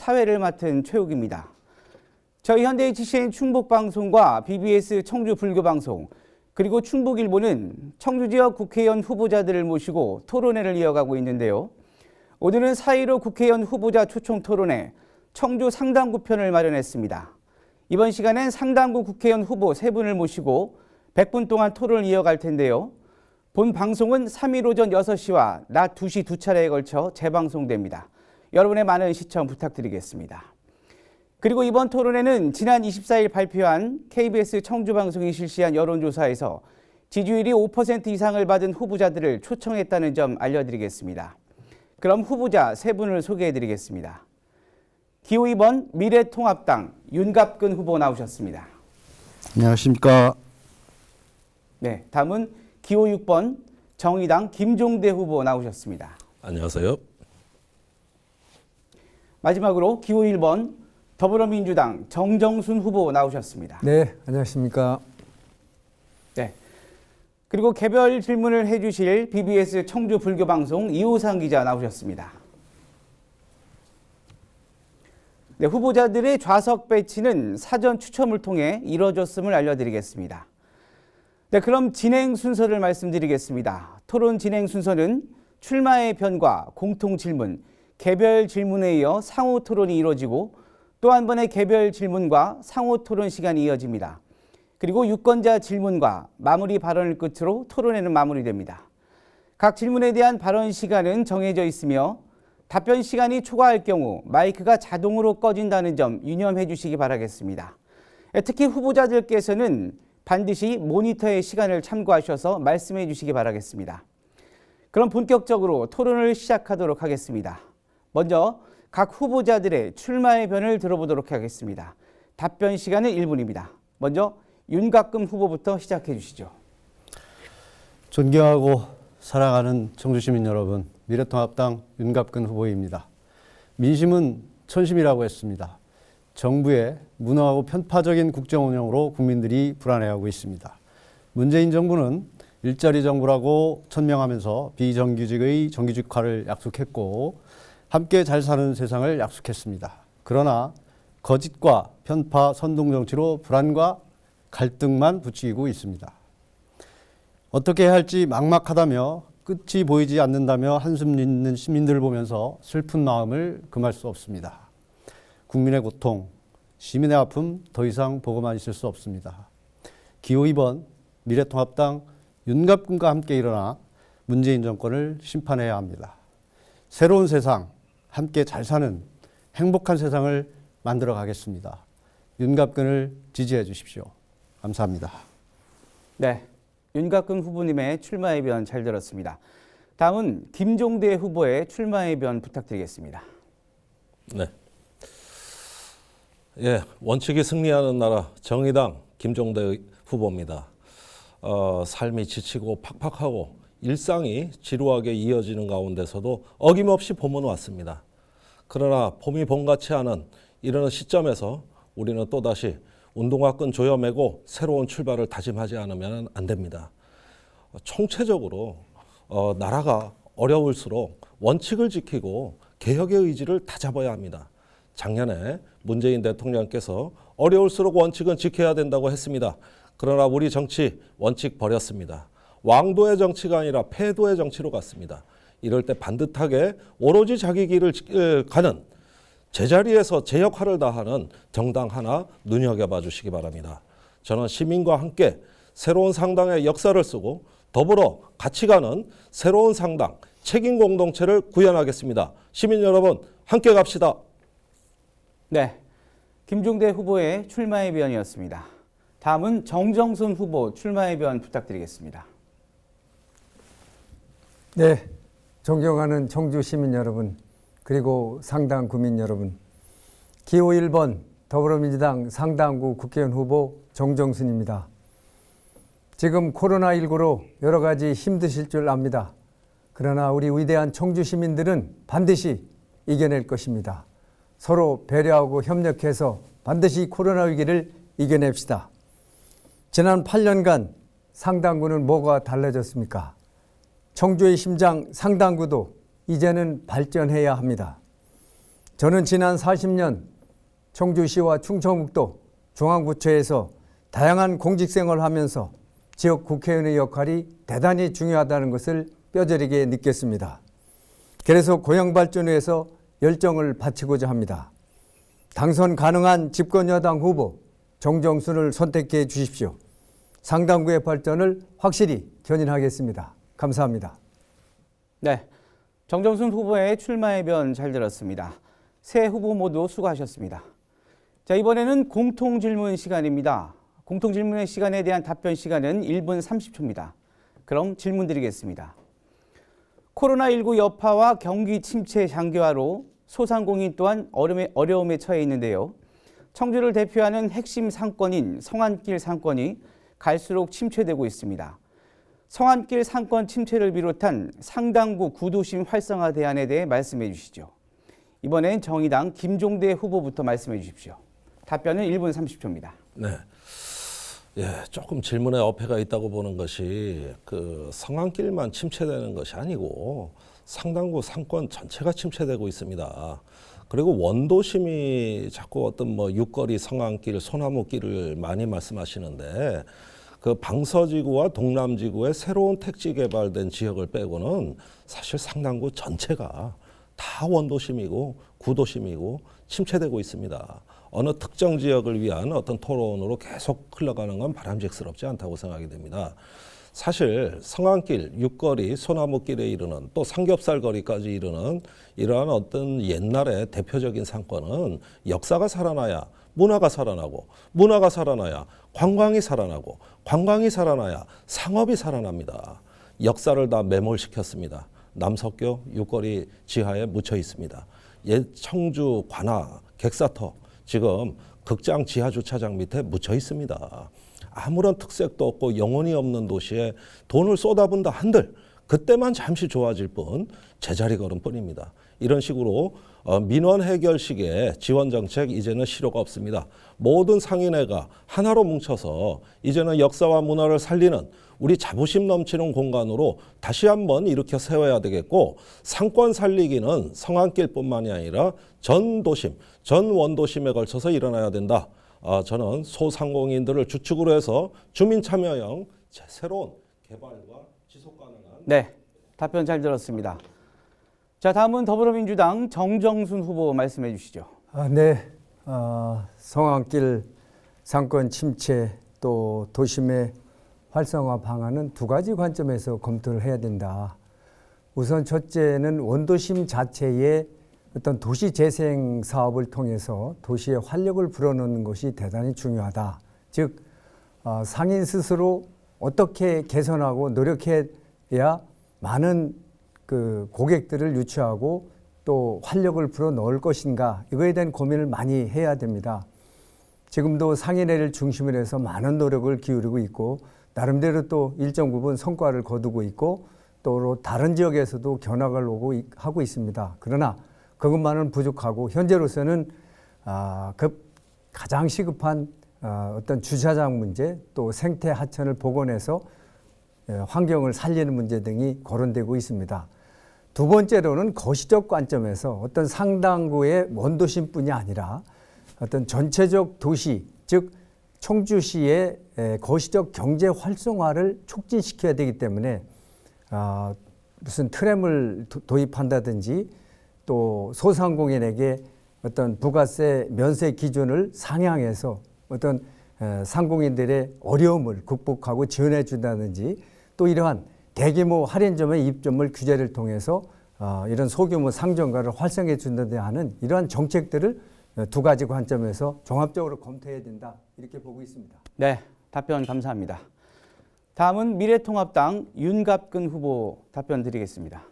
사회를 맡은 최욱입니다. 저희 현대HCN 충북방송과 BBS 청주불교방송 그리고 충북일보는 청주 지역 국회의원 후보자들을 모시고 토론회를 이어가고 있는데요. 오늘은 4.15 국회의원 후보자 초청 토론회 청주 상당구 편을 마련했습니다. 이번 시간엔 상당구 국회의원 후보 3분을 모시고 100분 동안 토론을 이어갈 텐데요. 본 방송은 3일 오전 6시와 낮 2시 두 차례에 걸쳐 재방송됩니다. 여러분의 많은 시청 부탁드리겠습니다. 그리고 이번 토론회는 지난 24일 발표한 KBS 청주방송이 실시한 여론조사에서 지지율이 5% 이상을 받은 후보자들을 초청했다는 점 알려드리겠습니다. 그럼 후보자 3분을 소개해드리겠습니다. 기호 2번 미래통합당 윤갑근 후보 나오셨습니다. 안녕하십니까. 네, 다음은 기호 6번 정의당 김종대 후보 나오셨습니다. 안녕하세요. 마지막으로 기호 1번 더불어민주당 정정순 후보 나오셨습니다. 네, 안녕하십니까. 네. 그리고 개별 질문을 해주실 BBS 청주불교방송 이호상 기자 나오셨습니다. 네, 후보자들의 좌석 배치는 사전 추첨을 통해 이루어졌음을 알려드리겠습니다. 네, 그럼 진행 순서를 말씀드리겠습니다. 토론 진행 순서는 출마의 변과, 공통 질문, 개별 질문에 이어 상호 토론이 이루어지고 또 한 번의 개별 질문과 상호 토론 시간이 이어집니다. 그리고 유권자 질문과 마무리 발언을 끝으로 토론회는 마무리됩니다. 각 질문에 대한 발언 시간은 정해져 있으며 답변 시간이 초과할 경우 마이크가 자동으로 꺼진다는 점 유념해 주시기 바라겠습니다. 특히 후보자들께서는 반드시 모니터의 시간을 참고하셔서 말씀해 주시기 바라겠습니다. 그럼 본격적으로 토론을 시작하도록 하겠습니다. 먼저 각 후보자들의 출마의 변을 들어보도록 하겠습니다. 답변 시간은 1분입니다. 먼저 윤갑근 후보부터 시작해 주시죠. 존경하고 사랑하는 청주시민 여러분, 미래통합당 윤갑근 후보입니다. 민심은 천심이라고 했습니다. 정부의 무능하고 편파적인 국정 운영으로 국민들이 불안해하고 있습니다. 문재인 정부는 일자리 정부라고 천명하면서 비정규직의 정규직화를 약속했고 함께 잘 사는 세상을 약속했습니다. 그러나 거짓과 편파 선동 정치로 불안과 갈등만 부추기고 있습니다. 어떻게 해야 할지 막막하다며 끝이 보이지 않는다며 한숨 짓는 시민들을 보면서 슬픈 마음을 금할 수 없습니다. 국민의 고통, 시민의 아픔 더 이상 보고만 있을 수 없습니다. 기호 2번 미래통합당 윤갑근과 함께 일어나 문재인 정권을 심판해야 합니다. 새로운 세상, 함께 잘 사는 행복한 세상을 만들어 가겠습니다. 윤갑근을 지지해 주십시오. 감사합니다. 네, 윤갑근 후보님의 출마의 변 잘 들었습니다. 다음은 김종대 후보의 출마의 변 부탁드리겠습니다. 네. 예, 원칙이 승리하는 나라 정의당 김종대 후보입니다. 삶이 지치고 팍팍하고 일상이 지루하게 이어지는 가운데서도 어김없이 봄은 왔습니다. 그러나 봄이 봄같지 않은 이런 시점에서 우리는 또다시 운동화끈 조여매고 새로운 출발을 다짐하지 않으면 안 됩니다. 총체적으로 나라가 어려울수록 원칙을 지키고 개혁의 의지를 다잡아야 합니다. 작년에 문재인 대통령께서 어려울수록 원칙은 지켜야 된다고 했습니다. 그러나 우리 정치 원칙 버렸습니다. 왕도의 정치가 아니라 패도의 정치로 갔습니다. 이럴 때 반듯하게 오로지 자기 길을 가는 제자리에서 제 역할을 다하는 정당 하나 눈여겨봐 주시기 바랍니다. 저는 시민과 함께 새로운 상당의 역사를 쓰고 더불어 같이 가는 새로운 상당, 책임 공동체를 구현하겠습니다. 시민 여러분 함께 갑시다. 네, 김종대 후보의 출마의 변이었습니다. 다음은 정정순 후보 출마의 변 부탁드리겠습니다. 네, 존경하는 청주 시민 여러분, 그리고 상당 구민 여러분. 기호 1번 더불어민주당 상당구 국회의원 후보 정정순입니다. 지금 코로나19로 여러 가지 힘드실 줄 압니다. 그러나 우리 위대한 청주 시민들은 반드시 이겨낼 것입니다. 서로 배려하고 협력해서 반드시 코로나 위기를 이겨냅시다. 지난 8년간 상당구는 뭐가 달라졌습니까? 청주의 심장 상당구도 이제는 발전해야 합니다. 저는 지난 40년 청주시와 충청북도 중앙부처에서 다양한 공직생활을 하면서 지역 국회의원의 역할이 대단히 중요하다는 것을 뼈저리게 느꼈습니다. 그래서 고향 발전을 위해서 열정을 바치고자 합니다. 당선 가능한 집권여당 후보 정정순을 선택해 주십시오. 상당구의 발전을 확실히 견인하겠습니다. 감사합니다. 네, 정정순 후보의 출마의 변 잘 들었습니다. 세 후보 모두 수고하셨습니다. 자, 이번에는 공통질문 시간입니다. 공통질문의 시간에 대한 답변 시간은 1분 30초입니다. 그럼 질문 드리겠습니다. 코로나19 여파와 경기 침체 장기화로 소상공인 또한 어려움에 처해 있는데요. 청주를 대표하는 핵심 상권인 성안길 상권이 갈수록 침체되고 있습니다. 성안길 상권 침체를 비롯한 상당구 구도심 활성화 대안에 대해 말씀해 주시죠. 이번엔 정의당 김종대 후보부터 말씀해 주십시오. 답변은 1분 30초입니다. 네. 예, 조금 질문에 어폐가 있다고 보는 것이 그 성안길만 침체되는 것이 아니고 상당구 상권 전체가 침체되고 있습니다. 그리고 원도심이 자꾸 어떤 뭐 육거리, 성안길, 소나무길을 많이 말씀하시는데 그 방서지구와 동남지구의 새로운 택지 개발된 지역을 빼고는 사실 상당구 전체가 다 원도심이고 구도심이고 침체되고 있습니다. 어느 특정 지역을 위한 어떤 토론으로 계속 흘러가는 건 바람직스럽지 않다고 생각이 됩니다. 사실 성안길, 육거리, 소나무길에 이르는 또 삼겹살 거리까지 이르는 이러한 어떤 옛날의 대표적인 상권은 역사가 살아나야 문화가 살아나고 문화가 살아나야 관광이 살아나고 관광이 살아나야 상업이 살아납니다. 역사를 다 매몰시켰습니다. 남석교 육거리 지하에 묻혀 있습니다. 옛 청주 관아 객사터 지금 극장 지하 주차장 밑에 묻혀 있습니다. 아무런 특색도 없고 영혼이 없는 도시에 돈을 쏟아붓는다 한들 그때만 잠시 좋아질 뿐 제자리 걸음뿐입니다. 이런 식으로 민원 해결식의 지원 정책 이제는 실효가 없습니다. 모든 상인회가 하나로 뭉쳐서 이제는 역사와 문화를 살리는 우리 자부심 넘치는 공간으로 다시 한번 일으켜 세워야 되겠고 상권 살리기는 성안길뿐만이 아니라 전 도심, 전 원도심에 걸쳐서 일어나야 된다. 저는 소상공인들을 주축으로 해서 주민 참여형 새로운 개발과 지속 가능한 네, 답변 잘 들었습니다. 자, 다음은 더불어민주당 정정순 후보 말씀해 주시죠. 네, 성안길 상권 침체 또 도심의 활성화 방안은 두 가지 관점에서 검토를 해야 된다. 우선 첫째는 원도심 자체의 어떤 도시 재생 사업을 통해서 도시의 활력을 불어넣는 것이 대단히 중요하다. 즉 상인 스스로 어떻게 개선하고 노력해야 많은 그 고객들을 유치하고 또 활력을 불어넣을 것인가 이거에 대한 고민을 많이 해야 됩니다. 지금도 상인회를 중심으로 해서 많은 노력을 기울이고 있고 나름대로 또 일정 부분 성과를 거두고 있고 또 다른 지역에서도 견학을 하고 있습니다. 그러나 그것만은 부족하고 현재로서는 가장 시급한 어떤 주차장 문제 또 생태 하천을 복원해서 환경을 살리는 문제 등이 거론되고 있습니다. 두 번째로는 거시적 관점에서 어떤 상당구의 원도심뿐이 아니라 어떤 전체적 도시 즉 청주시의 거시적 경제 활성화를 촉진시켜야 되기 때문에 무슨 트램을 도입한다든지 또 소상공인에게 어떤 부가세 면세 기준을 상향해서 어떤 상공인들의 어려움을 극복하고 지원해 준다든지 또 이러한 대규모 할인점의 입점을 규제를 통해서 이런 소규모 상점가를 활성해 준다든지 하는 이러한 정책들을 두 가지 관점에서 종합적으로 검토해야 된다 이렇게 보고 있습니다. 네, 답변 감사합니다. 다음은 미래통합당 윤갑근 후보 답변 드리겠습니다.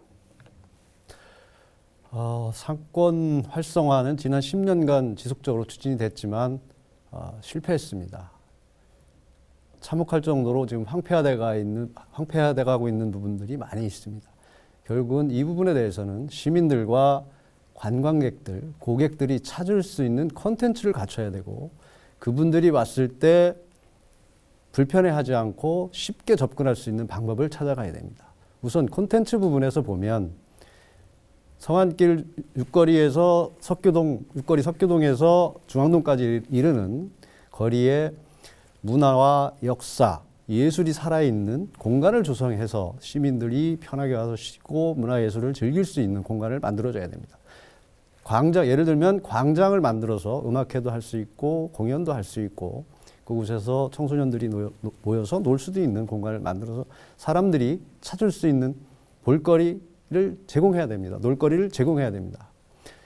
상권 활성화는 지난 10년간 지속적으로 추진이 됐지만 실패했습니다. 참혹할 정도로 지금 황폐화돼가고 있는 부분들이 많이 있습니다. 결국은 이 부분에 대해서는 시민들과 관광객들, 고객들이 찾을 수 있는 콘텐츠를 갖춰야 되고 그분들이 왔을 때 불편해하지 않고 쉽게 접근할 수 있는 방법을 찾아가야 됩니다. 우선 콘텐츠 부분에서 보면 성안길 육거리에서 육거리 석교동에서 중앙동까지 이르는 거리에 문화와 역사, 예술이 살아있는 공간을 조성해서 시민들이 편하게 와서 쉬고 문화예술을 즐길 수 있는 공간을 만들어줘야 됩니다. 광장, 예를 들면 광장을 만들어서 음악회도 할 수 있고 공연도 할 수 있고 그곳에서 청소년들이 모여서 놀 수도 있는 공간을 만들어서 사람들이 찾을 수 있는 볼거리를 제공해야 됩니다. 놀거리를 제공해야 됩니다.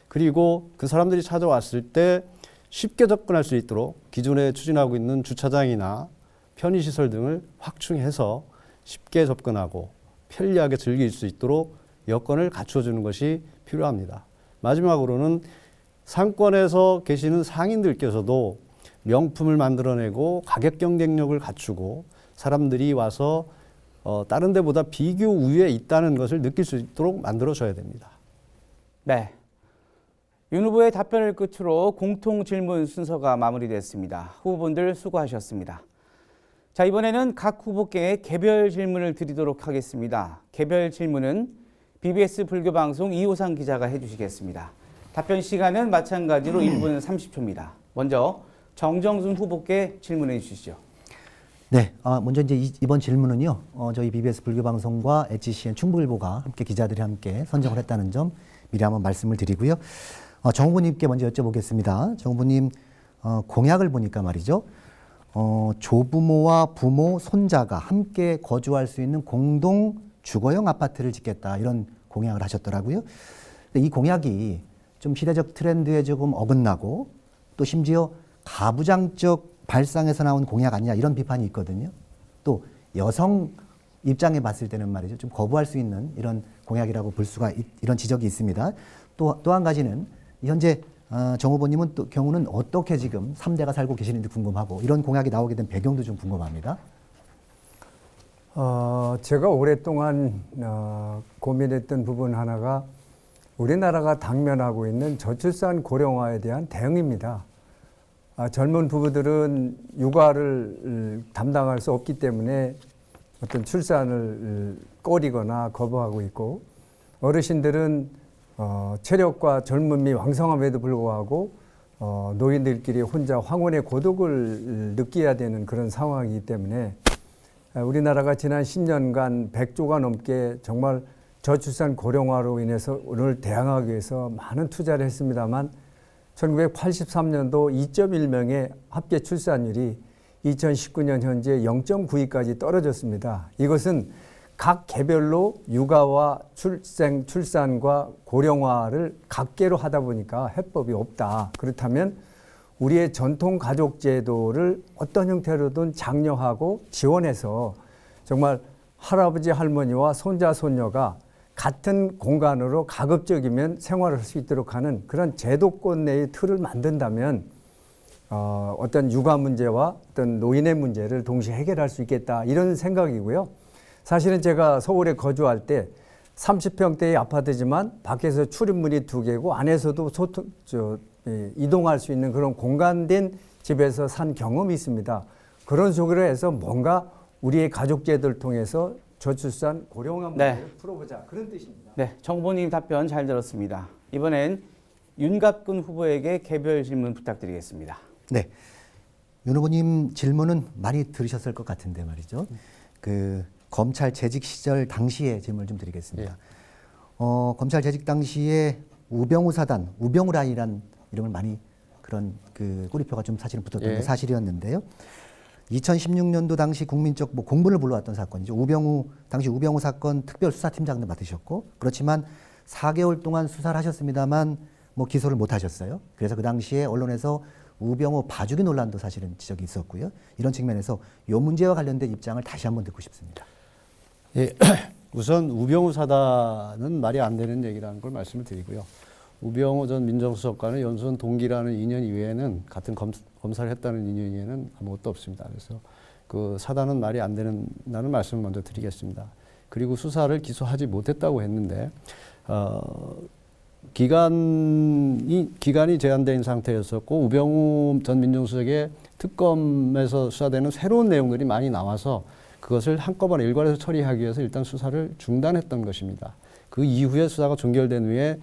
그리고 그 사람들이 찾아왔을 때 쉽게 접근할 수 있도록 기존에 추진하고 있는 주차장이나 편의시설 등을 확충해서 쉽게 접근하고 편리하게 즐길 수 있도록 여건을 갖춰주는 것이 필요합니다. 마지막으로는 상권에서 계시는 상인들께서도 명품을 만들어내고 가격 경쟁력을 갖추고 사람들이 와서 다른 데보다 비교 우위에 있다는 것을 느낄 수 있도록 만들어줘야 됩니다. 네. 윤 후보의 답변을 끝으로 공통 질문 순서가 마무리됐습니다. 후보분들 수고하셨습니다. 자, 이번에는 각 후보께 개별 질문을 드리도록 하겠습니다. 개별 질문은 BBS 불교방송 이호상 기자가 해주시겠습니다. 답변 시간은 마찬가지로 1분 30초입니다. 먼저 정정순 후보께 질문해 주시죠. 네, 먼저 이제 이번 질문은요, 저희 BBS 불교방송과 HCN 충북일보가 함께 기자들이 함께 선정을 했다는 점 미리 한번 말씀을 드리고요. 정 후보님께 먼저 여쭤보겠습니다. 정 후보님 공약을 보니까 말이죠, 조부모와 부모, 손자가 함께 거주할 수 있는 공동 주거용 아파트를 짓겠다 이런 공약을 하셨더라고요. 근데 이 공약이 좀 시대적 트렌드에 조금 어긋나고 또 심지어 가부장적 발상에서 나온 공약 아니냐 이런 비판이 있거든요. 또 여성 입장에 봤을 때는 말이죠, 좀 거부할 수 있는 이런 공약이라고 볼 수가 이런 지적이 있습니다. 또 한 가지는 현재 정 후보님은 또 경우는 어떻게 지금 3대가 살고 계시는지 궁금하고 이런 공약이 나오게 된 배경도 좀 궁금합니다. 제가 오랫동안 고민했던 부분 하나가 우리나라가 당면하고 있는 저출산 고령화에 대한 대응입니다. 젊은 부부들은 육아를 담당할 수 없기 때문에 어떤 출산을 꺼리거나 거부하고 있고, 어르신들은 체력과 젊음이 왕성함에도 불구하고 노인들끼리 혼자 황혼의 고독을 느껴야 되는 그런 상황이기 때문에 우리나라가 지난 10년간 100조가 넘게 정말 저출산 고령화로 인해서 오늘 대항하기 위해서 많은 투자를 했습니다만 1983년도 2.1명의 합계 출산율이 2019년 현재 0.92까지 떨어졌습니다. 이것은 각 개별로 육아와 출산과 고령화를 각계로 하다 보니까 해법이 없다. 그렇다면 우리의 전통 가족 제도를 어떤 형태로든 장려하고 지원해서 정말 할아버지 할머니와 손자 손녀가 같은 공간으로 가급적이면 생활을 할 수 있도록 하는 그런 제도권 내의 틀을 만든다면 어떤 육아 문제와 어떤 노인의 문제를 동시에 해결할 수 있겠다 이런 생각이고요. 사실은 제가 서울에 거주할 때 30평대의 아파트지만 밖에서 출입문이 2개고 안에서도 이동할 수 있는 그런 공간된 집에서 산 경험이 있습니다. 그런 식으로 해서 뭔가 우리의 가족제도를 통해서 저출산 고령화 문제를 풀어보자 그런 뜻입니다. 네, 정 후보님 답변 잘 들었습니다. 이번엔 윤갑근 후보에게 개별 질문 부탁드리겠습니다. 네, 윤 후보님 질문은 많이 들으셨을 것 같은데 말이죠. 그 검찰 재직 시절 당시의 질문을 좀 드리겠습니다. 검찰 재직 당시에 우병우 사단, 우병우 라인이란 이름을 많이 그런 그 꼬리표가 좀 사실은 붙었던 게 사실이었는데요. 2016년도 당시 국민적 공분을 불러왔던 사건이죠. 당시 우병우 사건 특별수사팀장도 맡으셨고, 그렇지만 4개월 동안 수사를 하셨습니다만 기소를 못 하셨어요. 그래서 그 당시에 언론에서 우병우 봐주기 논란도 사실은 지적이 있었고요. 이런 측면에서 이 문제와 관련된 입장을 다시 한번 듣고 싶습니다. 예, 우선 우병우 사단은 말이 안 되는 얘기라는 걸 말씀을 드리고요. 우병우 전 민정수석과는 연수원 동기라는 인연 이외에는 같은 검사를 했다는 인연 이외에는 아무것도 없습니다. 그래서 그 사단은 말이 안 된다는 말씀을 먼저 드리겠습니다. 그리고 수사를 기소하지 못했다고 했는데 기간이 제한된 상태였었고 우병우 전 민정수석의 특검에서 수사되는 새로운 내용들이 많이 나와서 그것을 한꺼번에 일괄해서 처리하기 위해서 일단 수사를 중단했던 것입니다. 그 이후에 수사가 종결된 후에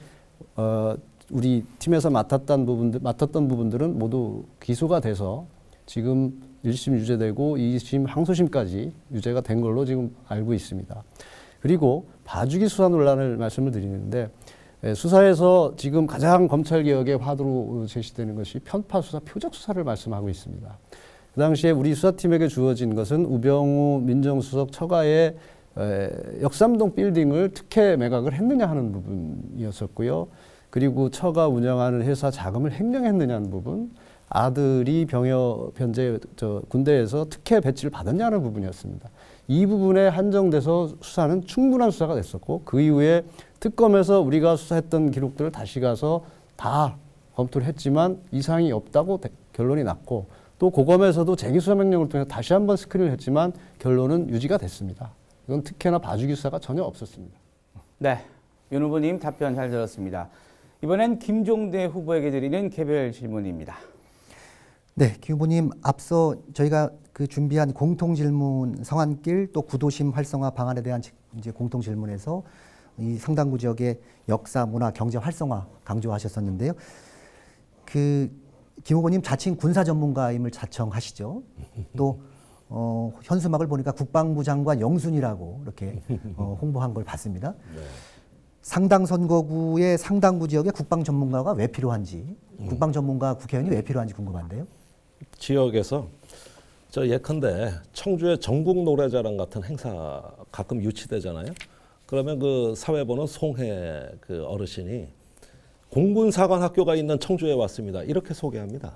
우리 팀에서 맡았던 부분들은 모두 기소가 돼서 지금 1심 유죄되고 2심 항소심까지 유죄가 된 걸로 지금 알고 있습니다. 그리고 봐주기 수사 논란을 말씀을 드리는데 수사에서 지금 가장 검찰개혁의 화두로 제시되는 것이 편파 수사, 표적 수사를 말씀하고 있습니다. 그 당시에 우리 수사팀에게 주어진 것은 우병우 민정수석 처가의 역삼동 빌딩을 특혜 매각을 했느냐 하는 부분이었었고요. 그리고 처가 운영하는 회사 자금을 횡령했느냐는 부분, 아들이 현재 군대에서 특혜 배치를 받았냐는 부분이었습니다. 이 부분에 한정돼서 수사는 충분한 수사가 됐었고, 그 이후에 특검에서 우리가 수사했던 기록들을 다시 가서 다 검토를 했지만 이상이 없다고 결론이 났고, 또 고검에서도 재기수사 명령을 통해서 다시 한번 스크린을 했지만 결론은 유지가 됐습니다. 이건 특혜나 봐주기 수사가 전혀 없었습니다. 네, 윤 후보님 답변 잘 들었습니다. 이번엔 김종대 후보에게 드리는 개별 질문입니다. 네, 김 후보님 앞서 저희가 그 준비한 공통 질문 성안길 또 구도심 활성화 방안에 대한 이제 공통 질문에서 이 상당구 지역의 역사, 문화, 경제 활성화 강조하셨었는데요. 김 후보님 자칭 군사 전문가임을 자청하시죠. 또 현수막을 보니까 국방부 장관 영순이라고 이렇게 홍보한 걸 봤습니다. 네. 상당 선거구의 상당구 지역에 국방 전문가가 왜 필요한지, 국방 전문가 국회의원이 왜 필요한지 궁금한데요. 지역에서 저 예컨대 청주의 전국 노래자랑 같은 행사 가끔 유치되잖아요. 그러면 그 사회보는 송해 그 어르신이 공군사관학교가 있는 청주에 왔습니다. 이렇게 소개합니다.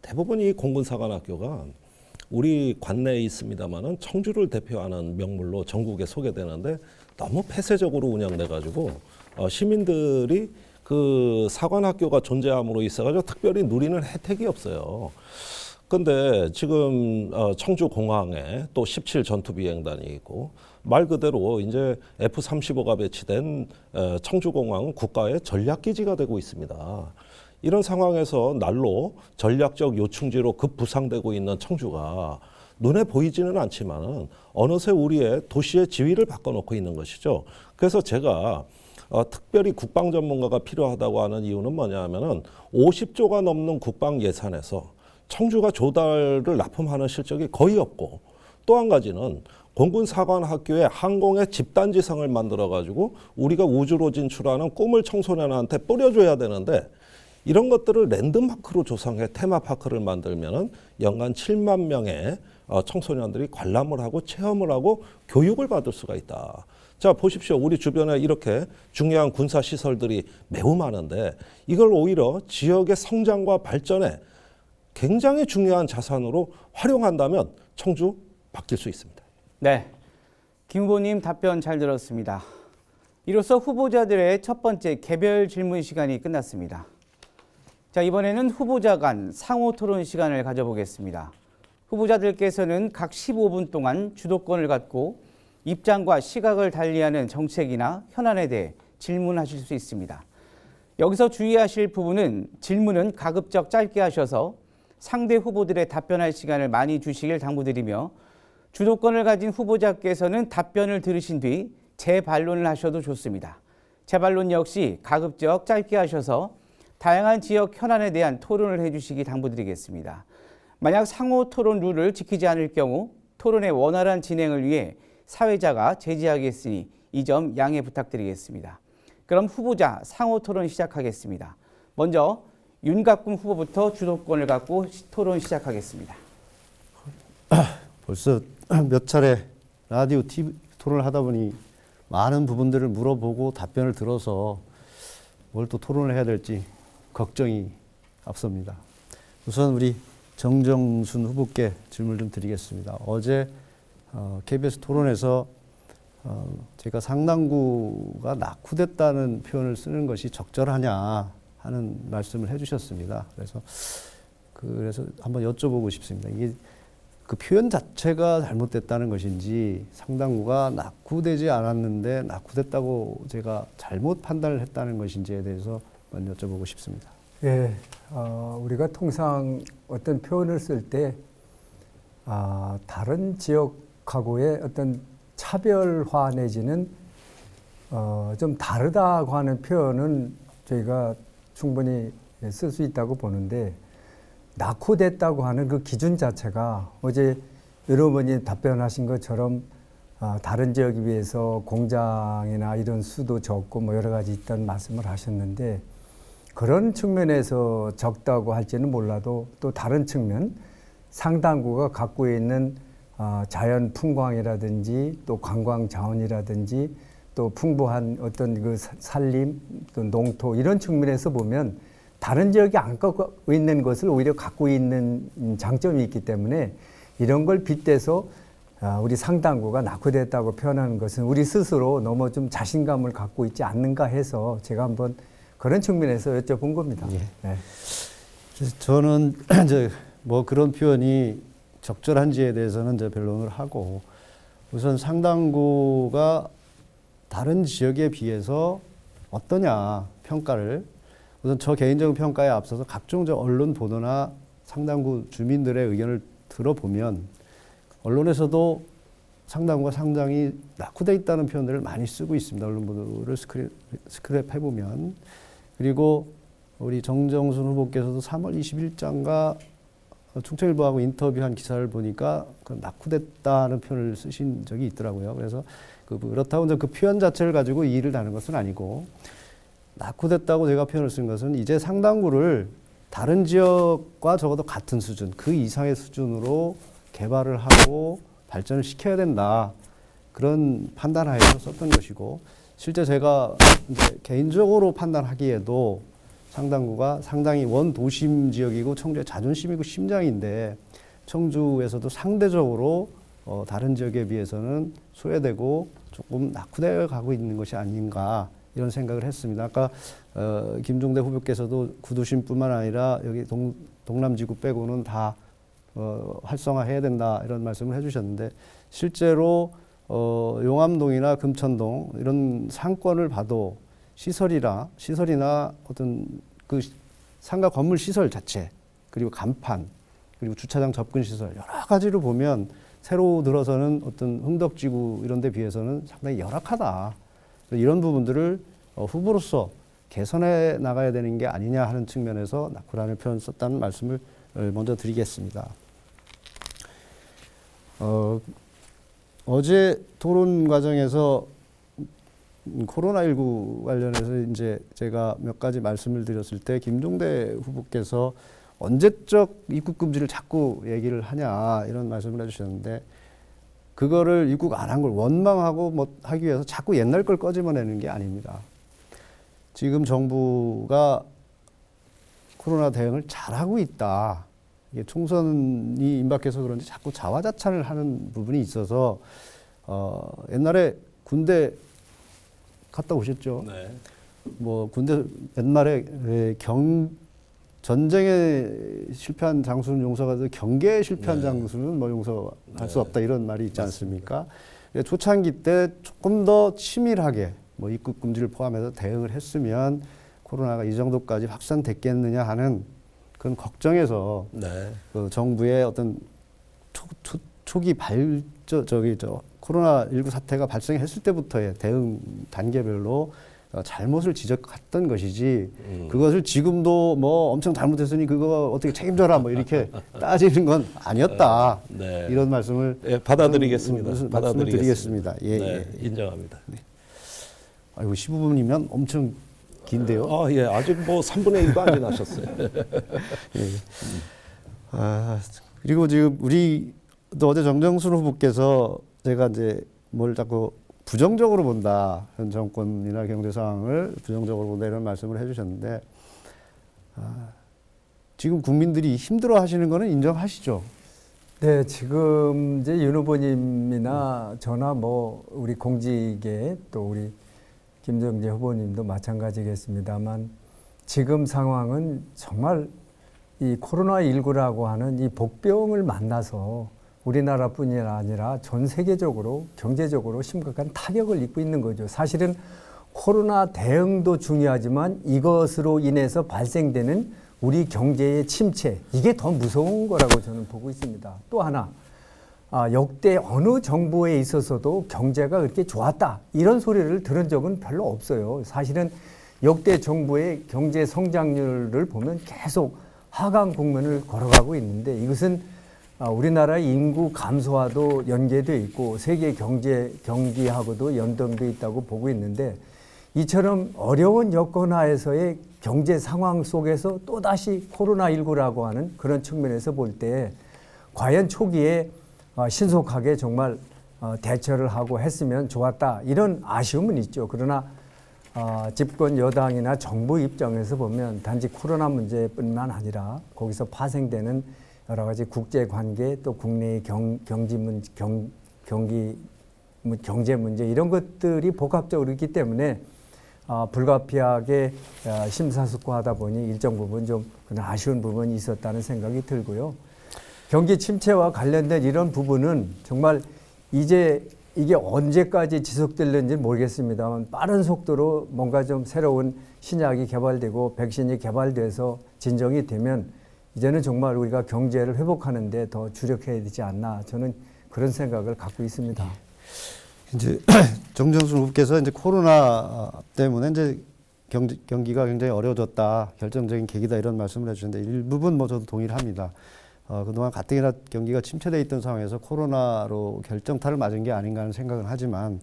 대부분 이 공군사관학교가 우리 관내에 있습니다만은 청주를 대표하는 명물로 전국에 소개되는데 너무 폐쇄적으로 운영돼 가지고 시민들이 그 사관학교가 존재함으로 있어가지고 특별히 누리는 혜택이 없어요. 근데 지금 청주 공항에 또 17 전투비행단이 있고 말 그대로 이제 F-35가 배치된 청주공항은 국가의 전략기지가 되고 있습니다. 이런 상황에서 날로 전략적 요충지로 급부상되고 있는 청주가 눈에 보이지는 않지만은 어느새 우리의 도시의 지위를 바꿔놓고 있는 것이죠. 그래서 제가 특별히 국방 전문가가 필요하다고 하는 이유는 뭐냐 하면은 50조가 넘는 국방 예산에서 청주가 조달을 납품하는 실적이 거의 없고, 또 한 가지는 공군사관학교에 항공의 집단지성을 만들어가지고 우리가 우주로 진출하는 꿈을 청소년한테 뿌려줘야 되는데, 이런 것들을 랜드마크로 조성해 테마파크를 만들면은 연간 7만 명의 청소년들이 관람을 하고 체험을 하고 교육을 받을 수가 있다. 자, 보십시오. 우리 주변에 이렇게 중요한 군사 시설들이 매우 많은데 이걸 오히려 지역의 성장과 발전에 굉장히 중요한 자산으로 활용한다면 청주 바뀔 수 있습니다. 네, 김 후보님 답변 잘 들었습니다. 이로써 후보자들의 첫 번째 개별 질문 시간이 끝났습니다. 자, 이번에는 후보자 간 상호 토론 시간을 가져보겠습니다. 후보자들께서는 각 15분 동안 주도권을 갖고 입장과 시각을 달리하는 정책이나 현안에 대해 질문하실 수 있습니다. 여기서 주의하실 부분은 질문은 가급적 짧게 하셔서 상대 후보들의 답변할 시간을 많이 주시길 당부드리며, 주도권을 가진 후보자께서는 답변을 들으신 뒤 재반론을 하셔도 좋습니다. 재반론 역시 가급적 짧게 하셔서 다양한 지역 현안에 대한 토론을 해주시기 당부드리겠습니다. 만약 상호 토론 룰을 지키지 않을 경우 토론의 원활한 진행을 위해 사회자가 제지하겠으니 이 점 양해 부탁드리겠습니다. 그럼 후보자 상호 토론 시작하겠습니다. 먼저 윤갑근 후보부터 주도권을 갖고 토론 시작하겠습니다. 벌써 몇 차례 라디오, TV 토론을 하다 보니 많은 부분들을 물어보고 답변을 들어서 뭘 또 토론을 해야 될지 걱정이 앞섭니다. 우선 우리 정정순 후보께 질문을 좀 드리겠습니다. 어제 KBS 토론에서 제가 상당구가 낙후됐다는 표현을 쓰는 것이 적절하냐 하는 말씀을 해주셨습니다. 그래서 한번 여쭤보고 싶습니다. 이게 그 표현 자체가 잘못됐다는 것인지, 상당구가 낙후되지 않았는데 낙후됐다고 제가 잘못 판단을 했다는 것인지에 대해서 한번 여쭤보고 싶습니다. 예, 우리가 통상 어떤 표현을 쓸 때 다른 지역하고의 어떤 차별화 내지는 좀 다르다고 하는 표현은 저희가 충분히 쓸 수 있다고 보는데, 낙후됐다고 하는 그 기준 자체가 어제 여러분이 답변하신 것처럼 다른 지역에 비해서 공장이나 이런 수도 적고 뭐 여러 가지 있다는 말씀을 하셨는데, 그런 측면에서 적다고 할지는 몰라도 또 다른 측면, 상당구가 갖고 있는 자연 풍광이라든지 또 관광 자원이라든지 또 풍부한 어떤 그 산림, 또 농토 이런 측면에서 보면 다른 지역이 안 갖고 있는 것을 오히려 갖고 있는 장점이 있기 때문에 이런 걸 빗대서 우리 상당구가 낙후됐다고 표현하는 것은 우리 스스로 너무 좀 자신감을 갖고 있지 않는가 해서 제가 한번 그런 측면에서 여쭤본 겁니다. 예. 네. 그래서 저는 이제 뭐 그런 표현이 적절한지에 대해서는 이제 변론을 하고, 우선 상당구가 다른 지역에 비해서 어떠냐 평가를, 우선 저 개인적인 평가에 앞서서 각종 언론 보도나 상당구 주민들의 의견을 들어보면 언론에서도 상당구가 상당히 낙후돼 있다는 표현들을 많이 쓰고 있습니다. 언론 보도를 스크랩 해보면. 그리고 우리 정정순 후보께서도 3월 20일자인가 충청일보하고 인터뷰한 기사를 보니까 그 낙후됐다는 표현을 쓰신 적이 있더라고요. 그래서 그렇다고 그 표현 자체를 가지고 이의를 다는 것은 아니고, 낙후됐다고 제가 표현을 쓴 것은 이제 상당구를 다른 지역과 적어도 같은 수준, 그 이상의 수준으로 개발을 하고 발전을 시켜야 된다, 그런 판단하에서 썼던 것이고, 실제 제가 이제 개인적으로 판단하기에도 상당구가 상당히 원도심 지역이고 청주의 자존심이고 심장인데, 청주에서도 상대적으로 다른 지역에 비해서는 소외되고 조금 낙후되어 가고 있는 것이 아닌가, 이런 생각을 했습니다. 아까 김종대 후보께서도 구도심뿐만 아니라 여기 동남지구 빼고는 다 활성화해야 된다, 이런 말씀을 해주셨는데, 실제로 용암동이나 금천동 이런 상권을 봐도 시설이나 어떤 그 상가 건물 시설 자체, 그리고 간판, 그리고 주차장 접근 시설 여러 가지로 보면 새로 들어서는 어떤 흥덕지구 이런 데 비해서는 상당히 열악하다. 이런 부분들을 후보로서 개선해 나가야 되는 게 아니냐 하는 측면에서 낙후라는 표현을 썼다는 말씀을 먼저 드리겠습니다. 어제 토론 과정에서 코로나19 관련해서 이제 제가 몇 가지 말씀을 드렸을 때 김종대 후보께서 언제적 입국 금지를 자꾸 얘기를 하냐, 이런 말씀을 해주셨는데, 그거를 입국 안 한 걸 원망하고 뭐 하기 위해서 자꾸 옛날 걸 꺼집어내는 게 아닙니다. 지금 정부가 코로나 대응을 잘하고 있다. 이게 총선이 임박해서 그런지 자꾸 자화자찬을 하는 부분이 있어서 옛날에 군대 갔다 오셨죠? 네. 뭐 군대 옛날에 전쟁에 실패한 장수는 용서가 돼 경계에 실패한 장수는 뭐 용서할 수 없다, 이런 말이 있지 않습니까? 초창기 때 조금 더 치밀하게 뭐 입국 금지를 포함해서 대응을 했으면 코로나가 이 정도까지 확산됐겠느냐 하는 그런 걱정에서 그 정부의 어떤 초기 코로나19 사태가 발생했을 때부터의 대응 단계별로 잘못을 지적했던 것이지, 그것을 지금도 뭐 엄청 잘못했으니 그거 어떻게 책임져라 뭐 이렇게 따지는 건 아니었다. 네. 이런 말씀을 받아들이겠습니다. 받아드리겠습니다. 예, 네, 예. 인정합니다. 네. 아이고 15분이면 엄청 긴데요. 예, 아직 뭐 3분의 1도 안 지나셨어요. 예. 그리고 지금 우리 또 어제 정정순 후보께서 제가 이제 뭘 자꾸 부정적으로 본다, 현 정권이나 경제 상황을 부정적으로 본다, 이런 말씀을 해주셨는데, 지금 국민들이 힘들어 하시는 거는 인정하시죠? 네, 지금 이제 윤 후보님이나 저나 뭐 우리 공직에 또 우리 김정재 후보님도 마찬가지겠습니다만, 지금 상황은 정말 이 코로나19라고 하는 이 복병을 만나서 우리나라뿐이 아니라 전 세계적으로 경제적으로 심각한 타격을 입고 있는 거죠. 사실은 코로나 대응도 중요하지만 이것으로 인해서 발생되는 우리 경제의 침체, 이게 더 무서운 거라고 저는 보고 있습니다. 또 하나, 역대 어느 정부에 있어서도 경제가 그렇게 좋았다 이런 소리를 들은 적은 별로 없어요. 사실은 역대 정부의 경제 성장률을 보면 계속 하강 국면을 걸어가고 있는데 이것은 우리나라의 인구 감소와도 연계되어 있고 세계 경기하고도 연동되어 있다고 보고 있는데 이처럼 어려운 여건 하에서의 경제 상황 속에서 또다시 코로나19라고 하는 그런 측면에서 볼 때 과연 초기에 신속하게 정말 대처를 하고 했으면 좋았다 이런 아쉬움은 있죠. 그러나 집권 여당이나 정부 입장에서 보면 단지 코로나 문제뿐만 아니라 거기서 파생되는 여러 가지 국제 관계 또 국내의 경제 문제 이런 것들이 복합적으로 있기 때문에 불가피하게 심사숙고하다 보니 일정 부분 좀 그런 아쉬운 부분이 있었다는 생각이 들고요. 경기 침체와 관련된 이런 부분은 정말 이제 이게 언제까지 지속될는지 모르겠습니다만 빠른 속도로 뭔가 좀 새로운 신약이 개발되고 백신이 개발돼서 진정이 되면 이제는 정말 우리가 경제를 회복하는 데 더 주력해야 되지 않나 저는 그런 생각을 갖고 있습니다. 이제 정정순 후보께서 이제 코로나 때문에 이제 경기가 굉장히 어려워졌다, 결정적인 계기다 이런 말씀을 해주셨는데 일부분 뭐 저도 동의를 합니다. 그동안 가뜩이나 경기가 침체되어 있던 상황에서 코로나로 결정타를 맞은 게 아닌가 하는 생각은 하지만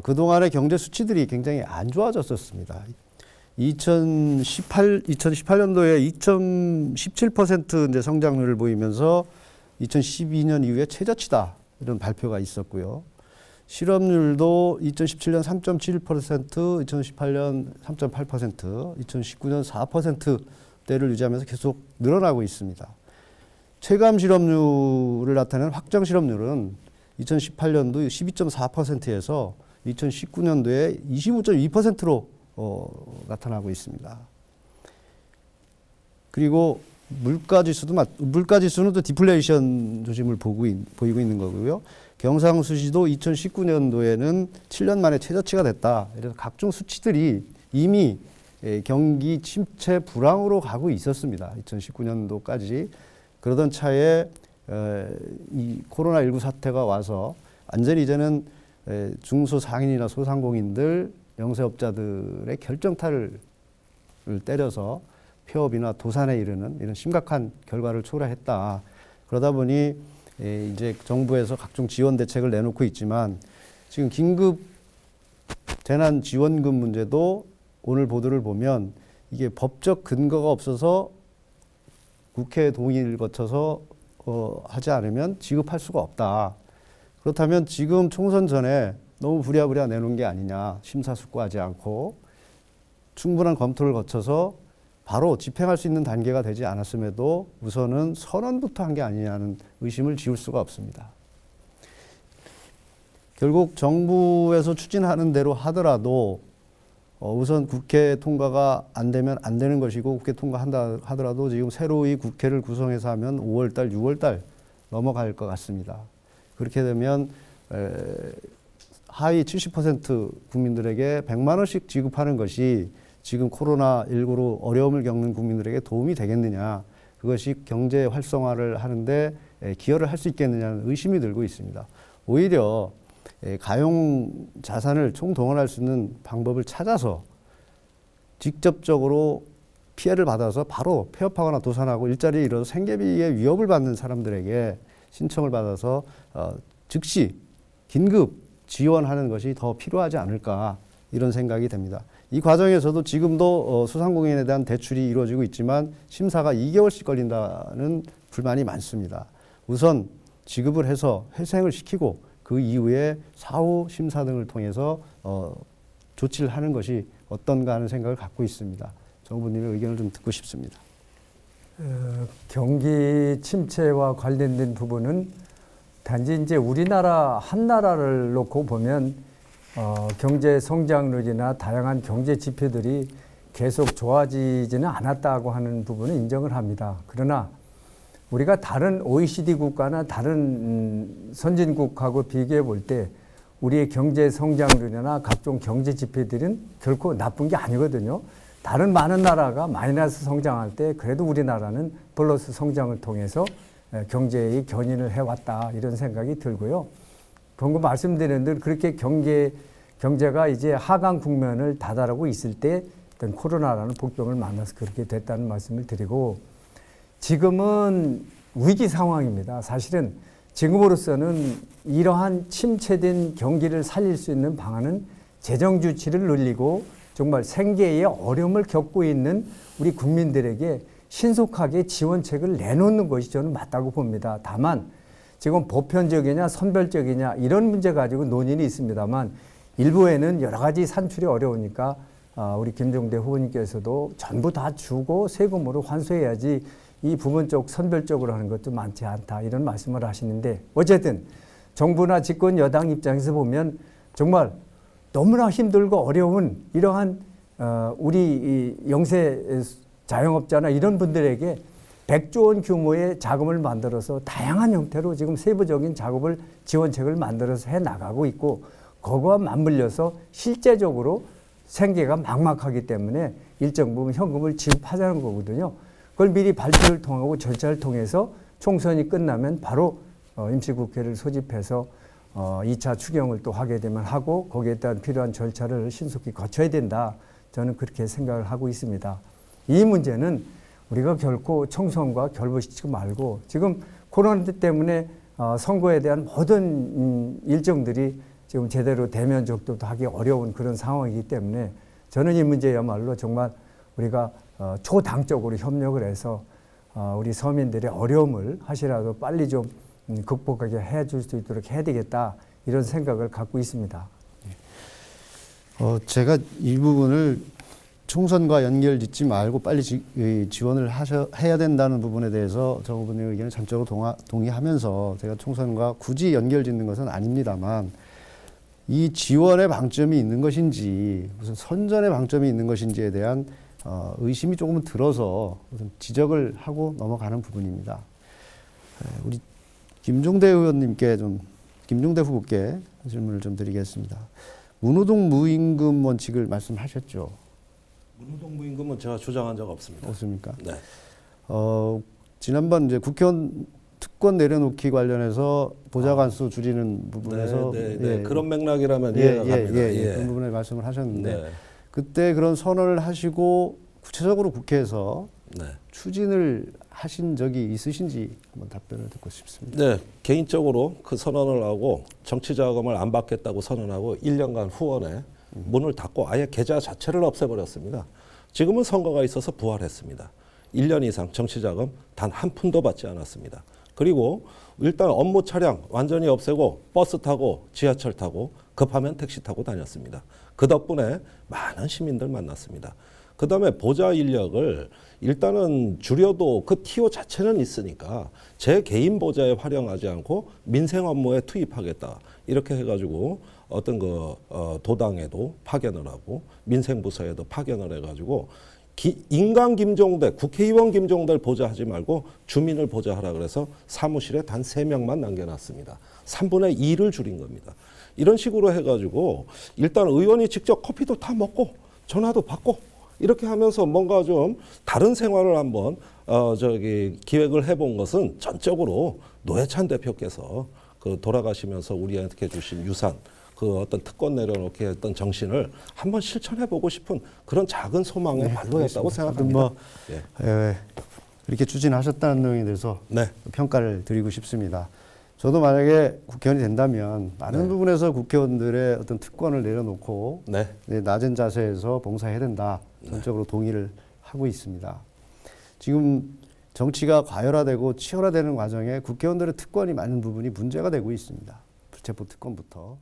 그동안의 경제 수치들이 굉장히 안 좋아졌었습니다. 2018년도에 2.17% 이제 성장률을 보이면서 2012년 이후에 최저치다 이런 발표가 있었고요. 실업률도 2017년 3.7%, 2018년 3.8%, 2019년 4%대를 유지하면서 계속 늘어나고 있습니다. 체감 실업률을 나타내는 확정 실업률은 2018년도 12.4%에서 2019년도에 25.2%로 나타나고 있습니다. 그리고 물가지수는 또 디플레이션 조짐을 보이고 있는 거고요. 경상수지도 2019년도에는 7년 만에 최저치가 됐다. 그래서 각종 수치들이 이미 경기 침체 불황으로 가고 있었습니다. 2019년도까지. 그러던 차에 이 코로나19 사태가 와서 완전히 이제는 중소상인이나 소상공인들, 영세업자들의 결정타를 때려서 폐업이나 도산에 이르는 이런 심각한 결과를 초래했다. 그러다 보니 이제 정부에서 각종 지원 대책을 내놓고 있지만 지금 긴급 재난지원금 문제도 오늘 보도를 보면 이게 법적 근거가 없어서 국회 동의를 거쳐서 하지 않으면 지급할 수가 없다. 그렇다면 지금 총선 전에 너무 부랴부랴 내놓은 게 아니냐. 심사숙고하지 않고 충분한 검토를 거쳐서 바로 집행할 수 있는 단계가 되지 않았음에도 우선은 선언부터 한 게 아니냐는 의심을 지울 수가 없습니다. 결국 정부에서 추진하는 대로 하더라도 우선 국회 통과가 안 되면 안 되는 것이고 국회 통과한다 하더라도 지금 새로이 국회를 구성해서 하면 5월달, 6월달 넘어갈 것 같습니다. 그렇게 되면 하위 70% 국민들에게 100만 원씩 지급하는 것이 지금 코로나19로 어려움을 겪는 국민들에게 도움이 되겠느냐, 그것이 경제 활성화를 하는데 기여를 할 수 있겠느냐는 의심이 들고 있습니다. 오히려 가용 자산을 총동원할 수 있는 방법을 찾아서 직접적으로 피해를 받아서 바로 폐업하거나 도산하고 일자리에 이뤄서 생계비의 위협을 받는 사람들에게 신청을 받아서 즉시 긴급 지원하는 것이 더 필요하지 않을까 이런 생각이 됩니다. 이 과정에서도 지금도 소상공인에 대한 대출이 이루어지고 있지만 심사가 2개월씩 걸린다는 불만이 많습니다. 우선 지급을 해서 회생을 시키고 그 이후에 사후 심사 등을 통해서 조치를 하는 것이 어떤가 하는 생각을 갖고 있습니다. 정부님의 의견을 좀 듣고 싶습니다. 경기 침체와 관련된 부분은 단지 이제 우리나라 한 나라를 놓고 보면 경제 성장률이나 다양한 경제 지표들이 계속 좋아지지는 않았다고 하는 부분은 인정을 합니다. 그러나 우리가 다른 OECD 국가나 다른 선진국하고 비교해 볼 때 우리의 경제 성장률이나 각종 경제 지표들은 결코 나쁜 게 아니거든요. 다른 많은 나라가 마이너스 성장할 때 그래도 우리나라는 플러스 성장을 통해서 경제의 견인을 해왔다 이런 생각이 들고요. 방금 말씀드린 대로 그렇게 경제가 이제 하강 국면을 다다르고 있을 때 어떤 코로나라는 복병을 만나서 그렇게 됐다는 말씀을 드리고, 지금은 위기 상황입니다. 사실은 지금으로서는 이러한 침체된 경기를 살릴 수 있는 방안은 재정 주치를 늘리고 정말 생계의 어려움을 겪고 있는 우리 국민들에게 신속하게 지원책을 내놓는 것이 저는 맞다고 봅니다. 다만 지금 보편적이냐 선별적이냐 이런 문제 가지고 논의는 있습니다만, 일부에는 여러 가지 산출이 어려우니까 우리 김종대 후보님께서도 전부 다 주고 세금으로 환수해야지 이 부분적 선별적으로 하는 것도 많지 않다 이런 말씀을 하시는데, 어쨌든 정부나 집권 여당 입장에서 보면 정말 너무나 힘들고 어려운 이러한 우리 영세 자영업자나 이런 분들에게 100조 원 규모의 자금을 만들어서 다양한 형태로 지금 세부적인 작업을 지원책을 만들어서 해 나가고 있고, 그거와 맞물려서 실제적으로 생계가 막막하기 때문에 일정 부분 현금을 지급하자는 거거든요. 그걸 미리 발표를 통하고 절차를 통해서 총선이 끝나면 바로 임시국회를 소집해서 2차 추경을 또 하게 되면 하고, 거기에 따른 필요한 절차를 신속히 거쳐야 된다. 저는 그렇게 생각을 하고 있습니다. 이 문제는 우리가 결코 총선과 결부시키지 말고, 지금 코로나 때문에 선거에 대한 모든 일정들이 지금 제대로 대면적도 하기 어려운 그런 상황이기 때문에 저는 이 문제야말로 정말 우리가 초당적으로 협력을 해서 우리 서민들의 어려움을 하시라도 빨리 좀 극복하게 해줄 수 있도록 해야 되겠다 이런 생각을 갖고 있습니다. 제가 이 부분을 총선과 연결 짓지 말고 빨리 지원을 해야 된다는 부분에 대해서 저 부분의 의견을 전적으로 동의하면서 제가 총선과 굳이 연결 짓는 것은 아닙니다만, 이 지원의 방점이 있는 것인지 무슨 선전의 방점이 있는 것인지에 대한 의심이 조금은 들어서 무슨 지적을 하고 넘어가는 부분입니다. 우리 김종대 후보께 질문을 좀 드리겠습니다. 문호동 무임금 원칙을 말씀하셨죠. 문호동 무임금은 제가 주장한 적 없습니다. 없습니까? 네. 지난번 이제 국회의원 특권 내려놓기 관련해서 보좌관수 줄이는 부분에서 네. 그런 맥락이라면 이해가 갑니다. 그런 부분에 말씀을 하셨는데, 네. 그때 그런 선언을 하시고 구체적으로 국회에서 네. 추진을 하신 적이 있으신지 한번 답변을 듣고 싶습니다. 네, 개인적으로 그 선언을 하고 정치자금을 안 받겠다고 선언하고 1년간 후원에 문을 닫고 아예 계좌 자체를 없애버렸습니다. 지금은 선거가 있어서 부활했습니다. 1년 이상 정치자금 단 한 푼도 받지 않았습니다. 그리고 일단 업무 차량 완전히 없애고 버스 타고 지하철 타고 급하면 택시 타고 다녔습니다. 그 덕분에 많은 시민들 만났습니다. 그 다음에 보좌 인력을 일단은 줄여도 그 티오 자체는 있으니까 제 개인 보좌에 활용하지 않고 민생 업무에 투입하겠다. 이렇게 해가지고 어떤 도당에도 파견을 하고 민생부서에도 파견을 해가지고 인간 김종대, 국회의원 김종대를 보좌하지 말고 주민을 보좌하라 그래서 사무실에 단 3명만 남겨놨습니다. 3분의 2를 줄인 겁니다. 이런 식으로 해가지고 일단 의원이 직접 커피도 다 먹고 전화도 받고 이렇게 하면서 뭔가 좀 다른 생활을 한번 기획을 해본 것은 전적으로 노회찬 대표께서 그 돌아가시면서 우리한테 주신 유산, 그 어떤 특권 내려놓기 했던 정신을 한번 실천해보고 싶은 그런 작은 소망의 발로였다고 생각합니다. 이렇게 추진하셨다는 내용에 대해서 네. 평가를 드리고 싶습니다. 저도 만약에 국회의원이 된다면 많은 부분에서 국회의원들의 어떤 특권을 내려놓고 낮은 자세에서 봉사해야 된다. 전적으로 동의를 하고 있습니다. 지금 정치가 과열화되고 치열화되는 과정에 국회의원들의 특권이 많은 부분이 문제가 되고 있습니다. 불체포 특권부터.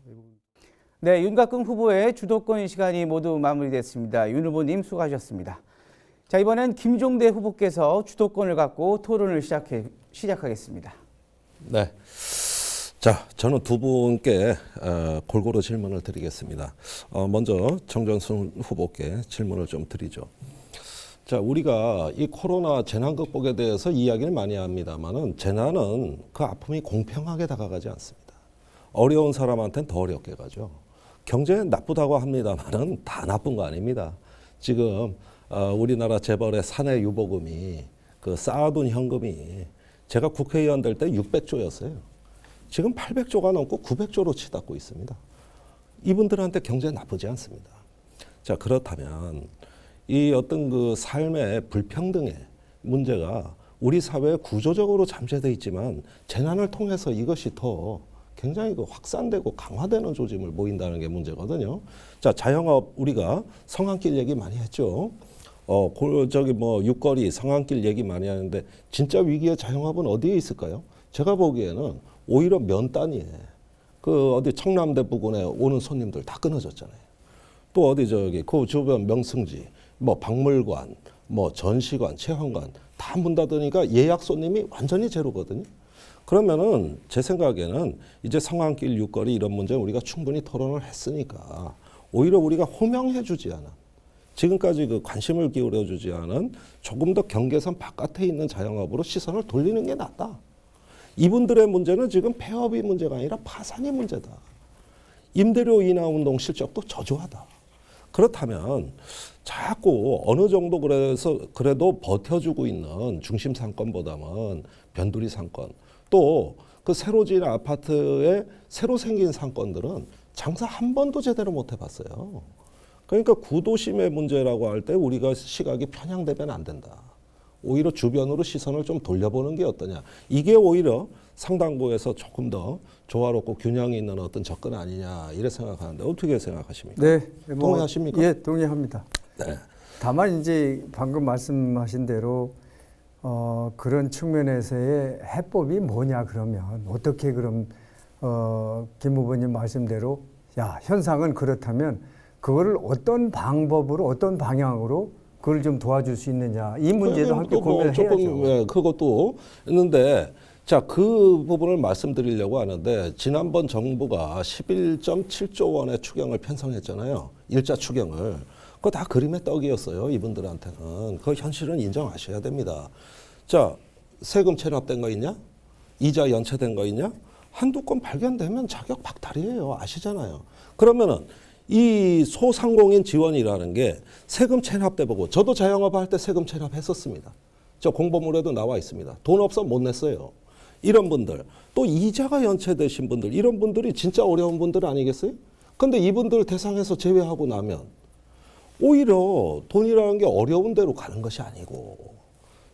네, 윤갑근 후보의 주도권 시간이 모두 마무리됐습니다. 윤 후보님 수고하셨습니다. 자, 이번엔 김종대 후보께서 주도권을 갖고 토론을 시작하겠습니다. 네. 자, 저는 두 분께 골고루 질문을 드리겠습니다. 먼저 정전순 후보께 질문을 좀 드리죠. 자, 우리가 이 코로나 재난 극복에 대해서 이야기를 많이 합니다만은 재난은 그 아픔이 공평하게 다가가지 않습니다. 어려운 사람한테는 더 어렵게 가죠. 경제는 나쁘다고 합니다만은 다 나쁜 거 아닙니다. 지금 우리나라 재벌의 사내 유보금이 그 쌓아둔 현금이 제가 국회의원 될 때 600조였어요. 지금 800조가 넘고 900조로 치닫고 있습니다. 이분들한테 경제 나쁘지 않습니다. 자, 그렇다면 이 어떤 그 삶의 불평등의 문제가 우리 사회에 구조적으로 잠재되어 있지만 재난을 통해서 이것이 더 굉장히 그 확산되고 강화되는 조짐을 보인다는 게 문제거든요. 자, 자영업 우리가 성안길 얘기 많이 했죠. 저기 뭐 육거리 성안길 얘기 많이 하는데 진짜 위기의 자영업은 어디에 있을까요? 제가 보기에는 오히려 면단위에 그 어디 청남대 부근에 오는 손님들 다 끊어졌잖아요. 또 어디 저기 그 주변 명승지, 뭐 박물관, 뭐 전시관, 체험관 다 문 닫으니까 예약 손님이 완전히 제로거든요. 그러면은 제 생각에는 이제 성안길 육거리 이런 문제 우리가 충분히 토론을 했으니까 오히려 우리가 호명해주지 않은 지금까지 그 관심을 기울여주지 않은 조금 더 경계선 바깥에 있는 자영업으로 시선을 돌리는 게 낫다. 이분들의 문제는 지금 폐업이 문제가 아니라 파산이 문제다. 임대료 인하 운동 실적도 저조하다. 그렇다면 자꾸 어느 정도 그래도 버텨주고 있는 중심 상권보다는 변두리 상권 또 그 새로 지은 아파트에 새로 생긴 상권들은 장사 한 번도 제대로 못 해봤어요. 그러니까 구도심의 문제라고 할 때 우리가 시각이 편향되면 안 된다. 오히려 주변으로 시선을 좀 돌려보는 게 어떠냐. 이게 오히려 상당부에서 조금 더 조화롭고 균형이 있는 어떤 접근 아니냐 이래 생각하는데 어떻게 생각하십니까? 네, 동의하십니까? 예, 동의합니다. 네. 다만 이제 방금 말씀하신 대로 그런 측면에서의 해법이 뭐냐 그러면 어떻게 그럼 김 후보님 말씀대로 야 현상은 그렇다면 그거를 어떤 방법으로 어떤 방향으로 그걸 좀 도와줄 수 있느냐 이 문제도 함께 고민을 해야죠. 예, 그것도 있는데 자, 그 부분을 말씀드리려고 하는데 지난번 정부가 11.7조 원의 추경을 편성했잖아요. 일자 추경을. 그거 다 그림의 떡이었어요. 이분들한테는. 그 현실은 인정하셔야 됩니다. 자, 세금 체납된 거 있냐? 이자 연체된 거 있냐? 한두 건 발견되면 자격 박탈이에요. 아시잖아요. 그러면은 이 소상공인 지원이라는 게 세금 체납돼 보고 저도 자영업 할 때 세금 체납했었습니다. 저 공보물에도 나와 있습니다. 돈 없어 못 냈어요. 이런 분들 또 이자가 연체되신 분들 이런 분들이 진짜 어려운 분들 아니겠어요? 근데 이분들 대상에서 제외하고 나면 오히려 돈이라는 게 어려운 데로 가는 것이 아니고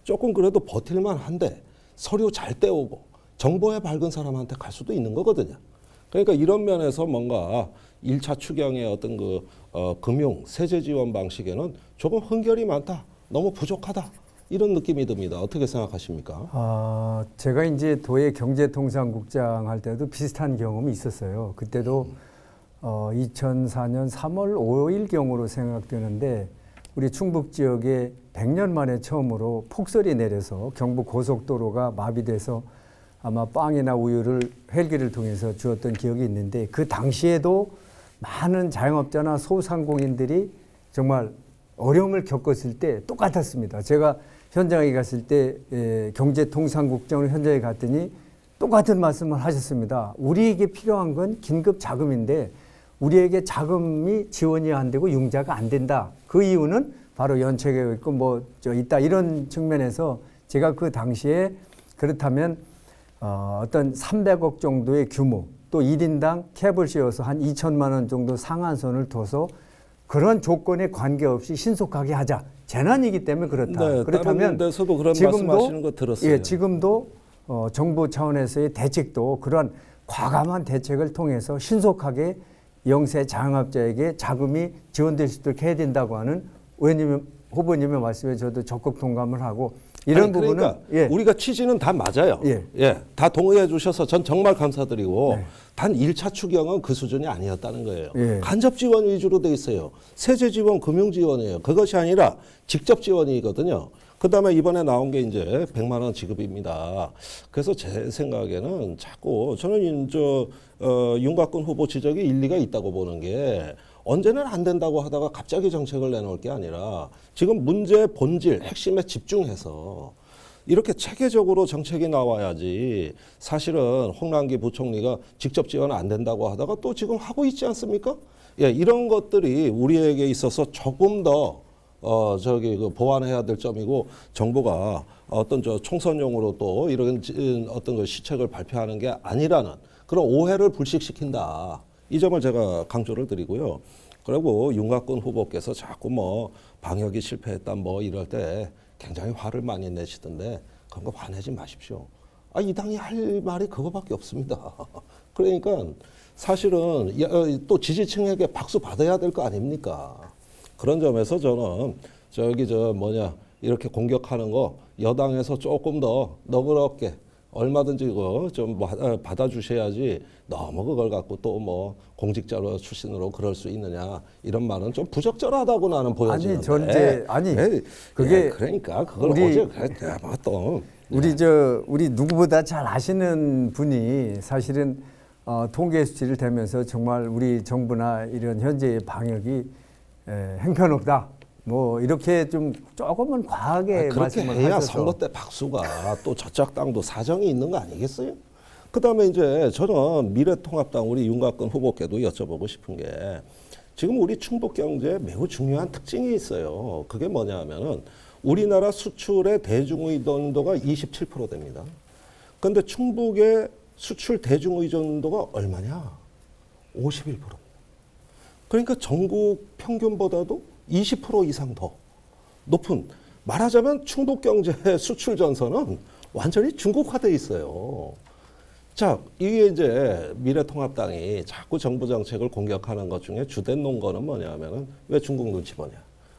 조금 그래도 버틸만 한데 서류 잘 떼오고 정보에 밝은 사람한테 갈 수도 있는 거거든요. 그러니까 이런 면에서 뭔가 1차 추경의 어떤 그 금융 세제 지원 방식에는 조금 흥결이 많다. 너무 부족하다. 이런 느낌이 듭니다. 어떻게 생각하십니까? 제가 이제 도의 경제통상국장 할 때도 비슷한 경험이 있었어요. 그때도 2004년 3월 5일경으로 생각되는데 우리 충북 지역에 100년 만에 처음으로 폭설이 내려서 경부 고속도로가 마비돼서 아마 빵이나 우유를 헬기를 통해서 주었던 기억이 있는데 그 당시에도 많은 자영업자나 소상공인들이 정말 어려움을 겪었을 때 똑같았습니다. 제가 현장에 갔을 때 경제통상국장으로 현장에 갔더니 똑같은 말씀을 하셨습니다. 우리에게 필요한 건 긴급 자금인데 우리에게 자금이 지원이 안 되고 융자가 안 된다. 그 이유는 바로 연체가 있고 있다 이런 측면에서 제가 그 당시에 그렇다면 어떤 300억 정도의 규모 또 1인당 캡을 씌워서 한 2천만 원 정도 상한선을 둬서 그런 조건에 관계없이 신속하게 하자. 재난이기 때문에 그렇다. 네, 그렇다면 다른 데서도 그런 말씀하시는 거 들었어요. 예, 지금도 정부 차원에서의 대책도 그런 과감한 대책을 통해서 신속하게 영세 자영업자에게 자금이 지원될 수 있도록 해야 된다고 하는 후보님의 말씀에 저도 적극 동감을 하고 이런 부분은 그러니까 우리가 취지는 다 맞아요. 다 동의해 주셔서 전 정말 감사드리고 단 1차 추경은 그 수준이 아니었다는 거예요. 간접 지원 위주로 돼 있어요. 세제 지원, 금융 지원이에요. 그것이 아니라 직접 지원이거든요. 그다음에 이번에 나온 게 이제 100만 원 지급입니다. 그래서 제 생각에는 자꾸 저는 윤곽근 후보 지적이 일리가 있다고 보는 게 언제는 안 된다고 하다가 갑자기 정책을 내놓을 게 아니라 지금 문제 본질, 핵심에 집중해서 이렇게 체계적으로 정책이 나와야지 사실은 홍남기 부총리가 직접 지원 안 된다고 하다가 또 지금 하고 있지 않습니까? 예, 이런 것들이 우리에게 있어서 조금 더 저기 그 보완해야 될 점이고 정부가 어떤 저 총선용으로 또 이런 어떤 그 시책을 발표하는 게 아니라는 그런 오해를 불식시킨다. 이 점을 제가 강조를 드리고요. 그리고 윤곽근 후보께서 자꾸 뭐 방역이 실패했다 뭐 이럴 때 굉장히 화를 많이 내시던데 그런 거 화내지 마십시오. 이 당이 할 말이 그거밖에 없습니다. 그러니까 사실은 또 지지층에게 박수 받아야 될 거 아닙니까? 그런 점에서 저는 이렇게 공격하는 거 여당에서 조금 더 너그럽게 얼마든지 좀 받아주셔야지 너무 그걸 갖고 또 뭐 공직자로 출신으로 그럴 수 있느냐 이런 말은 좀 부적절하다고 나는 보여지는데. 그게 그러니까 그걸 우리- 어제 그랬대 뭐 또. 우리 누구보다 잘 아시는 분이 사실은 통계 수치를 대면서 정말 우리 정부나 이런 현재의 방역이 형편없다. 뭐 이렇게 좀 조금은 과하게 그렇게 말씀을 해야 하셔서 선거 때 박수가 또 저쪽 당도 사정이 있는 거 아니겠어요? 그다음에 이제 저는 미래통합당 우리 윤곽근 후보께도 여쭤보고 싶은 게 지금 우리 충북 경제에 매우 중요한 특징이 있어요. 그게 뭐냐면은 우리나라 수출의 대중의존도가 27% 됩니다. 그런데 충북의 수출 대중의존도가 얼마냐? 51%입니다. 그러니까 전국 평균보다도 20% 이상 더 높은, 말하자면 충북 경제의 수출 전선은 완전히 중국화돼 있어요. 자, 이게 이제 미래통합당이 자꾸 정부 정책을 공격하는 것 중에 주된 논거는 뭐냐면은 왜 중국 눈치 보냐?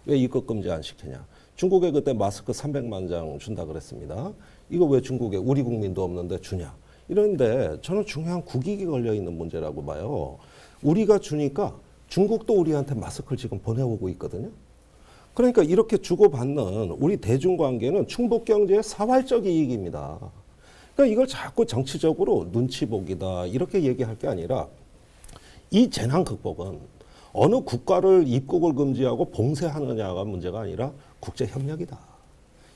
왜 입국 금지 안 시키냐? 중국에 그때 마스크 300만 장 준다 그랬습니다. 이거 왜 중국에 우리 국민도 없는데 주냐? 이런데 저는 중요한 국익이 걸려 있는 문제라고 봐요. 우리가 주니까 중국도 우리한테 마스크를 지금 보내오고 있거든요. 그러니까 이렇게 주고받는 우리 대중관계는 충북 경제의 사활적 이익입니다. 그러니까 이걸 자꾸 정치적으로 눈치 보기다 이렇게 얘기할 게 아니라 이 재난 극복은 어느 국가를 입국을 금지하고 봉쇄하느냐가 문제가 아니라 국제 협력이다.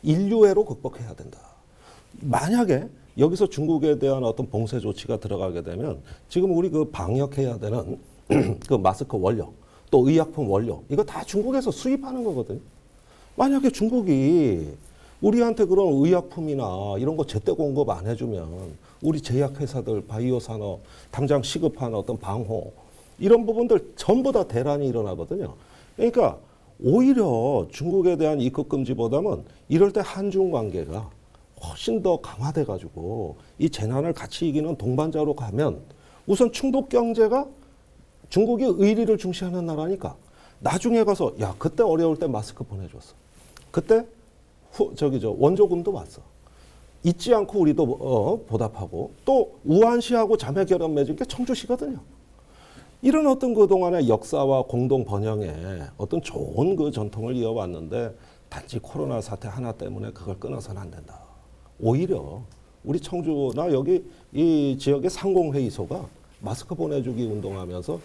인류애로 극복해야 된다. 만약에 여기서 중국에 대한 어떤 봉쇄 조치가 들어가게 되면 지금 우리 그 방역해야 되는 그 마스크 원료 또 의약품 원료 이거 다 중국에서 수입하는 거거든요. 만약에 중국이 우리한테 그런 의약품이나 이런 거 제때 공급 안 해주면 우리 제약회사들 바이오 산업 당장 시급한 어떤 방호 이런 부분들 전부 다 대란이 일어나거든요. 그러니까 오히려 중국에 대한 입국 금지보다는 이럴 때 한중 관계가 훨씬 더 강화돼 가지고 이 재난을 같이 이기는 동반자로 가면 우선 충북 경제가 중국이 의리를 중시하는 나라니까 나중에 가서 야 그때 어려울 때 마스크 보내줬어. 그때 원조금도 왔어. 잊지 않고 우리도 보답하고 또 우한시하고 자매 결연 맺은 게 청주시거든요. 이런 어떤 그동안의 역사와 공동 번영에 어떤 좋은 그 전통을 이어왔는데 단지 코로나 사태 하나 때문에 그걸 끊어서는 안 된다. 오히려 우리 청주나 여기 이 지역의 상공회의소가 마스크 보내주기 운동하면서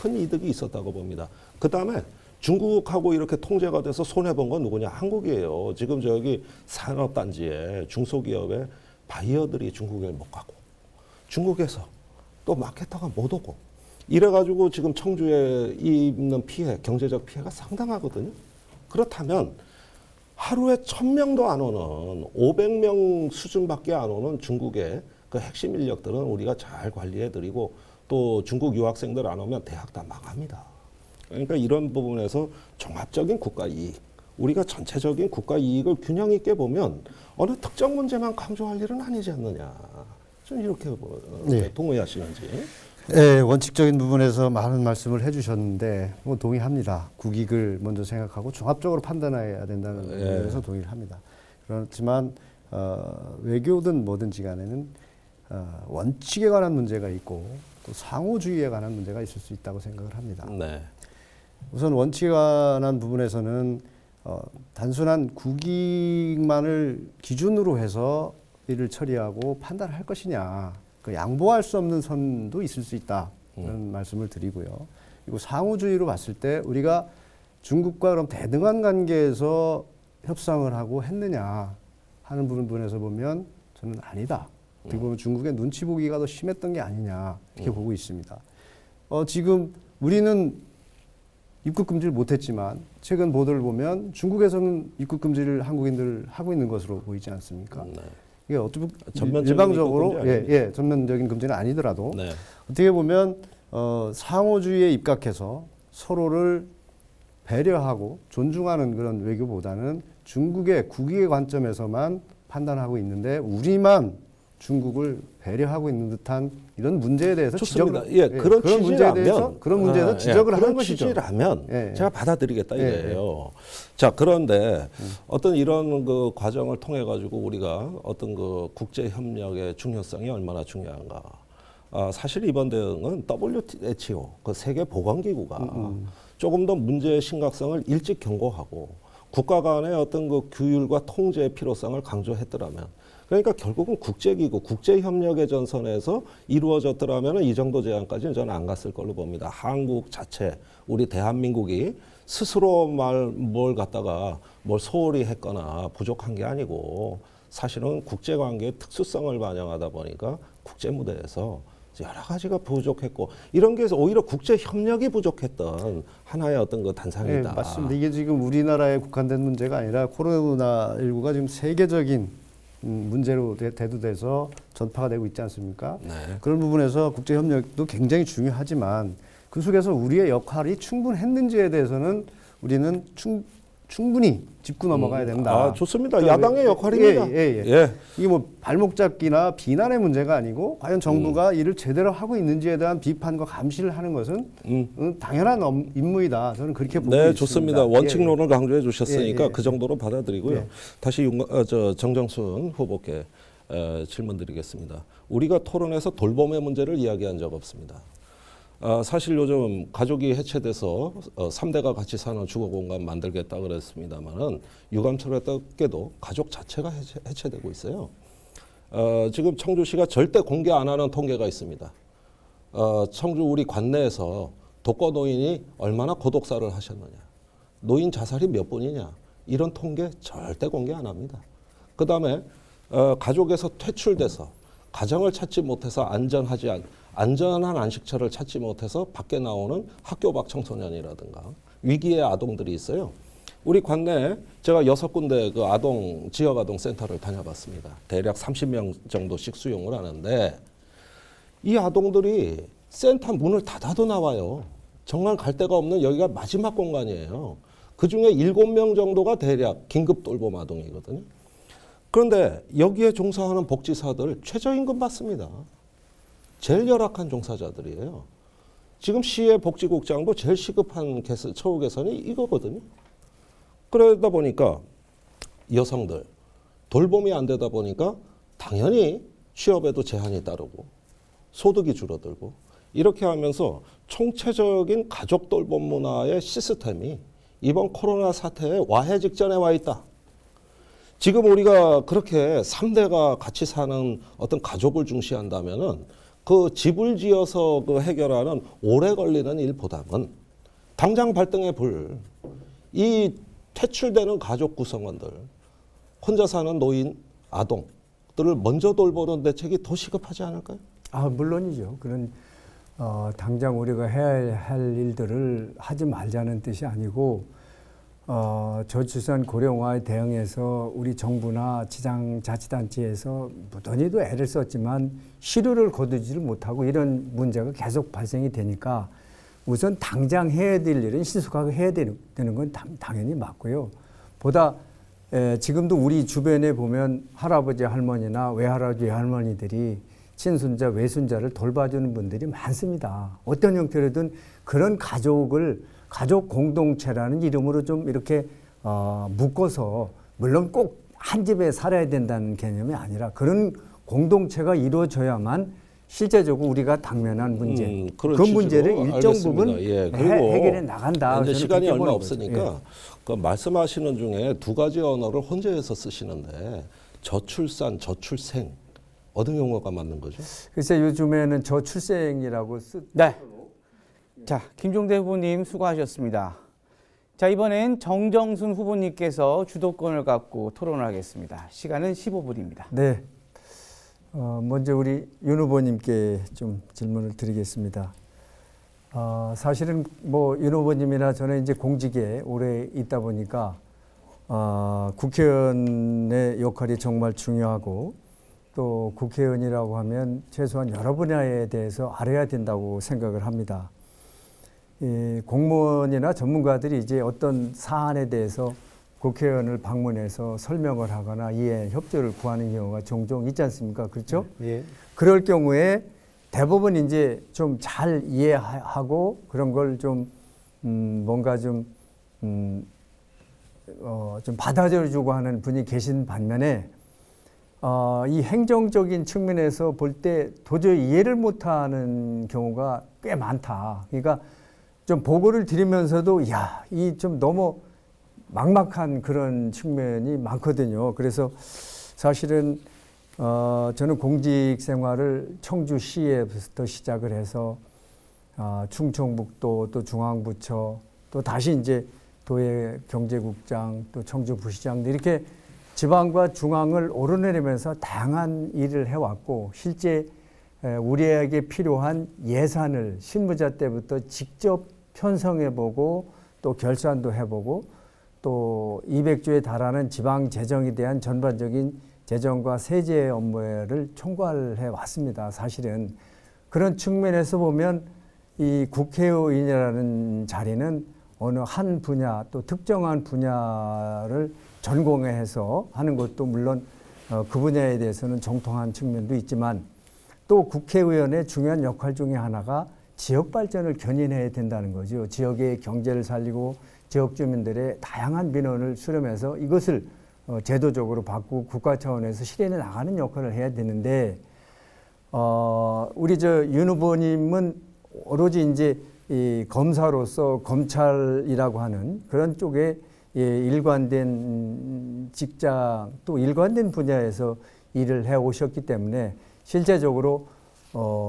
큰 이득이 있었다고 봅니다. 그 다음에 중국하고 이렇게 통제가 돼서 손해본 건 누구냐? 한국이에요. 지금 저기 산업단지에 중소기업의 바이어들이 중국에 못 가고 중국에서 또 마케터가 못 오고 이래가지고 지금 청주에 입는 피해, 경제적 피해가 상당하거든요. 그렇다면 하루에 1000명도 안 오는 500명 수준밖에 안 오는 중국의 그 핵심 인력들은 우리가 잘 관리해드리고 또 중국 유학생들 안 오면 대학 다 망합니다. 그러니까 이런 부분에서 종합적인 국가 이익, 우리가 전체적인 국가 이익을 균형 있게 보면 어느 특정 문제만 강조할 일은 아니지 않느냐. 좀 이렇게 네. 동의하시는지. 네, 원칙적인 부분에서 많은 말씀을 해주셨는데 뭐 동의합니다. 국익을 먼저 생각하고 종합적으로 판단해야 된다는 부분에서 동의를 합니다. 그렇지만 외교든 뭐든지 간에는 원칙에 관한 문제가 있고 또 상호주의에 관한 문제가 있을 수 있다고 생각을 합니다. 네. 우선 원칙에 관한 부분에서는 단순한 국익만을 기준으로 해서 이를 처리하고 판단할 것이냐, 그 양보할 수 없는 선도 있을 수 있다 이런 말씀을 드리고요. 그리고 상호주의로 봤을 때 우리가 중국과 그럼 대등한 관계에서 협상을 하고 했느냐 하는 부분에서 보면 저는 아니다. 어떻게 보면 중국의 눈치 보기가 더 심했던 게 아니냐 이렇게 보고 있습니다. 지금 우리는 입국 금지를 못했지만 최근 보도를 보면 중국에서는 입국 금지를 한국인들 하고 있는 것으로 보이지 않습니까? 네. 이게 어떻게 전면적인 일방적으로 입국 금지 아닙니까? 예, 전면적인 금지는 아니더라도 네. 어떻게 보면 상호주의에 입각해서 서로를 배려하고 존중하는 그런 외교보다는 중국의 국익의 관점에서만 판단하고 있는데 우리만 중국을 배려하고 있는 듯한 이런 문제에 대해서 좋습니다. 지적을 예, 그런 문제에 대해서 취지라면 그런 문제에서 지적을 하는 그런 것이죠. 취지라면 예. 제가 받아들이겠다 예, 이거예요. 자, 그런데 어떤 이런 그 과정을 통해 가지고 우리가 어떤 그 국제 협력의 중요성이 얼마나 중요한가? 사실 이번 대응은 WHO, 그 세계 보건기구가 조금 더 문제의 심각성을 일찍 경고하고 국가 간의 어떤 그 규율과 통제의 필요성을 강조했더라면, 그러니까 결국은 국제기구, 국제협력의 전선에서 이루어졌더라면 이 정도 제한까지는 저는 안 갔을 걸로 봅니다. 한국 자체, 우리 대한민국이 스스로 뭘 갖다가 뭘 소홀히 했거나 부족한 게 아니고 사실은 국제관계의 특수성을 반영하다 보니까 국제무대에서 여러 가지가 부족했고 이런 게 오히려 국제협력이 부족했던 하나의 어떤 그 단상이다. 네, 맞습니다. 이게 지금 우리나라에 국한된 문제가 아니라 코로나19가 지금 세계적인 문제로 대두돼서 전파가 되고 있지 않습니까? 네. 그런 부분에서 국제협력도 굉장히 중요하지만 그 속에서 우리의 역할이 충분했는지에 대해서는 우리는 충분히 짚고 넘어가야 된다. 좋습니다. 그러니까 야당의 역할입니다. 예. 이게 뭐 발목 잡기나 비난의 문제가 아니고 과연 정부가 이를 제대로 하고 있는지에 대한 비판과 감시를 하는 것은 당연한 임무이다. 저는 그렇게 보고 있습니다. 네, 좋습니다. 원칙론을 강조해 주셨으니까 예. 그 정도로 받아들이고요. 예. 다시 정정순 후보께 질문 드리겠습니다. 우리가 토론에서 돌봄의 문제를 이야기한 적 없습니다. 사실 요즘 가족이 해체돼서 3대가 같이 사는 주거공간 만들겠다 그랬습니다만은 유감스럽게도 가족 자체가 해체되고 있어요. 지금 청주시가 절대 공개 안 하는 통계가 있습니다. 청주 우리 관내에서 독거노인이 얼마나 고독사를 하셨느냐, 노인 자살이 몇 분이냐, 이런 통계 절대 공개 안 합니다. 그 다음에 가족에서 퇴출돼서 가정을 찾지 못해서 안전한 안식처를 찾지 못해서 밖에 나오는 학교 밖 청소년이라든가 위기의 아동들이 있어요. 우리 관내에 제가 6군데 그 지역 아동 센터를 다녀봤습니다. 대략 30명 정도씩 수용을 하는데 이 아동들이 센터 문을 닫아도 나와요. 정말 갈 데가 없는 여기가 마지막 공간이에요. 그중에 7명 정도가 대략 긴급 돌봄 아동이거든요. 그런데 여기에 종사하는 복지사들 최저임금 받습니다. 제일 열악한 종사자들이에요. 지금 시의 복지국장도 제일 시급한 처우 개선이 이거거든요. 그러다 보니까 여성들 돌봄이 안 되다 보니까 당연히 취업에도 제한이 따르고 소득이 줄어들고 이렇게 하면서 총체적인 가족 돌봄 문화의 시스템이 이번 코로나 사태의 와해 직전에 와 있다. 지금 우리가 그렇게 3대가 같이 사는 어떤 가족을 중시한다면은 그 집을 지어서 그 해결하는 오래 걸리는 일보다는 당장 발등에 불 이 퇴출되는 가족 구성원들, 혼자 사는 노인, 아동들을 먼저 돌보는 대책이 더 시급하지 않을까요? 물론이죠. 그런 당장 우리가 해야 할 일들을 하지 말자는 뜻이 아니고 저출산 고령화에 대응해서 우리 정부나 지방자치단체에서 무던히도 애를 썼지만 실효를 거두지를 못하고 이런 문제가 계속 발생이 되니까 우선 당장 해야 될 일은 신속하게 해야 되는 건 당연히 맞고요. 보다 지금도 우리 주변에 보면 할아버지 할머니나 외할아버지 외할머니들이 친손자 외손자를 돌봐주는 분들이 많습니다. 어떤 형태로든 그런 가족 공동체라는 이름으로 좀 이렇게 묶어서 물론 꼭 한 집에 살아야 된다는 개념이 아니라 그런 공동체가 이루어져야만 실제적으로 우리가 당면한 문제, 그 문제를 일정 부분 해결해 나간다. 이제 시간이 얼마 거죠. 없으니까 그 말씀하시는 중에 두 가지 언어를 혼재해서 쓰시는데 저출산, 저출생 어떤 용어가 맞는 거죠? 글쎄 요즘에는 저출생이라고 네. 자, 김종대 후보님 수고하셨습니다. 자, 이번엔 정정순 후보님께서 주도권을 갖고 토론을 하겠습니다. 시간은 15분입니다. 네. 먼저 우리 윤 후보님께 좀 질문을 드리겠습니다. 사실은 뭐 윤 후보님이나 저는 이제 공직에 오래 있다 보니까 국회의원의 역할이 정말 중요하고 또 국회의원이라고 하면 최소한 여러 분야에 대해서 알아야 된다고 생각을 합니다. 이 공무원이나 전문가들이 이제 어떤 사안에 대해서 국회의원을 방문해서 설명을 하거나 이해 협조를 구하는 경우가 종종 있지 않습니까? 그렇죠? 예. 그럴 경우에 대부분 이제 좀 잘 이해하고 그런 걸 좀 뭔가 좀 받아들여주고 하는 분이 계신 반면에 이 행정적인 측면에서 볼 때 도저히 이해를 못하는 경우가 꽤 많다. 그러니까 좀 보고를 드리면서도 이 좀 너무 막막한 그런 측면이 많거든요. 그래서 사실은 저는 공직 생활을 청주시에부터 시작을 해서 충청북도 또 중앙부처 또 다시 이제 도의 경제국장 또 청주부시장 이렇게 지방과 중앙을 오르내리면서 다양한 일을 해왔고 실제 우리에게 필요한 예산을 실무자 때부터 직접 편성해보고 또 결산도 해보고 또 200조에 달하는 지방 재정에 대한 전반적인 재정과 세제 업무를 총괄해 왔습니다. 사실은 그런 측면에서 보면 이 국회의원이라는 자리는 어느 한 분야 또 특정한 분야를 전공해서 하는 것도 물론 그 분야에 대해서는 정통한 측면도 있지만 또 국회의원의 중요한 역할 중에 하나가 지역 발전을 견인해야 된다는 거죠. 지역의 경제를 살리고 지역 주민들의 다양한 민원을 수렴해서 이것을 제도적으로 바꾸고 국가 차원에서 실현해 나가는 역할을 해야 되는데 우리 윤 후보님은 오로지 이제 이 검사로서 검찰이라고 하는 그런 쪽에 일관된 직장 또 일관된 분야에서 일을 해 오셨기 때문에 실제적으로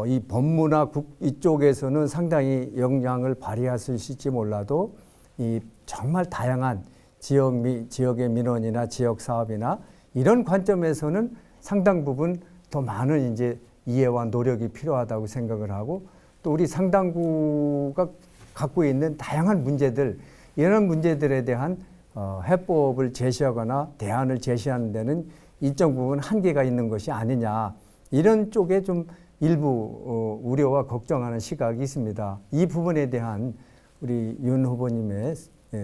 이 법무나 이쪽에서는 상당히 역량을 발휘하실지 몰라도 이 정말 다양한 지역의 민원이나 지역 사업이나 이런 관점에서는 상당 부분 더 많은 이제 이해와 노력이 필요하다고 생각을 하고 또 우리 상당구가 갖고 있는 다양한 문제들 이런 문제들에 대한 해법을 제시하거나 대안을 제시하는 데는 일정 부분 한계가 있는 것이 아니냐 이런 쪽에 좀 일부 우려와 걱정하는 시각이 있습니다. 이 부분에 대한 우리 윤 후보님의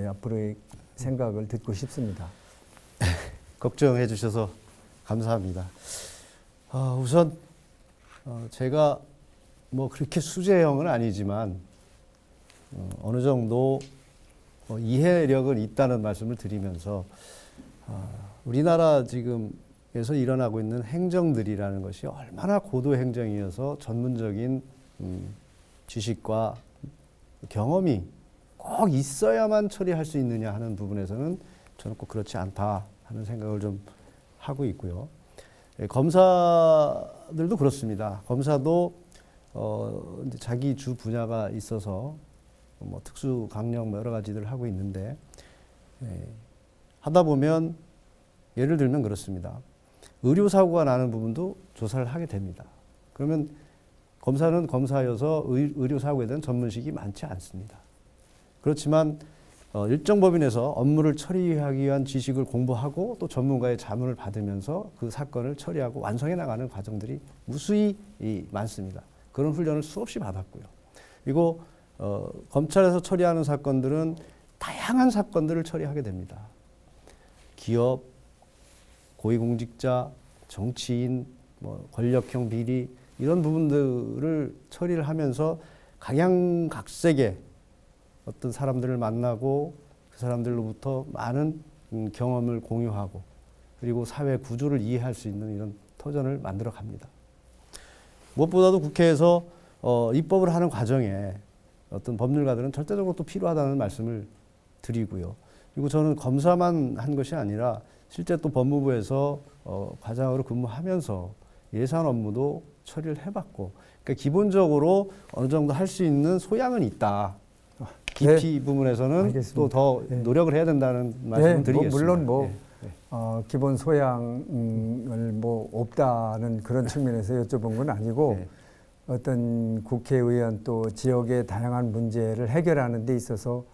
앞으로의 생각을 듣고 싶습니다. 걱정해 주셔서 감사합니다. 우선 제가 뭐 그렇게 수재형은 아니지만 어느 정도 이해력은 있다는 말씀을 드리면서 우리나라 지금에서 일어나고 있는 행정들이라는 것이 얼마나 고도 행정이어서 전문적인 지식과 경험이 꼭 있어야만 처리할 수 있느냐 하는 부분에서는 저는 꼭 그렇지 않다 하는 생각을 좀 하고 있고요. 검사들도 그렇습니다. 검사도 이제 자기 주 분야가 있어서 뭐 특수 강령 뭐 여러 가지들 하고 있는데 하다 보면 예를 들면 그렇습니다. 의료 사고가 나는 부분도 조사를 하게 됩니다. 그러면 검사는 검사여서 의료 사고에 대한 전문식이 많지 않습니다. 그렇지만 일정 범위내에서 업무를 처리하기 위한 지식을 공부하고 또 전문가의 자문을 받으면서 그 사건을 처리하고 완성해 나가는 과정들이 무수히 많습니다. 그런 훈련을 수없이 받았고요. 그리고 검찰에서 처리하는 사건들은 다양한 사건들을 처리하게 됩니다. 기업, 고위공직자, 정치인, 뭐 권력형 비리 이런 부분들을 처리를 하면서 각양각색의 어떤 사람들을 만나고 그 사람들로부터 많은 경험을 공유하고 그리고 사회 구조를 이해할 수 있는 이런 터전을 만들어 갑니다. 무엇보다도 국회에서 입법을 하는 과정에 어떤 법률가들은 절대적으로 또 필요하다는 말씀을 드리고요. 그리고 저는 검사만 한 것이 아니라 실제 또 법무부에서 과장으로 근무하면서 예산 업무도 처리를 해봤고 그러니까 기본적으로 어느 정도 할 수 있는 소양은 있다. 깊이 부분에서는 또 더 노력을 해야 된다는 말씀을 드리겠습니다. 물론 기본 소양을 없다는 그런 측면에서 여쭤본 건 아니고 어떤 국회의원 또 지역의 다양한 문제를 해결하는 데 있어서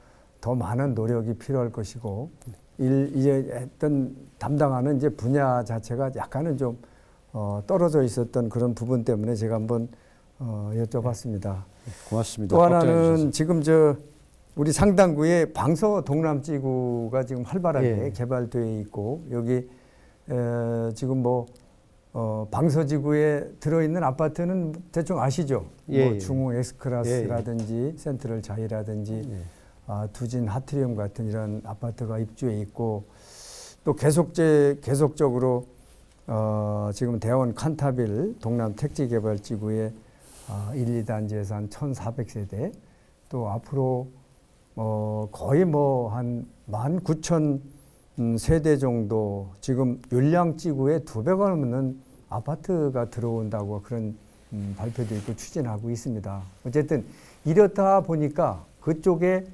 더 많은 노력이 필요할 것이고 이제 했던 담당하는 이제 분야 자체가 약간은 좀 떨어져 있었던 그런 부분 때문에 제가 한번 여쭤봤습니다. 고맙습니다. 또 걱정해 하나는 주셔서. 지금 우리 상당구에 방서 동남지구가 지금 활발하게 예. 개발되어 있고 여기 지금 방서지구에 들어있는 아파트는 대충 아시죠? 예, 예. 중흥 S클래스라든지 센트럴 자이라든지 두진 하트리움 같은 이런 아파트가 입주해 있고 또 계속적으로 지금 대원 칸타빌 동남 택지개발지구에 1, 2단지에서 한 1,400세대 또 앞으로 거의 한 19,000 세대 정도 지금 율량지구에 2배가 넘는 아파트가 들어온다고 그런 발표도 있고 추진하고 있습니다. 어쨌든 이렇다 보니까 그쪽에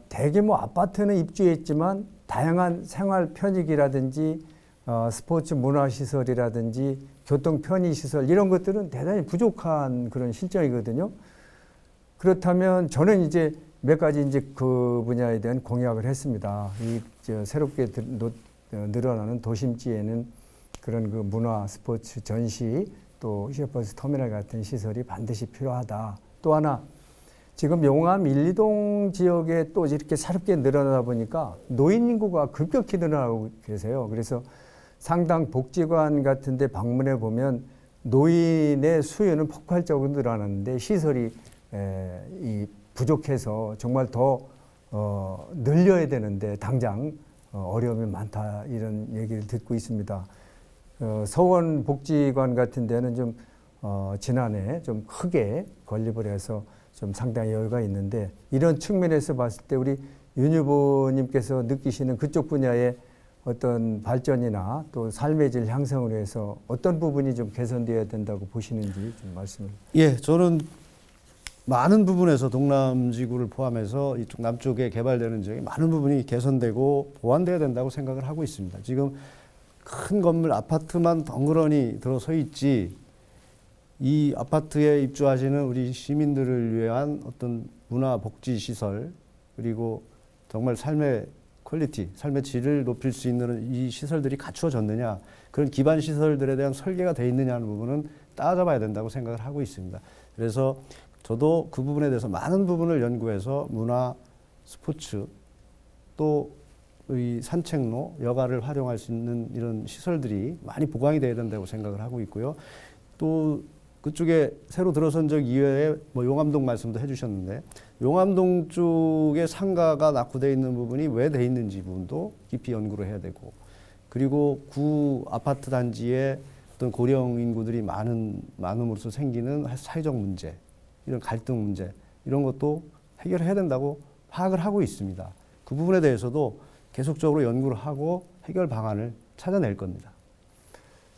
대규모 아파트는 입주했지만 다양한 생활 편익이라든지 스포츠 문화시설이라든지 교통 편의시설 이런 것들은 대단히 부족한 그런 실정이거든요. 그렇다면 저는 이제 몇 가지 이제 그 분야에 대한 공약을 했습니다. 새롭게 늘어나는 도심지에는 그런 그 문화, 스포츠, 전시 또 셰퍼스 터미널 같은 시설이 반드시 필요하다. 또 하나 지금 용암 1, 2동 지역에 또 이렇게 새롭게 늘어나다 보니까 노인 인구가 급격히 늘어나고 계세요. 그래서 상당 복지관 같은 데 방문해 보면 노인의 수요는 폭발적으로 늘어나는데 시설이 부족해서 정말 더 늘려야 되는데 당장 어려움이 많다 이런 얘기를 듣고 있습니다. 서원 복지관 같은 데는 좀 지난해 좀 크게 건립을 해서 좀 상당히 여유가 있는데 이런 측면에서 봤을 때 우리 윤 후보님께서 느끼시는 그쪽 분야의 어떤 발전이나 또 삶의 질 향상을 위해서 어떤 부분이 좀 개선되어야 된다고 보시는지 좀 말씀을. 예, 저는 많은 부분에서 동남지구를 포함해서 이쪽 남쪽에 개발되는 지역에 많은 부분이 개선되고 보완돼야 된다고 생각을 하고 있습니다. 지금 큰 건물 아파트만 덩그러니 들어서 있지 이 아파트에 입주하시는 우리 시민들을 위한 어떤 문화 복지 시설 그리고 정말 삶의 퀄리티, 삶의 질을 높일 수 있는 이 시설들이 갖추어졌느냐 그런 기반 시설들에 대한 설계가 돼 있느냐 하는 부분은 따져봐야 된다고 생각을 하고 있습니다. 그래서 저도 그 부분에 대해서 많은 부분을 연구해서 문화, 스포츠, 또 이 산책로, 여가를 활용할 수 있는 이런 시설들이 많이 보강이 돼야 된다고 생각을 하고 있고요. 또 그쪽에 새로 들어선 적 이외에 용암동 말씀도 해주셨는데 용암동 쪽에 상가가 낙후되어 있는 부분이 왜 돼 있는지 부분도 깊이 연구를 해야 되고 그리고 구 아파트 단지에 어떤 고령 인구들이 많음으로써 생기는 사회적 문제 이런 갈등 문제 이런 것도 해결해야 된다고 파악을 하고 있습니다. 그 부분에 대해서도 계속적으로 연구를 하고 해결 방안을 찾아낼 겁니다.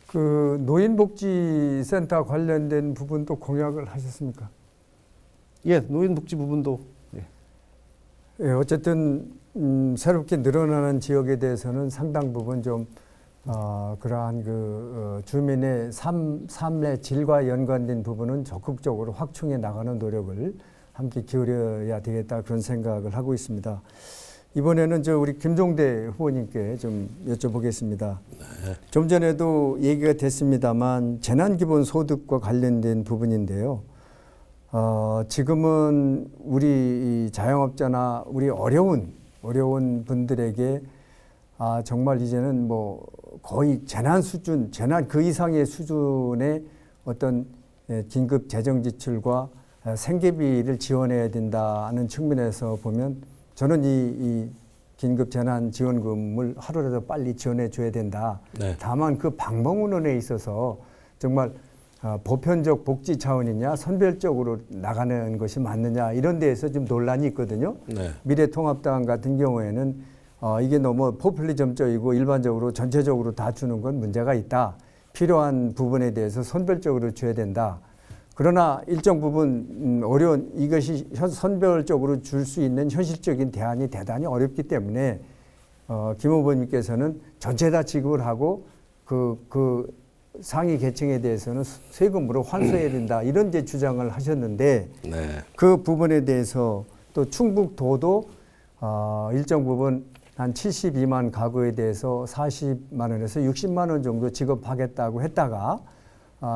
그 노인복지센터 관련된 부분도 공약을 하셨습니까? 예, 노인복지 부분도 예, 어쨌든 새롭게 늘어나는 지역에 대해서는 상당 부분 좀 그러한 주민의 삶의 질과 연관된 부분은 적극적으로 확충해 나가는 노력을 함께 기울여야 되겠다 그런 생각을 하고 있습니다. 이번에는 우리 김종대 후보님께 좀 여쭤보겠습니다. 네. 좀 전에도 얘기가 됐습니다만 재난기본소득과 관련된 부분인데요. 지금은 우리 자영업자나 우리 어려운 분들에게 정말 이제는 거의 재난 수준, 재난 그 이상의 수준의 어떤 긴급 재정 지출과 생계비를 지원해야 된다는 측면에서 보면 저는 이 긴급 재난 지원금을 하루라도 빨리 지원해 줘야 된다. 네. 다만 그 방법론에 있어서 정말 보편적 복지 차원이냐 선별적으로 나가는 것이 맞느냐 이런 데에서 좀 논란이 있거든요. 네. 미래통합당 같은 경우에는 이게 너무 포퓰리즘적이고 일반적으로 전체적으로 다 주는 건 문제가 있다. 필요한 부분에 대해서 선별적으로 줘야 된다. 그러나 일정 부분 어려운 이것이 선별적으로 줄 수 있는 현실적인 대안이 대단히 어렵기 때문에 김 후보님께서는 전체 다 지급을 하고 그 상위 계층에 대해서는 세금으로 환수해야 된다 이런 이제 주장을 하셨는데 네. 그 부분에 대해서 또 충북도도 일정 부분 한 72만 가구에 대해서 40만 원에서 60만 원 정도 지급하겠다고 했다가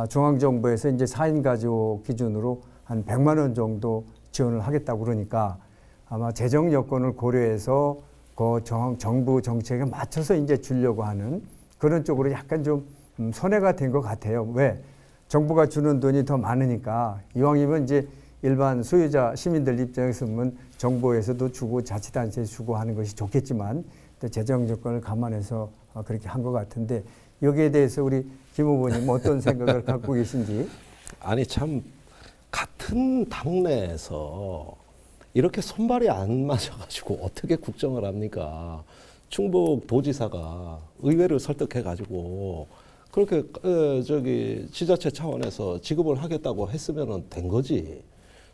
중앙정부에서 이제 4인 가족 기준으로 한 100만 원 정도 지원을 하겠다고 그러니까 아마 재정 여건을 고려해서 그 정부 정책에 맞춰서 이제 주려고 하는 그런 쪽으로 약간 좀 손해가 된 것 같아요. 왜? 정부가 주는 돈이 더 많으니까 이왕이면 이제 일반 소유자 시민들 입장에서 보면 정부에서도 주고 자치단체에 주고 하는 것이 좋겠지만 또 재정 여건을 감안해서 그렇게 한 것 같은데 여기에 대해서 우리 김 후보님 어떤 생각을 갖고 계신지. 아니 참 같은 당내에서 이렇게 손발이 안 맞아가지고 어떻게 국정을 합니까? 충북 도지사가 의회를 설득해가지고 그렇게 지자체 차원에서 지급을 하겠다고 했으면 된 거지.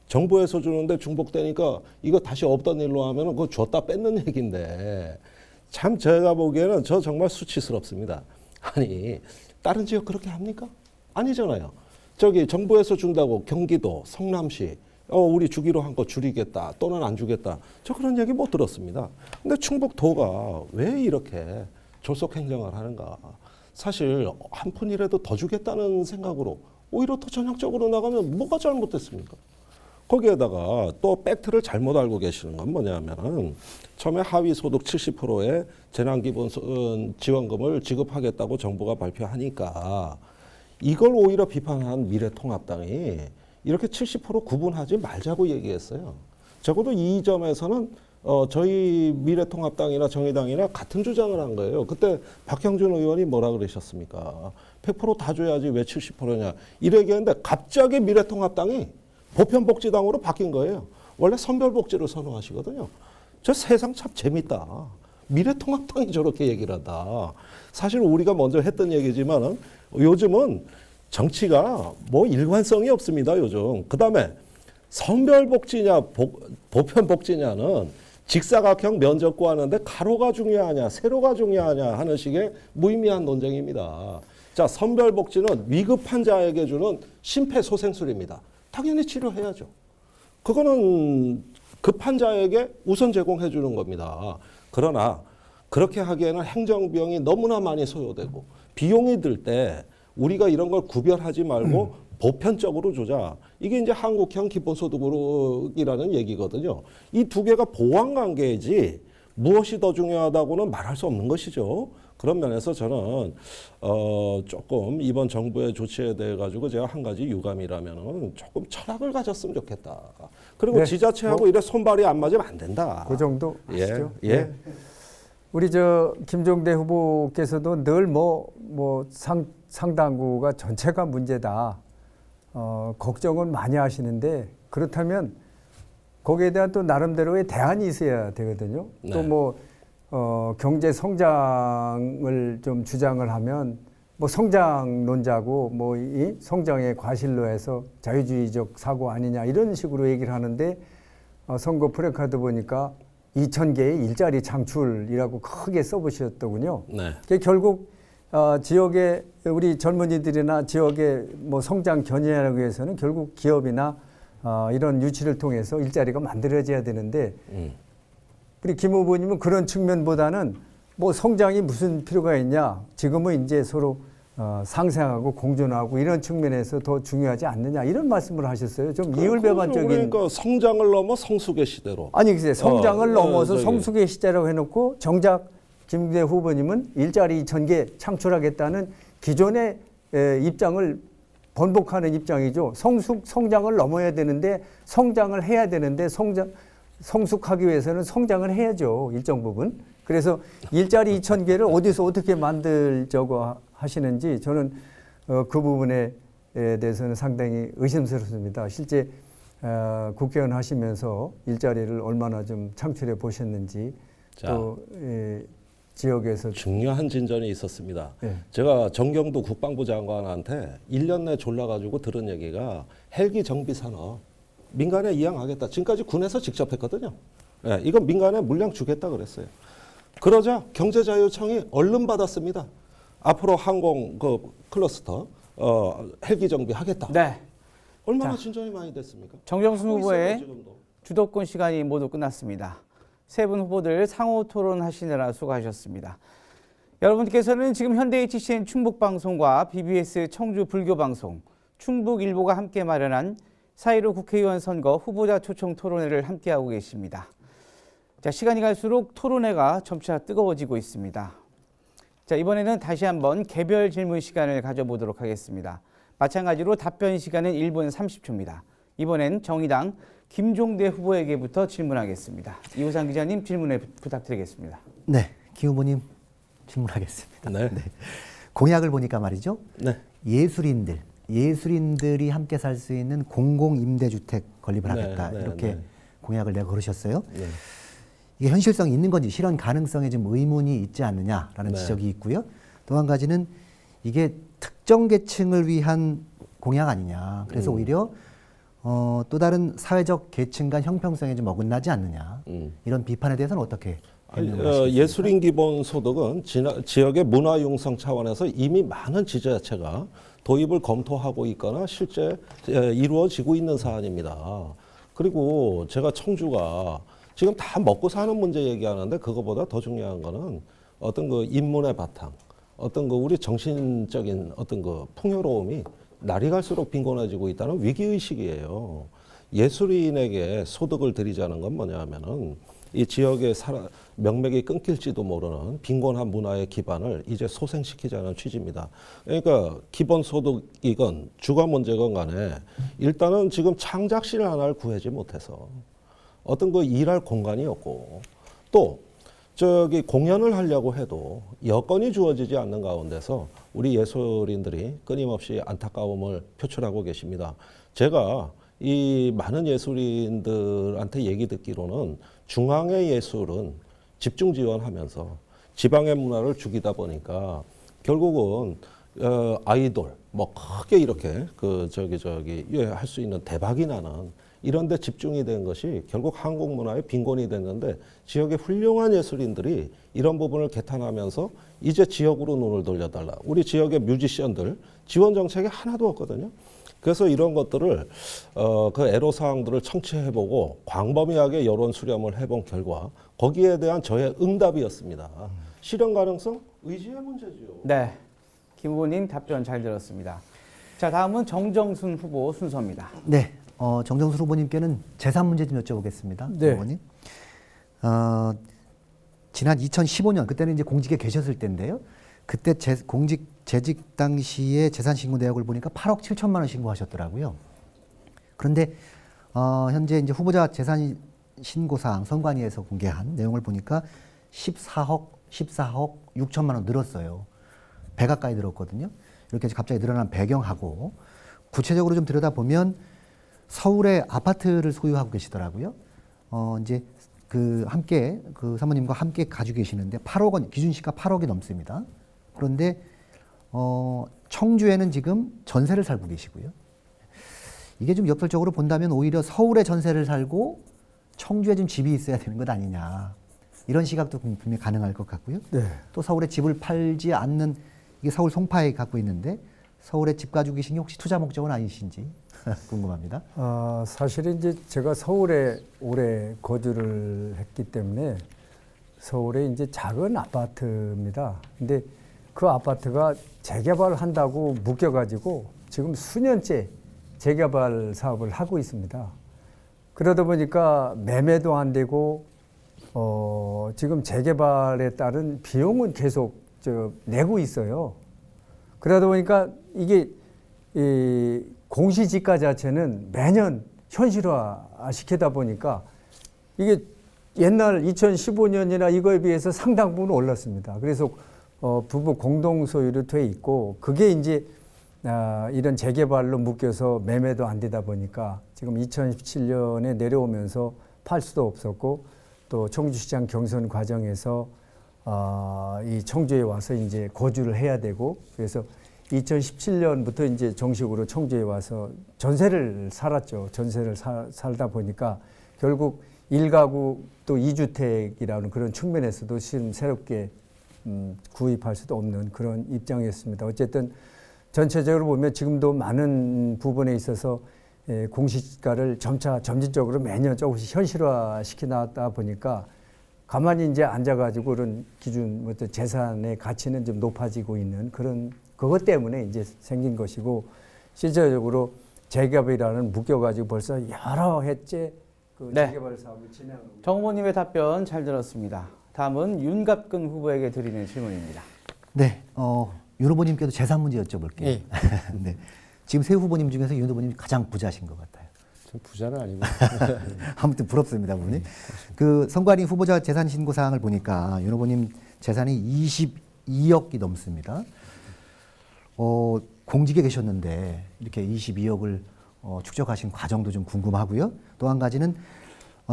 정부에서 주는데 중복되니까 이거 다시 없던 일로 하면은 그거 줬다 뺏는 얘기인데 참 제가 보기에는 저 정말 수치스럽습니다. 아니 다른 지역 그렇게 합니까? 아니잖아요. 정부에서 준다고 경기도, 성남시 우리 주기로 한 거 줄이겠다 또는 안 주겠다 저 그런 얘기 못 들었습니다. 근데 충북도가 왜 이렇게 졸속 행정을 하는가? 사실 한 푼이라도 더 주겠다는 생각으로 오히려 더 전향적으로 나가면 뭐가 잘못됐습니까? 거기에다가 또 팩트를 잘못 알고 계시는 건 뭐냐면 처음에 하위 소득 70%의 재난기본 지원금을 지급하겠다고 정부가 발표하니까 이걸 오히려 비판한 미래통합당이 이렇게 70% 구분하지 말자고 얘기했어요. 적어도 이 점에서는 저희 미래통합당이나 정의당이나 같은 주장을 한 거예요. 그때 박형준 의원이 뭐라 그러셨습니까? 100% 다 줘야지 왜 70%냐 이래 얘기했는데 갑자기 미래통합당이 보편복지당으로 바뀐 거예요. 원래 선별복지를 선호하시거든요. 저 세상 참 재밌다. 미래통합당이 저렇게 얘기를 한다. 사실 우리가 먼저 했던 얘기지만 요즘은 정치가 뭐 일관성이 없습니다. 요즘. 그다음에 선별복지냐 보편복지냐는 직사각형 면적구 하는데 가로가 중요하냐 세로가 중요하냐 하는 식의 무의미한 논쟁입니다. 자, 선별복지는 위급한 자에게 주는 심폐소생술입니다. 당연히 치료해야죠. 그거는 급한 자에게 우선 제공해 주는 겁니다. 그러나 그렇게 하기에는 행정비용이 너무나 많이 소요되고 비용이 들 때 우리가 이런 걸 구별하지 말고 보편적으로 주자. 이게 이제 한국형 기본소득이라는 얘기거든요. 이 두 개가 보완관계이지 무엇이 더 중요하다고는 말할 수 없는 것이죠. 그런 면에서 저는 조금 이번 정부의 조치에 대해 가지고 제가 한 가지 유감이라면은 조금 철학을 가졌으면 좋겠다. 그리고 네, 지자체하고 이래 손발이 안 맞으면 안 된다. 그 정도 아시죠? 예. 네. 우리 김종대 후보께서도 늘 상당구가 전체가 문제다. 걱정은 많이 하시는데 그렇다면 거기에 대한 또 나름대로의 대안이 있어야 되거든요. 네. 또 경제 성장을 좀 주장을 하면 성장론자고 이 성장의 과실로 해서 자유주의적 사고 아니냐 이런 식으로 얘기를 하는데 선거 프레카드 보니까 2,000개의 일자리 창출이라고 크게 써보셨더군요. 네. 결국 지역의 우리 젊은이들이나 지역의 성장 견인하기 위해서는 결국 기업이나 이런 유치를 통해서 일자리가 만들어져야 되는데 우리 김 후보님은 그런 측면보다는 성장이 무슨 필요가 있냐 지금은 이제 서로 상생하고 공존하고 이런 측면에서 더 중요하지 않느냐 이런 말씀을 하셨어요. 좀 이율배반적인. 그러니까 성장을 넘어 성숙의 시대로. 아니 글쎄 성장을 넘어서 성숙의 시대라고 해놓고 정작 김대 후보님은 일자리 2,000개 창출하겠다는 기존의 입장을 번복하는 입장이죠. 성장을 넘어야 되는데 성장을 해야 되는데 성숙하기 위해서는 성장을 해야죠. 일정 부분. 그래서 일자리 2,000개를 어디서 어떻게 만들자고 하시는지 저는 그 부분에 대해서는 상당히 의심스럽습니다. 실제 국회의원 하시면서 일자리를 얼마나 좀 창출해 보셨는지 또 지역에서 중요한 진전이 있었습니다. 네. 제가 정경도 국방부 장관한테 1년 내 졸라가지고 들은 얘기가 헬기 정비 산업 민간에 이양하겠다. 지금까지 군에서 직접 했거든요. 네, 이건 민간에 물량 주겠다 그랬어요. 그러자 경제자유청이 얼른 받았습니다. 앞으로 항공 그 클러스터 헬기 정비하겠다. 네. 얼마나 자, 진전이 많이 됐습니까? 정정순 하고 있어요, 후보의 지금도. 주도권 시간이 모두 끝났습니다. 세 분 후보들 상호 토론하시느라 수고하셨습니다. 여러분께서는 지금 현대 HCN 충북방송과 BBS 청주 불교방송, 충북일보가 함께 마련한 4.15 국회의원 선거 후보자 초청 토론회를 함께하고 계십니다. 자, 시간이 갈수록 토론회가 점차 뜨거워지고 있습니다. 자, 이번에는 다시 한번 개별 질문 시간을 가져보도록 하겠습니다. 마찬가지로 답변 시간은 1분 30초입니다. 이번엔 정의당 김종대 후보에게부터 질문하겠습니다. 이호상 기자님 질문에 부탁드리겠습니다. 네, 김 후보님 질문하겠습니다. 네. 공약을 보니까 말이죠. 네. 예술인들이 함께 살 수 있는 공공임대주택 건립을 네, 하겠다. 네, 이렇게 네. 공약을 내가 걸으셨어요. 네. 이게 현실성이 있는 건지 실현 가능성에 좀 의문이 있지 않느냐라는 네. 지적이 있고요. 또 한 가지는 이게 특정 계층을 위한 공약 아니냐. 그래서 오히려 또 다른 사회적 계층 간 형평성에 좀 어긋나지 않느냐. 이런 비판에 대해서는 어떻게 해명을 하시겠습니까? 예술인 기본 소득은 지역의 문화 융성 차원에서 이미 많은 지자체가 도입을 검토하고 있거나 실제 이루어지고 있는 사안입니다. 그리고 제가 청주가 지금 다 먹고 사는 문제 얘기하는데 그거보다 더 중요한 거는 어떤 그 인문의 바탕, 어떤 그 우리 정신적인 어떤 그 풍요로움이 날이 갈수록 빈곤해지고 있다는 위기의식이에요. 예술인에게 소득을 드리자는 건 뭐냐면은 이 지역의 명맥이 끊길지도 모르는 빈곤한 문화의 기반을 이제 소생시키자는 취지입니다. 그러니까 기본소득이건 주거 문제건 간에 일단은 지금 창작실 하나를 구하지 못해서 어떤 그 일할 공간이 없고 또 저기 공연을 하려고 해도 여건이 주어지지 않는 가운데서 우리 예술인들이 끊임없이 안타까움을 표출하고 계십니다. 제가 이 많은 예술인들한테 얘기 듣기로는 중앙의 예술은 집중 지원하면서 지방의 문화를 죽이다 보니까 결국은 아이돌 뭐 크게 이렇게 할 수 있는 대박이 나는 이런 데 집중이 된 것이 결국 한국 문화의 빈곤이 됐는데 지역의 훌륭한 예술인들이 이런 부분을 개탄하면서 이제 지역으로 눈을 돌려달라. 우리 지역의 뮤지션들 지원 정책이 하나도 없거든요. 그래서 이런 것들을 그 애로사항들을 청취해보고 광범위하게 여론 수렴을 해본 결과 거기에 대한 저의 응답이었습니다. 실현 가능성? 의지의 문제지요. 네, 김 후보님 답변 잘 들었습니다. 자, 다음은 정정순 후보 순서입니다. 네, 정정순 후보님께는 재산 문제 좀 여쭤보겠습니다. 네. 후보님. 지난 2015년 그때는 이제 공직에 계셨을 때인데요. 그때 공직 재직 당시에 재산 신고 내역을 보니까 8억 7천만 원 신고하셨더라고요. 그런데 현재 이제 후보자 재산 신고사항 선관위에서 공개한 내용을 보니까 14억 6천만 원 늘었어요. 배 가까이 늘었거든요. 이렇게 갑자기 늘어난 배경하고 구체적으로 좀 들여다보면 서울에 아파트를 소유하고 계시더라고요. 이제 함께 사모님과 함께 가지고 계시는데 8억 원, 기준시가 8억이 넘습니다. 그런데 청주에는 지금 전세를 살고 계시고요. 이게 좀 역설적으로 본다면 오히려 서울에 전세를 살고 청주에 좀 집이 있어야 되는 것 아니냐. 이런 시각도 분명히 가능할 것 같고요. 네. 또 서울에 집을 팔지 않는 이게 서울 송파에 갖고 있는데 서울에 집 가지고 계신 게 혹시 투자 목적은 아니신지 궁금합니다. 사실은 이제 제가 서울에 오래 거주를 했기 때문에 서울에 이제 작은 아파트입니다. 근데 그 아파트가 재개발을 한다고 묶여가지고 지금 수년째 재개발 사업을 하고 있습니다. 그러다 보니까 매매도 안 되고 지금 재개발에 따른 비용은 계속 내고 있어요. 그러다 보니까 이게 이 공시지가 자체는 매년 현실화 시키다 보니까 이게 옛날 2015년이나 이거에 비해서 상당 부분 올랐습니다. 그래서 부부 공동 소유로 돼 있고 그게 이제 이런 재개발로 묶여서 매매도 안 되다 보니까 지금 2017년에 내려오면서 팔 수도 없었고 또 청주시장 경선 과정에서 이 청주에 와서 이제 거주를 해야 되고 그래서 2017년부터 이제 정식으로 청주에 와서 전세를 살았죠. 전세를 살다 보니까 결국 1가구 또 2주택이라는 그런 측면에서도 지금 새롭게 구입할 수도 없는 그런 입장이었습니다. 어쨌든 전체적으로 보면 지금도 많은 부분에 있어서 공시지가를 점진적으로 매년 조금씩 현실화시켜 나왔다 보니까 가만히 이제 앉아가지고 그런 기준, 어떤 재산의 가치는 좀 높아지고 있는 그것 때문에 이제 생긴 것이고, 실질적으로 재개발이라는 묶여가지고 벌써 여러 해째 그 네. 재개발 사업을 진행하고 있습니다. 정 후보님의 답변 잘 들었습니다. 다음은 윤갑근 후보에게 드리는 질문입니다. 네, 윤 후보님께도 재산 문제 여쭤볼게요. 예. 네, 지금 세 후보님 중에서 윤 후보님이 가장 부자신 것 같아요. 저 부자는 아니고. 아무튼 부럽습니다, 부모님. 그 선관위 후보자 재산 신고 사항을 보니까 윤 후보님 재산이 22억이 넘습니다. 공직에 계셨는데 이렇게 22억을 축적하신 과정도 좀 궁금하고요. 또 한 가지는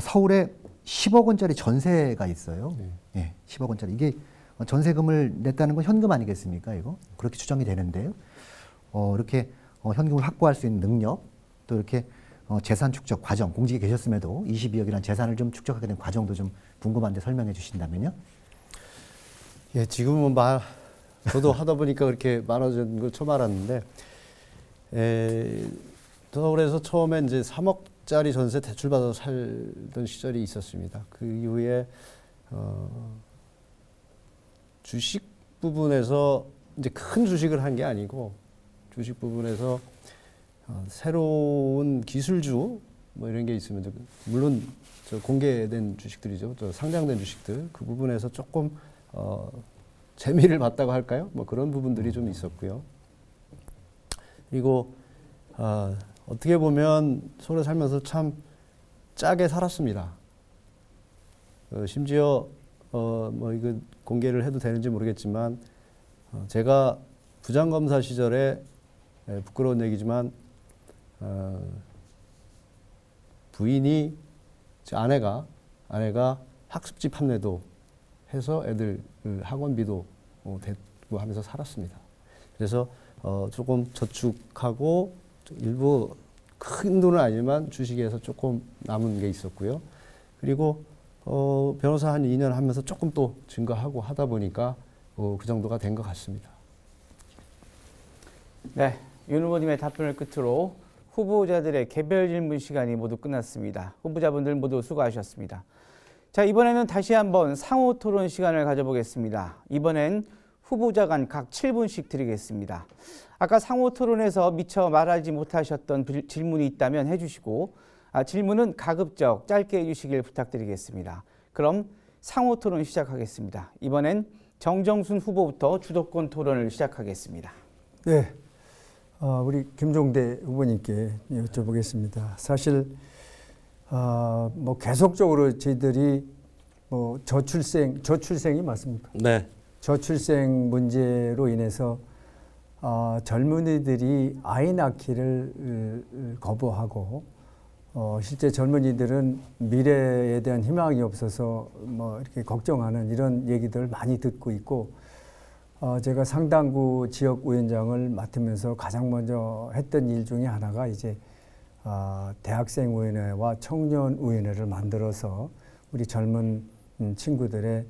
서울에 10억 원짜리 전세가 있어요. 예, 10억 원짜리. 이게 전세금을 냈다는 건 현금 아니겠습니까? 이거 그렇게 추정이 되는데요. 이렇게 현금을 확보할 수 있는 능력, 또 이렇게 재산 축적 과정, 공직에 계셨음에도 22억이라는 재산을 좀 축적하게 된 과정도 좀 궁금한데 설명해 주신다면요. 예, 지금은 저도 하다 보니까 그렇게 많아진 걸 처음 알았는데, 서울에서 처음에 이제 3억짜리 전세 대출받아서 살던 시절이 있었습니다. 그 이후에 주식 부분에서 이제 큰 주식을 한 게 아니고, 주식 부분에서 새로운 기술주 뭐 이런 게 있으면, 물론 저 공개된 주식들이죠, 저 상장된 주식들, 그 부분에서 조금 재미를 봤다고 할까요? 뭐 그런 부분들이 좀 있었고요. 그리고 어떻게 보면 서울에 살면서 참 짜게 살았습니다. 심지어 뭐 이거 공개를 해도 되는지 모르겠지만, 제가 부장검사 시절에, 부끄러운 얘기지만 부인이, 아내가 학습지 판매도 해서 애들 학원비도 대고 하면서 살았습니다. 그래서 조금 저축하고 일부 큰 돈은 아니지만 주식에서 조금 남은 게 있었고요. 그리고 변호사 한 2년 하면서 조금 또 증가하고 하다 보니까 그 정도가 된 것 같습니다. 네, 윤 후보님의 답변을 끝으로 후보자들의 개별 질문 시간이 모두 끝났습니다. 후보자분들 모두 수고하셨습니다. 자, 이번에는 다시 한번 상호 토론 시간을 가져보겠습니다. 이번엔 후보자 간 각 7분씩 드리겠습니다. 아까 상호 토론에서 미처 말하지 못하셨던 질문이 있다면 해주시고, 질문은 가급적 짧게 해주시길 부탁드리겠습니다. 그럼 상호 토론 시작하겠습니다. 이번엔 정정순 후보부터 주도권 토론을 시작하겠습니다. 네, 우리 김종대 후보님께 여쭤보겠습니다. 사실 뭐 계속적으로 저희들이 뭐 저출생이 맞습니까? 네. 저출생 문제로 인해서 젊은이들이 아이 낳기를 거부하고, 실제 젊은이들은 미래에 대한 희망이 없어서 뭐 이렇게 걱정하는 이런 얘기들을 많이 듣고 있고, 제가 상당구 지역 위원장을 맡으면서 가장 먼저 했던 일 중에 하나가 이제 대학생위원회와 청년위원회를 만들어서 우리 젊은 친구들의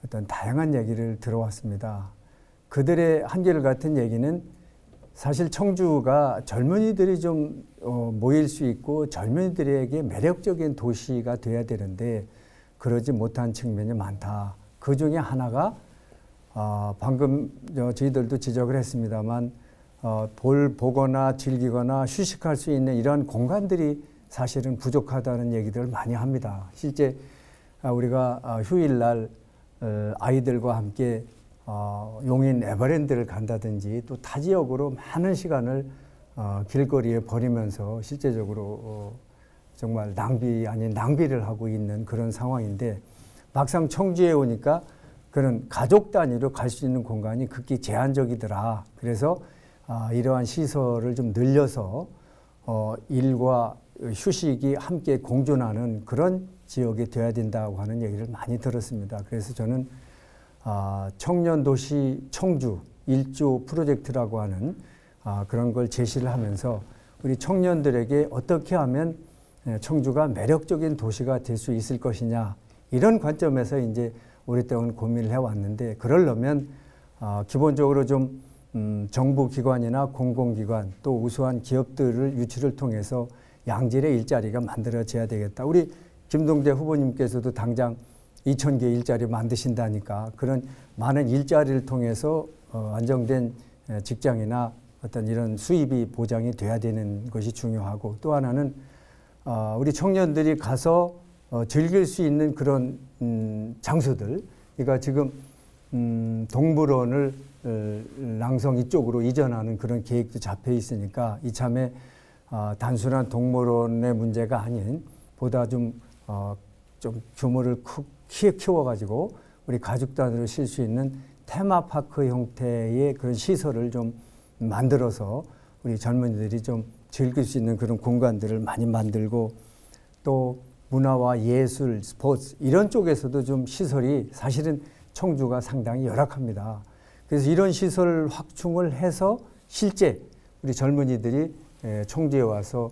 어떤 다양한 얘기를 들어왔습니다. 그들의 한결같은 얘기는 사실 청주가 젊은이들이 좀 모일 수 있고 젊은이들에게 매력적인 도시가 돼야 되는데 그러지 못한 측면이 많다. 그 중에 하나가 방금 저희들도 지적을 했습니다만 보거나 즐기거나 휴식할 수 있는 이런 공간들이 사실은 부족하다는 얘기들을 많이 합니다. 실제 우리가 휴일날 아이들과 함께 용인 에버랜드를 간다든지 또 타 지역으로 많은 시간을 길거리에 버리면서 실제적으로 정말 낭비 아닌 낭비를 하고 있는 그런 상황인데, 막상 청주에 오니까 그런 가족 단위로 갈 수 있는 공간이 극히 제한적이더라. 그래서 이러한 시설을 좀 늘려서 일과 휴식이 함께 공존하는 그런 지역이 되어야 된다고 하는 얘기를 많이 들었습니다. 그래서 저는 청년도시 청주 1조 프로젝트라고 하는 그런 걸 제시를 하면서 우리 청년들에게 어떻게 하면 청주가 매력적인 도시가 될 수 있을 것이냐, 이런 관점에서 이제 오랫동안 고민을 해왔는데 그러려면 기본적으로 좀 정부기관이나 공공기관 또 우수한 기업들을 유치를 통해서 양질의 일자리가 만들어져야 되겠다. 우리 김동대 후보님께서도 당장 2,000개 일자리 만드신다니까 그런 많은 일자리를 통해서 안정된 직장이나 어떤 이런 수입이 보장이 돼야 되는 것이 중요하고 또 하나는 우리 청년들이 가서 즐길 수 있는 그런 장소들 그러니까 지금 동물원을 랑성 이쪽으로 이전하는 그런 계획도 잡혀 있으니까 이참에 단순한 동물원의 문제가 아닌 보다 좀 규모를 크게 키워가지고 우리 가족 단위로 쉴 수 있는 테마파크 형태의 그런 시설을 좀 만들어서 우리 젊은이들이 좀 즐길 수 있는 그런 공간들을 많이 만들고 또 문화와 예술, 스포츠 이런 쪽에서도 좀 시설이 사실은 청주가 상당히 열악합니다. 그래서 이런 시설 확충을 해서 실제 우리 젊은이들이 청주에 와서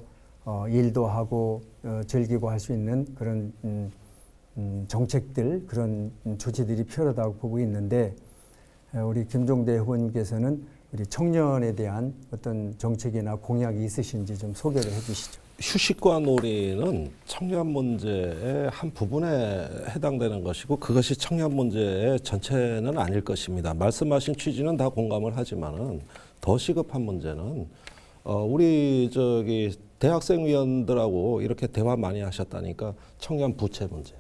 일도 하고 즐기고 할 수 있는 그런 정책들 그런 조치들이 필요하다고 보고 있는데 우리 김종대 후보님께서는 우리 청년에 대한 어떤 정책이나 공약이 있으신지 좀 소개를 해주시죠. 휴식과 놀이는 청년 문제의 한 부분에 해당되는 것이고 그것이 청년 문제의 전체는 아닐 것입니다. 말씀하신 취지는 다 공감을 하지만은 더 시급한 문제는 우리 대학생 위원들하고 이렇게 대화 많이 하셨다니까 청년 부채 문제.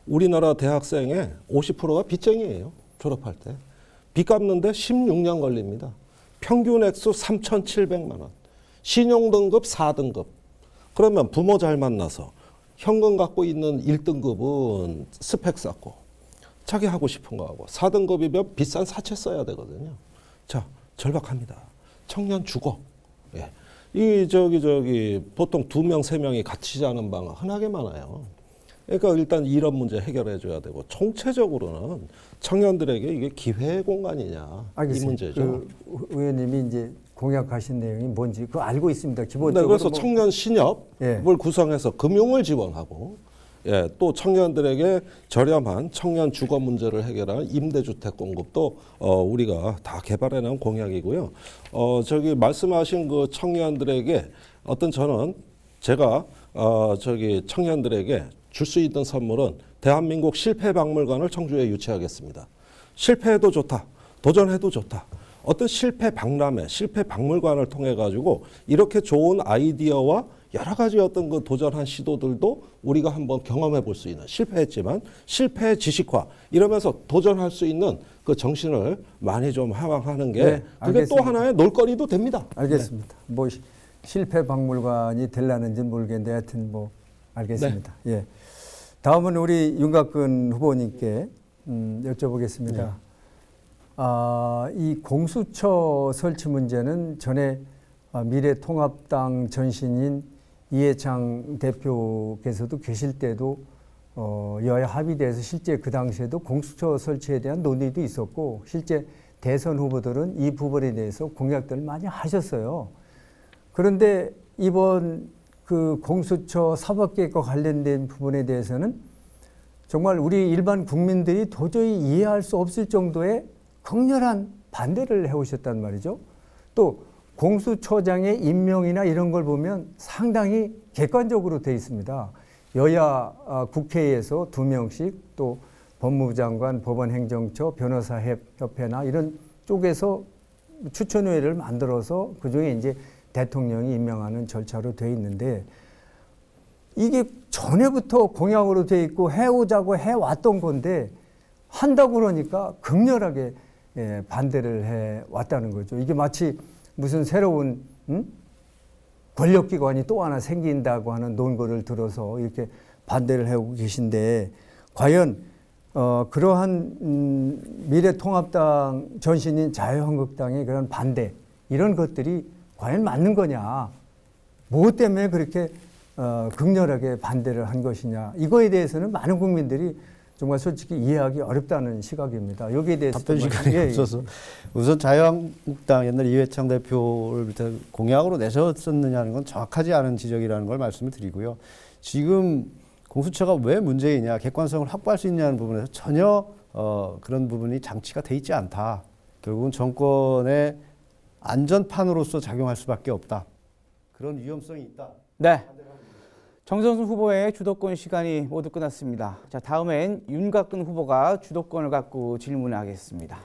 우리나라 대학생의 50%가 빚쟁이에요. 졸업할 때. 빚 갚는데 16년 걸립니다. 평균 액수 3,700만 원. 신용등급 4등급. 그러면 부모 잘 만나서 현금 갖고 있는 1등급은 스펙 쌓고 자기 하고 싶은 거 하고 4등급이면 비싼 사채 써야 되거든요. 자, 절박합니다. 청년 주거. 예. 보통 2명, 3명이 같이 자는 방 흔하게 많아요. 그러니까 일단 이런 문제 해결해 줘야 되고 총체적으로는 청년들에게 이게 기회의 공간이냐 알겠습니다. 이 문제죠. 그 의원님이 이제 공약하신 내용이 뭔지 그거 알고 있습니다. 네, 기본적으로 그래서 청년 신협을 구성해서 금융을 지원하고 또 청년들에게 저렴한 청년 주거 문제를 해결하는 임대주택 공급도 우리가 다 개발해낸 공약이고요. 말씀하신 그 청년들에게 저는 제가 청년들에게 줄 수 있는 선물은 대한민국 실패박물관을 청주에 유치하겠습니다. 실패해도 좋다. 도전해도 좋다. 어떤 실패 박람회, 실패 박물관을 통해 가지고 이렇게 좋은 아이디어와 여러 가지 그 도전한 시도들도 우리가 한번 경험해 볼 수 있는 실패했지만 실패의 지식화 이러면서 도전할 수 있는 그 정신을 많이 좀 하는 게 그게 또 하나의 놀거리도 됩니다. 알겠습니다. 뭐 실패 박물관이 될라는지 모르겠는데 하여튼 뭐 알겠습니다. 예. 다음은 우리 윤갑근 후보님께 여쭤보겠습니다. 이 공수처 설치 문제는 전에 미래통합당 전신인 이해창 대표께서도 계실 때도 여야 합의돼서 실제 그 당시에도 공수처 설치에 대한 논의도 있었고 실제 대선 후보들은 이 부분에 대해서 공약들을 많이 하셨어요. 그런데 이번 그 공수처 사법개혁과 관련된 부분에 대해서는 정말 우리 일반 국민들이 도저히 이해할 수 없을 정도의 강렬한 반대를 해오셨단 말이죠. 또 공수처장의 임명이나 이런 걸 보면 상당히 객관적으로 되어 있습니다. 여야 국회에서 2명씩 또 법무부 장관, 법원행정처, 변호사협회나 이런 쪽에서 추천회를 만들어서 그중에 이제 대통령이 임명하는 절차로 되어 있는데 이게 전에부터 공약으로 되어 있고 해오자고 해왔던 건데 한다고 그러니까 극렬하게 반대를 해왔다는 거죠. 이게 마치 무슨 새로운 권력기관이 또 하나 생긴다고 하는 논거를 들어서 이렇게 반대를 해오고 계신데 과연 그러한 미래통합당 전신인 자유한국당의 그런 반대 이런 것들이 과연 맞는 거냐, 뭐 때문에 그렇게 극렬하게 반대를 한 것이냐, 이거에 대해서는 많은 국민들이 정말 솔직히 이해하기 어렵다는 시각입니다. 여기에 대해서 답변 시간이 없어서 우선 자유한국당 옛날 이회창 대표를 공약으로 내셨었느냐는 건 정확하지 않은 지적이라는 걸 말씀을 드리고요. 지금 공수처가 왜 문제이냐, 객관성을 확보할 수 있냐는 부분에서 전혀 그런 부분이 장치가 돼 있지 않다. 결국은 정권의 안전판으로서 작용할 수밖에 없다. 그런 위험성이 있다. 네. 정성순 후보의 주도권 시간이 모두 끝났습니다. 자, 다음엔 윤갑근 후보가 주도권을 갖고 질문하겠습니다.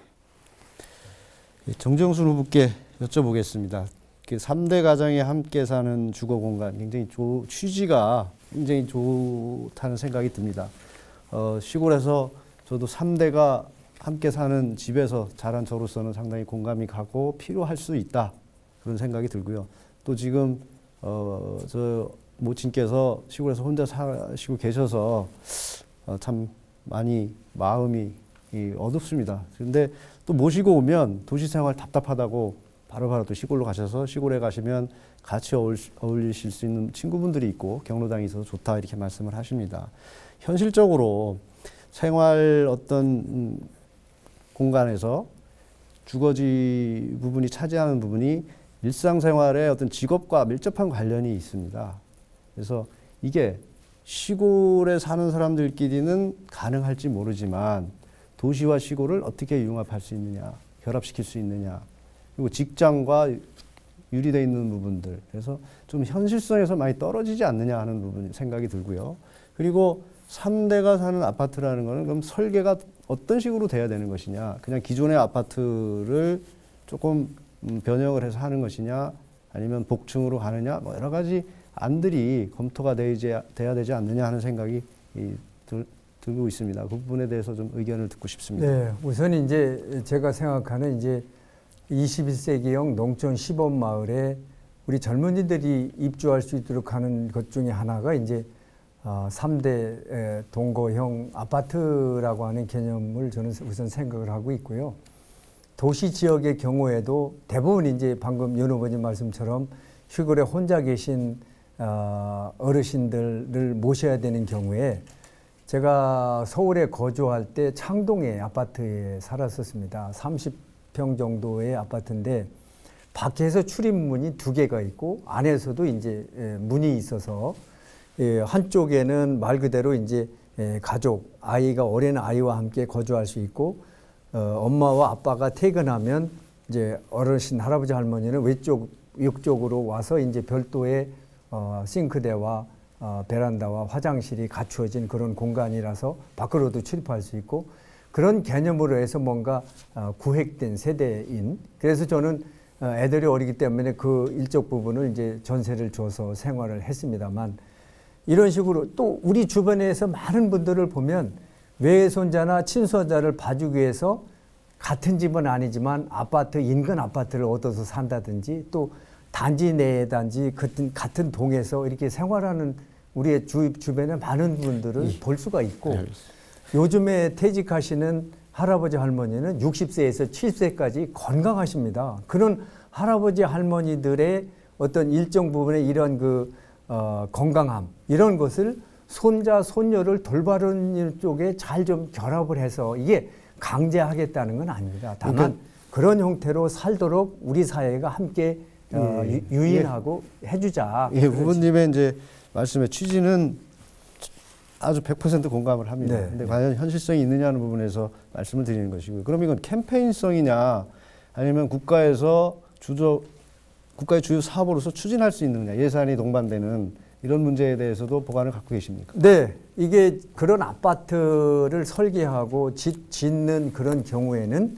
정정순 후보께 여쭤보겠습니다. 3대 가정이 함께 사는 주거 공간 굉장히 취지가 굉장히 좋다는 생각이 듭니다. 시골에서 저도 3대가 함께 사는 집에서 자란 저로서는 상당히 공감이 가고 필요할 수 있다. 그런 생각이 들고요. 또 지금 저 모친께서 시골에서 혼자 사시고 계셔서 참 많이 마음이 어둡습니다. 그런데 또 모시고 오면 도시 생활 답답하다고 바로바로 또 시골로 가셔서 시골에 가시면 같이 어울리실 수 있는 친구분들이 있고 경로당이 있어서 좋다 이렇게 말씀을 하십니다. 현실적으로 생활 어떤 공간에서 주거지 부분이 차지하는 부분이 일상생활의 어떤 직업과 밀접한 관련이 있습니다. 그래서 이게 시골에 사는 사람들끼리는 가능할지 모르지만 도시와 시골을 어떻게 융합할 수 있느냐, 결합시킬 수 있느냐, 그리고 직장과 유리되어 있는 부분들, 그래서 좀 현실성에서 많이 떨어지지 않느냐 하는 부분 생각이 들고요. 그리고 3대가 사는 아파트라는 거는 그럼 설계가 어떤 식으로 돼야 되는 것이냐, 그냥 기존의 아파트를 조금 변형을 해서 하는 것이냐, 아니면 복층으로 가느냐, 뭐 여러 가지 안들이 검토가 돼야 되지 않느냐 하는 생각이 들고 있습니다. 그 부분에 대해서 좀 의견을 듣고 싶습니다. 네, 우선 이제 제가 생각하는 이제 21세기형 농촌 시범 마을에 우리 젊은이들이 입주할 수 있도록 하는 것 중에 하나가 이제 3대 동거형 아파트라고 하는 개념을 저는 우선 생각을 하고 있고요. 도시 지역의 경우에도 대부분 이제 방금 윤 후보님 말씀처럼 시골에 혼자 계신 어르신들을 모셔야 되는 경우에 제가 서울에 거주할 때 창동의 아파트에 살았었습니다. 30평 정도의 아파트인데 밖에서 출입문이 2개가 있고 안에서도 이제 문이 있어서 한쪽에는 말 그대로 이제 가족, 아이가 어린 아이와 함께 거주할 수 있고 엄마와 아빠가 퇴근하면 이제 어르신 할아버지 할머니는 위쪽으로 와서 이제 별도의 싱크대와 베란다와 화장실이 갖추어진 그런 공간이라서 밖으로도 출입할 수 있고 그런 개념으로 해서 뭔가 구획된 세대인, 그래서 저는 애들이 어리기 때문에 그 일적 부분을 이제 전세를 줘서 생활을 했습니다만, 이런 식으로 또 우리 주변에서 많은 분들을 보면 외손자나 친손자를 봐주기 위해서 같은 집은 아니지만 아파트, 인근 아파트를 얻어서 산다든지 또 단지 내 단지 같은 동에서 이렇게 생활하는 우리의 주변에 많은 분들을 볼 수가 있고, 요즘에 퇴직하시는 할아버지 할머니는 60세에서 70세까지 건강하십니다. 그런 할아버지 할머니들의 어떤 일정 부분의 이런 건강함, 이런 것을 손자 손녀를 돌바르는 쪽에 잘 좀 결합을 해서, 이게 강제하겠다는 건 아닙니다. 다만 그런 형태로 살도록 우리 사회가 함께 유인하고 해주자. 후보님의 이제 말씀의 취지는 아주 100% 공감을 합니다. 네. 근데 과연 현실성이 있느냐는 부분에서 말씀을 드리는 것이고요. 그럼 이건 캠페인성이냐, 아니면 국가에서 국가의 주요 사업으로서 추진할 수 있느냐, 예산이 동반되는 이런 문제에 대해서도 보관을 갖고 계십니까? 네, 이게 그런 아파트를 설계하고 짓는 그런 경우에는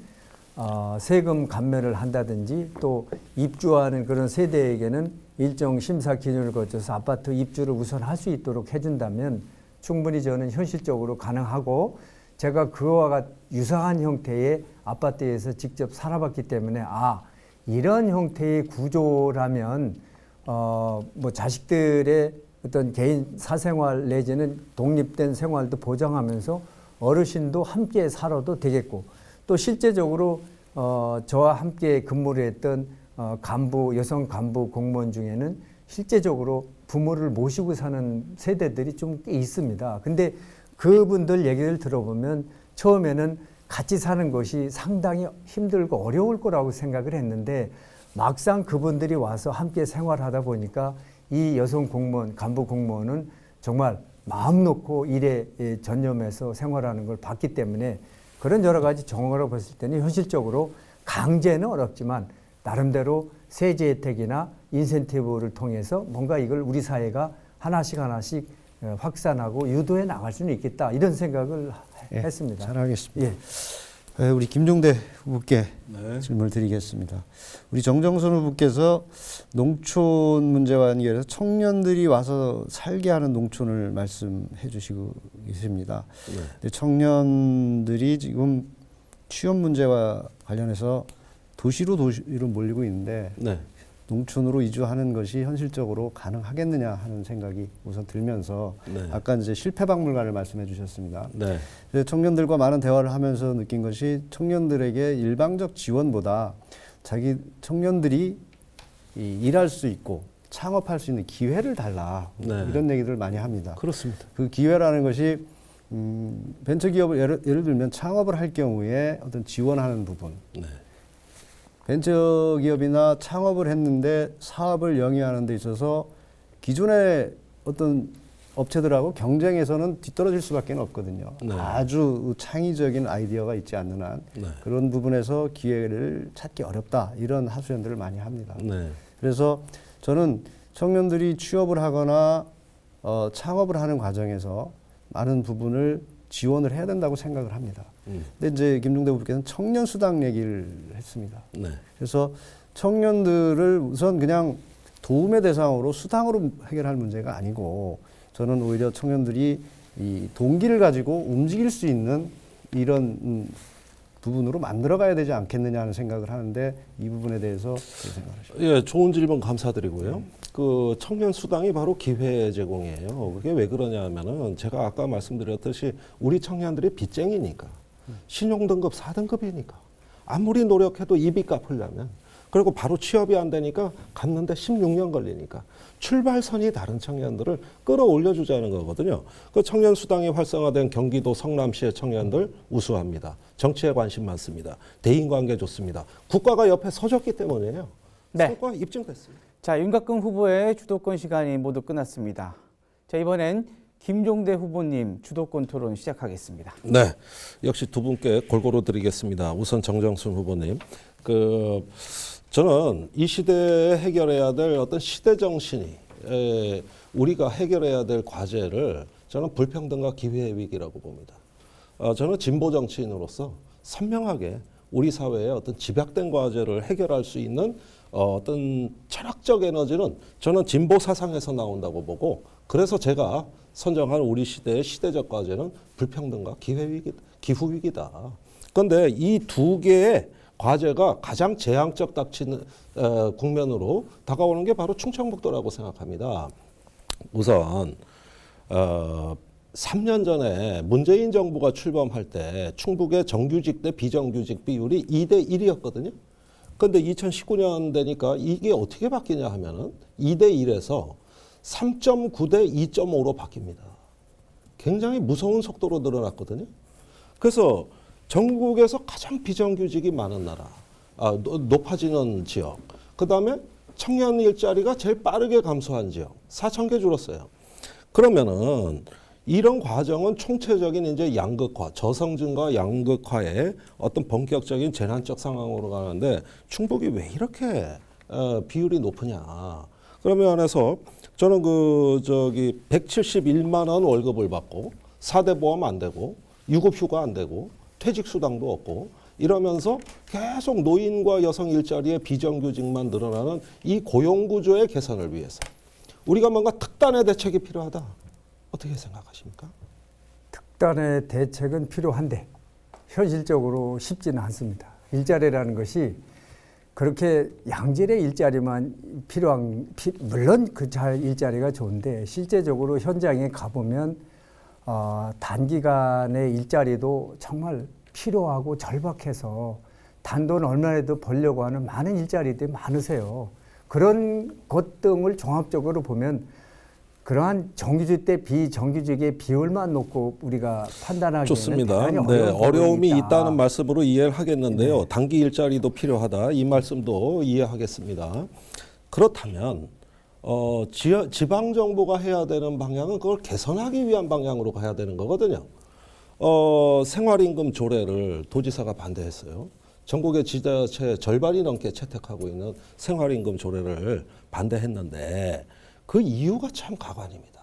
세금 감면을 한다든지 또 입주하는 그런 세대에게는 일정 심사 기준을 거쳐서 아파트 입주를 우선 할 수 있도록 해준다면 충분히 저는 현실적으로 가능하고, 제가 그와 유사한 형태의 아파트에서 직접 살아봤기 때문에 이런 형태의 구조라면 뭐 자식들의 어떤 개인 사생활 내지는 독립된 생활도 보장하면서 어르신도 함께 살아도 되겠고, 또 실제적으로 저와 함께 근무를 했던 여성 간부 공무원 중에는 실제적으로 부모를 모시고 사는 세대들이 좀 꽤 있습니다. 근데 그분들 얘기를 들어보면 처음에는 같이 사는 것이 상당히 힘들고 어려울 거라고 생각을 했는데, 막상 그분들이 와서 함께 생활하다 보니까 이 여성 공무원, 간부 공무원은 정말 마음 놓고 일에 전념해서 생활하는 걸 봤기 때문에 그런 여러 가지 경험을 봤을 때는 현실적으로 강제는 어렵지만 나름대로 세제 혜택이나 인센티브를 통해서 뭔가 이걸 우리 사회가 하나씩 확산하고 유도해 나갈 수는 있겠다 이런 생각을 했습니다. 잘하겠습니다. 예. 우리 김종대 후보께 네. 질문을 드리겠습니다. 우리 정정선 후보께서 농촌 문제와 연결해서 청년들이 와서 살게 하는 농촌을 말씀해 주시고 계십니다. 근데 청년들이 지금 취업 문제와 관련해서 도시로 몰리고 있는데 네. 농촌으로 이주하는 것이 현실적으로 가능하겠느냐 하는 생각이 우선 들면서 네. 아까 이제 실패박물관을 말씀해 주셨습니다. 네. 그래서 청년들과 많은 대화를 하면서 느낀 것이 청년들에게 일방적 지원보다 자기 청년들이 일할 수 있고 창업할 수 있는 기회를 달라 네. 이런 얘기들을 많이 합니다. 그렇습니다. 그 기회라는 것이 벤처기업을 예를 들면 창업을 할 경우에 어떤 지원하는 부분 네. 벤처기업이나 창업을 했는데 사업을 영위하는 데 있어서 기존의 어떤 업체들하고 경쟁에서는 뒤떨어질 수밖에 없거든요. 네. 아주 창의적인 아이디어가 있지 않는 한 네. 그런 부분에서 기회를 찾기 어렵다 이런 하소연들을 많이 합니다. 네. 그래서 저는 청년들이 취업을 하거나 창업을 하는 과정에서 많은 부분을 지원을 해야 된다고 생각을 합니다. 근데 이제 김종대 후보께서는 청년 수당 얘기를 했습니다. 네. 그래서 청년들을 우선 그냥 도움의 대상으로 수당으로 해결할 문제가 아니고 저는 오히려 청년들이 이 동기를 가지고 움직일 수 있는 이런 부분으로 만들어가야 되지 않겠느냐 하는 생각을 하는데 이 부분에 대해서 어떻게 생각하십니까? 예, 좋은 질문 감사드리고요. 그 청년 수당이 바로 기회 제공이에요. 그게 왜 그러냐면은 제가 아까 말씀드렸듯이 우리 청년들이 빚쟁이니까 신용등급 4등급이니까 아무리 노력해도 이 빚 갚으려면 그리고 바로 취업이 안 되니까 갚는데 16년 걸리니까 출발선이 다른 청년들을 끌어올려 주자는 거거든요. 그 청년 수당이 활성화된 경기도 성남시의 청년들 우수합니다. 정치에 관심 많습니다. 대인관계 좋습니다. 국가가 옆에 서줬기 때문이에요. 네. 성과 입증됐습니다. 자, 윤곽근 후보의 주도권 시간이 모두 끝났습니다. 자, 이번엔 김종대 후보님 주도권 토론 시작하겠습니다. 네, 역시 두 분께 골고루 드리겠습니다. 우선 정정순 후보님, 저는 이 시대에 해결해야 될 어떤 시대 정신이 우리가 해결해야 될 과제를 저는 불평등과 기회의 위기라고 봅니다. 저는 진보 정치인으로서 선명하게 우리 사회의 어떤 집약된 과제를 해결할 수 있는 어떤 철학적 에너지는 저는 진보 사상에서 나온다고 보고 그래서 제가 선정한 우리 시대의 시대적 과제는 불평등과 기후 위기다. 그런데 이 두 개의 과제가 가장 재앙적 닥치는 국면으로 다가오는 게 바로 충청북도라고 생각합니다. 우선 3년 전에 문재인 정부가 출범할 때 충북의 정규직 대 비정규직 비율이 2대 1이었거든요. 그런데 2019년 되니까 이게 어떻게 바뀌냐 하면은 2대 1에서 3.9 대 2.5로 바뀝니다. 굉장히 무서운 속도로 늘어났거든요. 그래서 전국에서 가장 비정규직이 많은 나라, 높아지는 지역, 그 다음에 청년 일자리가 제일 빠르게 감소한 지역, 4,000개 줄었어요. 그러면은 이런 과정은 총체적인 이제 양극화, 저성증과 양극화의 어떤 본격적인 재난적 상황으로 가는데 충북이 왜 이렇게 비율이 높으냐? 그러면 안에서 저는 171만 원 월급을 받고 4대 보험 안 되고 유급휴가 안 되고 퇴직수당도 없고 이러면서 계속 노인과 여성 일자리의 비정규직만 늘어나는 이 고용구조의 개선을 위해서 우리가 뭔가 특단의 대책이 필요하다. 어떻게 생각하십니까? 특단의 대책은 필요한데 현실적으로 쉽지는 않습니다. 일자리라는 것이 그렇게 양질의 일자리만 물론 그 일자리가 좋은데 실제적으로 현장에 가보면 단기간의 일자리도 정말 필요하고 절박해서 단돈 얼마라도 벌려고 하는 많은 일자리들이 많으세요. 그런 것 등을 종합적으로 보면 그러한 정규직 대 비정규직의 비율만 놓고 우리가 판단하기에는 좋습니다. 대단히 네, 어려운 어려움이 부분이다. 있다는 말씀으로 이해를 하겠는데요. 네. 단기 일자리도 필요하다. 이 말씀도 이해하겠습니다. 그렇다면 지방 정부가 해야 되는 방향은 그걸 개선하기 위한 방향으로 가야 되는 거거든요. 생활임금 조례를 도지사가 반대했어요. 전국의 지자체 절반이 넘게 채택하고 있는 생활임금 조례를 반대했는데 그 이유가 참 가관입니다.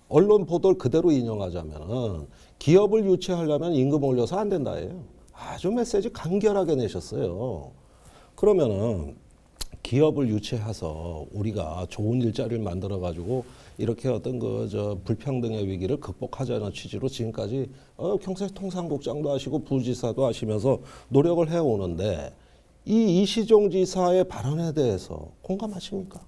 언론 보도를 그대로 인용하자면 기업을 유치하려면 임금 올려서 안 된다예요. 아주 메시지 간결하게 내셨어요. 그러면은 기업을 유치해서 우리가 좋은 일자리를 만들어 가지고 이렇게 어떤 불평등의 위기를 극복하자는 취지로 지금까지 경제통상국장도 하시고 부지사도 하시면서 노력을 해오는데 이 이시종 지사의 발언에 대해서 공감하십니까?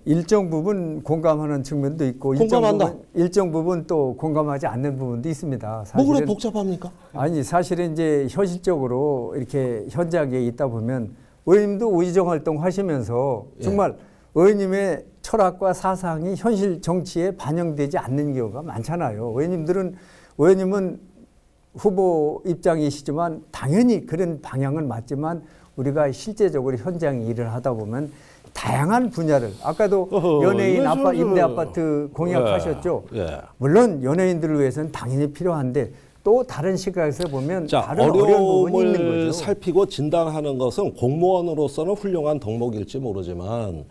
일정 부분 공감하는 측면도 있고 공감한다. 일정 부분 또 공감하지 않는 부분도 있습니다. 뭐 그래 복잡합니까? 아니 사실은 이제 현실적으로 이렇게 현장에 있다 보면 의원님도 의정 활동 하시면서 정말 의원님의 철학과 사상이 현실 정치에 반영되지 않는 경우가 많잖아요. 의원님은 후보 입장이시지만 당연히 그런 방향은 맞지만 우리가 실제적으로 현장 일을 하다 보면 다양한 분야를 아까도 연예인 임대 아파트 공약하셨죠. 물론 연예인들을 위해서는 당연히 필요한데 또 다른 시각에서 보면 다른 어려운 부분이 있는 거죠. 살피고 진단하는 것은 공무원으로서는 훌륭한 덕목일지 모르지만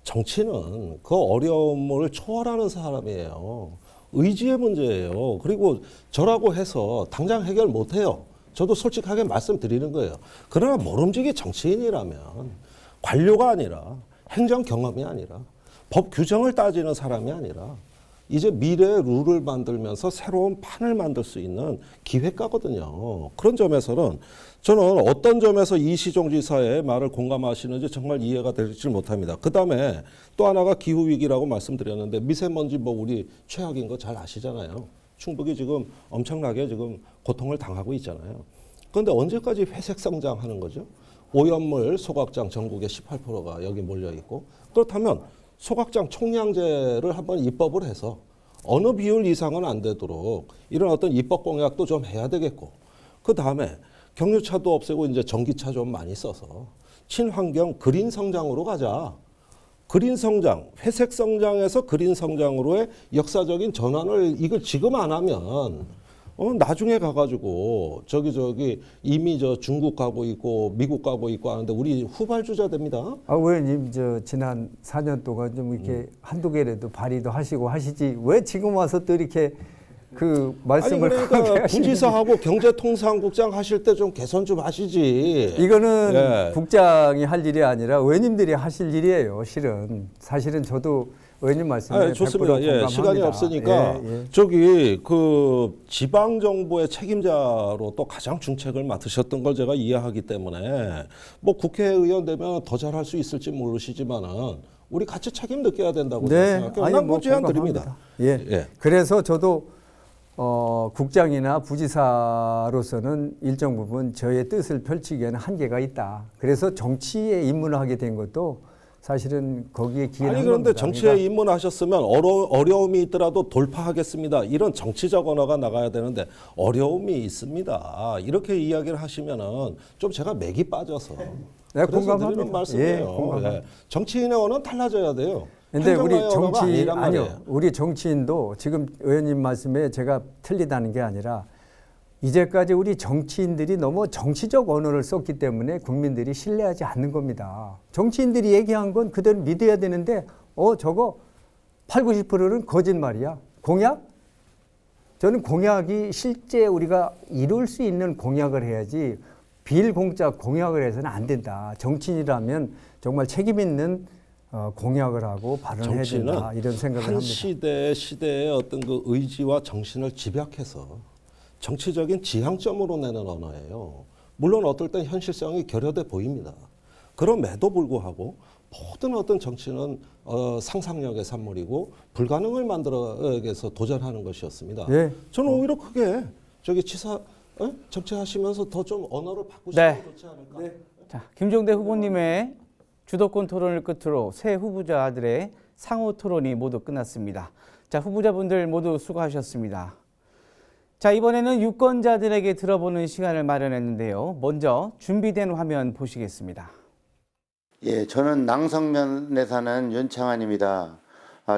정치는 그 어려움을 초월하는 사람이에요. 의지의 문제예요. 그리고 저라고 해서 당장 해결 못해요. 저도 솔직하게 말씀드리는 거예요. 그러나 모름지기 정치인이라면 관료가 아니라 행정 경험이 아니라 법 규정을 따지는 사람이 아니라 이제 미래의 룰을 만들면서 새로운 판을 만들 수 있는 기획가거든요. 그런 점에서는 저는 어떤 점에서 이시종 지사의 말을 공감하시는지 정말 이해가 되지 못합니다. 그다음에 또 하나가 기후위기라고 말씀드렸는데 미세먼지 우리 최악인 거 잘 아시잖아요. 충북이 지금 엄청나게 지금 고통을 당하고 있잖아요. 그런데 언제까지 회색 성장하는 거죠? 오염물 소각장 전국에 18%가 여기 몰려 있고 그렇다면 소각장 총량제를 한번 입법을 해서 어느 비율 이상은 안 되도록 이런 어떤 입법 공약도 좀 해야 되겠고 그 다음에 경유차도 없애고 이제 전기차 좀 많이 써서 친환경 그린 성장으로 가자. 그린 성장, 회색 성장에서 그린 성장으로의 역사적인 전환을 이걸 지금 안 하면 나중에 가가지고 이미 중국 가고 있고 미국 가고 있고 하는데 우리 후발주자 됩니다. 의원님 지난 4년 동안 좀 이렇게 한두 개라도 발의도 하시고 하시지 왜 지금 와서 또 이렇게 그 말씀을 그러니까 부지사하고 경제통상국장 하실 때 좀 개선 좀 하시지. 이거는 국장이 할 일이 아니라 의원님들이 하실 일이에요. 사실은 저도 의원님 말씀에 좋습니다. 100% 공감합니다. 시간이 없으니까 그 지방 정부의 책임자로 또 가장 중책을 맡으셨던 걸 제가 이해하기 때문에 국회의원 되면 더 잘할 수 있을지 모르시지만은 우리 같이 책임 느껴야 된다고 생각해요. 난 제안 드립니다. 그래서 저도 국장이나 부지사로서는 일정 부분 저의 뜻을 펼치기에는 한계가 있다. 그래서 정치에 입문하게 된 것도 사실은 거기에 기인한 겁니다. 그런데 정치에 입문하셨으면 어려움이 있더라도 돌파하겠습니다. 이런 정치적 언어가 나가야 되는데 어려움이 있습니다. 이렇게 이야기를 하시면은 좀 제가 맥이 빠져서 네, 그래서 드리는 말씀이에요. 정치인의 언어는 달라져야 돼요. 근데 우리 정치인도 지금 의원님 말씀에 제가 틀리다는 게 아니라 이제까지 우리 정치인들이 너무 정치적 언어를 썼기 때문에 국민들이 신뢰하지 않는 겁니다. 정치인들이 얘기한 건 그대로 믿어야 되는데 저거 80~90%는 거짓말이야. 공약? 저는 공약이 실제 우리가 이룰 수 있는 공약을 해야지 빌공짜 공약을 해서는 안 된다. 정치인이라면 정말 책임 있는 공약을 하고 발언을 해야 된다. 이런 생각을 한 합니다. 시대의 어떤 그 의지와 정신을 집약해서 정치적인 지향점으로 내는 언어예요. 물론 어떨 땐 현실성이 결여돼 보입니다. 그럼에도 불구하고 모든 어떤 정치는 상상력의 산물이고 불가능을 만들어내서 도전하는 것이었습니다. 저는 오히려 크게 정치하시면서 더 좀 언어를 바꾸시면 좋지 않을까. 자, 김종대 후보님의 주도권 토론을 끝으로 새 후보자들의 상호 토론이 모두 끝났습니다. 자, 후보자분들 모두 수고하셨습니다. 자, 이번에는 유권자들에게 들어보는 시간을 마련했는데요. 먼저 준비된 화면 보시겠습니다. 예, 저는 낭성면에 사는 윤창환입니다.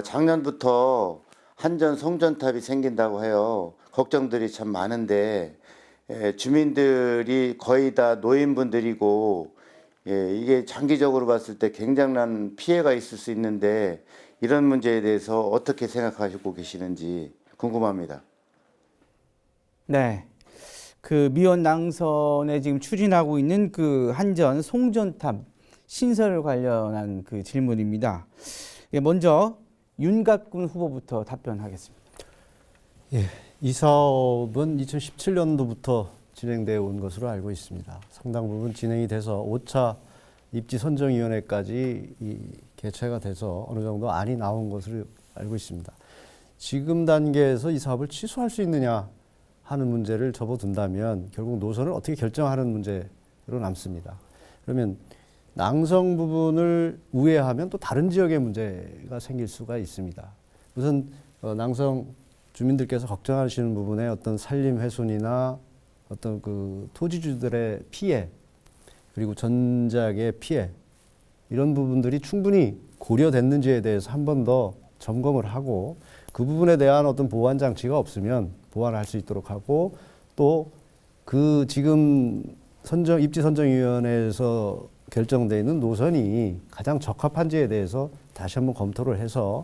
작년부터 한전 송전탑이 생긴다고 해요. 걱정들이 참 많은데 주민들이 거의 다 노인분들이고 이게 장기적으로 봤을 때 굉장한 피해가 있을 수 있는데 이런 문제에 대해서 어떻게 생각하시고 계시는지 궁금합니다. 네. 그 미원 낭선에 지금 추진하고 있는 그 한전 송전탑 신설 관련한 그 질문입니다. 먼저 윤갑근 후보부터 답변하겠습니다. 예, 이 사업은 2017년도부터 진행되어 온 것으로 알고 있습니다. 상당 부분 진행이 돼서 5차 입지선정위원회까지 개최가 돼서 어느 정도 안이 나온 것으로 알고 있습니다. 지금 단계에서 이 사업을 취소할 수 있느냐 하는 문제를 접어둔다면 결국 노선을 어떻게 결정하는 문제로 남습니다. 그러면 낭성 부분을 우회하면 또 다른 지역의 문제가 생길 수가 있습니다. 우선 낭성 주민들께서 걱정하시는 부분에 어떤 산림 훼손이나 어떤 그 토지주들의 피해 그리고 전작의 피해 이런 부분들이 충분히 고려됐는지에 대해서 한 번 더 점검을 하고 그 부분에 대한 어떤 보완 장치가 없으면 보완할 수 있도록 하고 또 그 지금 입지선정위원회에서 결정되어 있는 노선이 가장 적합한지에 대해서 다시 한번 검토를 해서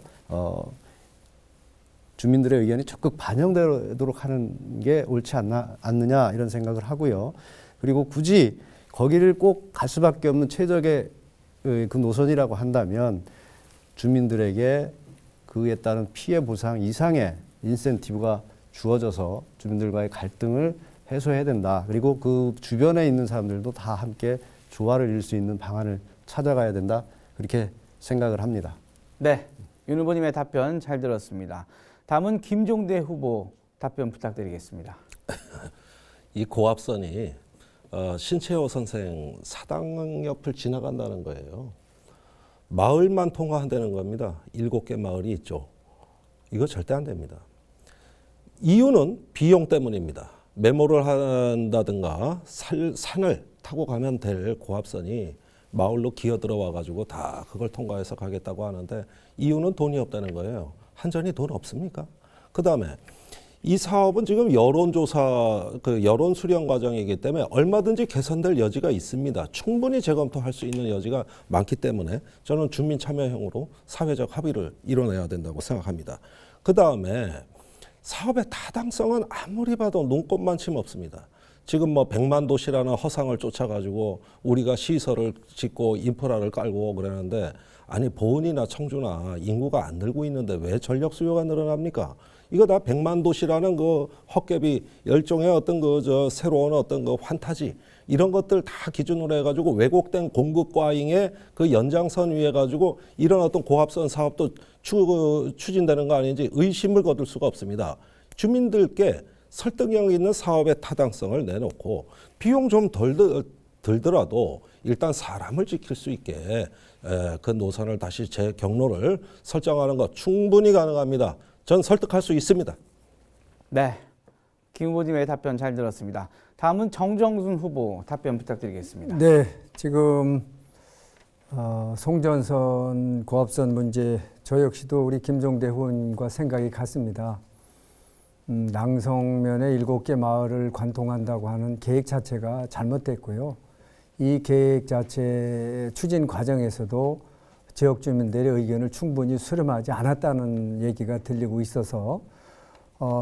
주민들의 의견이 적극 반영되도록 하는 게 옳지 않느냐 이런 생각을 하고요. 그리고 굳이 거기를 꼭 갈 수밖에 없는 최적의 그 노선이라고 한다면 주민들에게 그에 따른 피해 보상 이상의 인센티브가 주어져서 주민들과의 갈등을 해소해야 된다. 그리고 그 주변에 있는 사람들도 다 함께 조화를 이룰 수 있는 방안을 찾아가야 된다. 그렇게 생각을 합니다. 네, 윤 후보님의 답변 잘 들었습니다. 다음은 김종대 후보 답변 부탁드리겠습니다. 이 고압선이 신채호 선생 사당 옆을 지나간다는 거예요. 마을만 통과한다는 겁니다. 7개 마을이 있죠. 이거 절대 안 됩니다. 이유는 비용 때문입니다. 메모를 한다든가 산을 타고 가면 될 고압선이 마을로 기어 들어와 가지고 다 그걸 통과해서 가겠다고 하는데 이유는 돈이 없다는 거예요. 한전이 돈 없습니까? 그다음에 이 사업은 지금 여론조사, 여론 수렴 과정이기 때문에 얼마든지 개선될 여지가 있습니다. 충분히 재검토할 수 있는 여지가 많기 때문에 저는 주민 참여형으로 사회적 합의를 이뤄내야 된다고 생각합니다. 그 다음에 사업의 타당성은 아무리 봐도 눈꼽만 침 없습니다. 지금 뭐 100만 도시라는 허상을 쫓아가지고 우리가 시설을 짓고 인프라를 깔고 그러는데 아니 보은이나 청주나 인구가 안 늘고 있는데 왜 전력 수요가 늘어납니까? 이거 다 100만 도시라는 그 헛개비 열종의 어떤 새로운 어떤 환타지 이런 것들 다 기준으로 해가지고 왜곡된 공급 과잉의 그 연장선 위에 가지고 이런 어떤 고압선 사업도 추진되는 거 아닌지 의심을 거둘 수가 없습니다. 주민들께 설득력 있는 사업의 타당성을 내놓고 비용 좀 들더라도 일단 사람을 지킬 수 있게 그 노선을 다시 제 경로를 설정하는 것 충분히 가능합니다. 전 설득할 수 있습니다. 네, 김 후보님의 답변 잘 들었습니다. 다음은 정정순 후보 답변 부탁드리겠습니다. 네, 지금 송전선 고압선 문제 저 역시도 우리 김종대 후보님과 생각이 같습니다. 낭성면에 7개 마을을 관통한다고 하는 계획 자체가 잘못됐고요. 이 계획 자체 추진 과정에서도 지역 주민들의 의견을 충분히 수렴하지 않았다는 얘기가 들리고 있어서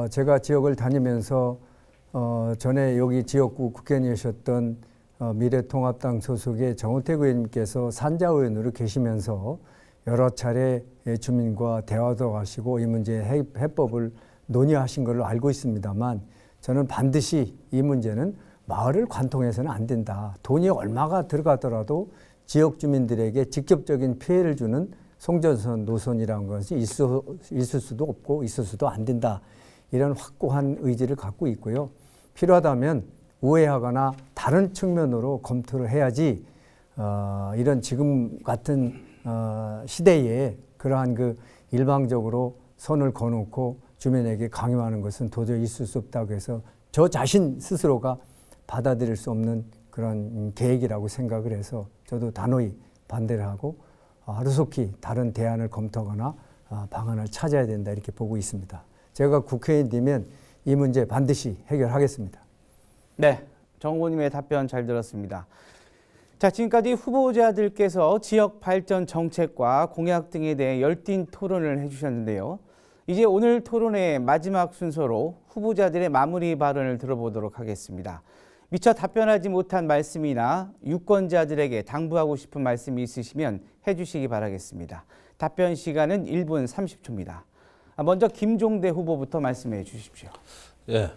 제가 지역을 다니면서 전에 여기 지역구 국회의원이셨던 미래통합당 소속의 정우택 의원님께서 산자의원으로 계시면서 여러 차례 주민과 대화도 하시고 이 문제 해법을 논의하신 걸로 알고 있습니다만 저는 반드시 이 문제는 마을을 관통해서는 안 된다. 돈이 얼마가 들어가더라도 지역 주민들에게 직접적인 피해를 주는 송전선 노선이라는 것이 있을 수도 없고 있을 수도 안 된다. 이런 확고한 의지를 갖고 있고요. 필요하다면 우회하거나 다른 측면으로 검토를 해야지 이런 지금 같은 시대에 그러한 그 일방적으로 선을 거놓고 주민에게 강요하는 것은 도저히 있을 수 없다고 해서 저 자신 스스로가 받아들일 수 없는 그런 계획이라고 생각을 해서 저도 단호히 반대를 하고 하루속히 다른 대안을 검토하거나 방안을 찾아야 된다 이렇게 보고 있습니다. 제가 국회의원 되면 이 문제 반드시 해결하겠습니다. 네, 정 후보님의 답변 잘 들었습니다. 자, 지금까지 후보자들께서 지역 발전 정책과 공약 등에 대해 열띤 토론을 해주셨는데요. 이제 오늘 토론의 마지막 순서로 후보자들의 마무리 발언을 들어보도록 하겠습니다. 미처 답변하지 못한 말씀이나 유권자들에게 당부하고 싶은 말씀이 있으시면 해주시기 바라겠습니다. 답변 시간은 1분 30초입니다. 먼저 김종대 후보부터 말씀해 주십시오. 예.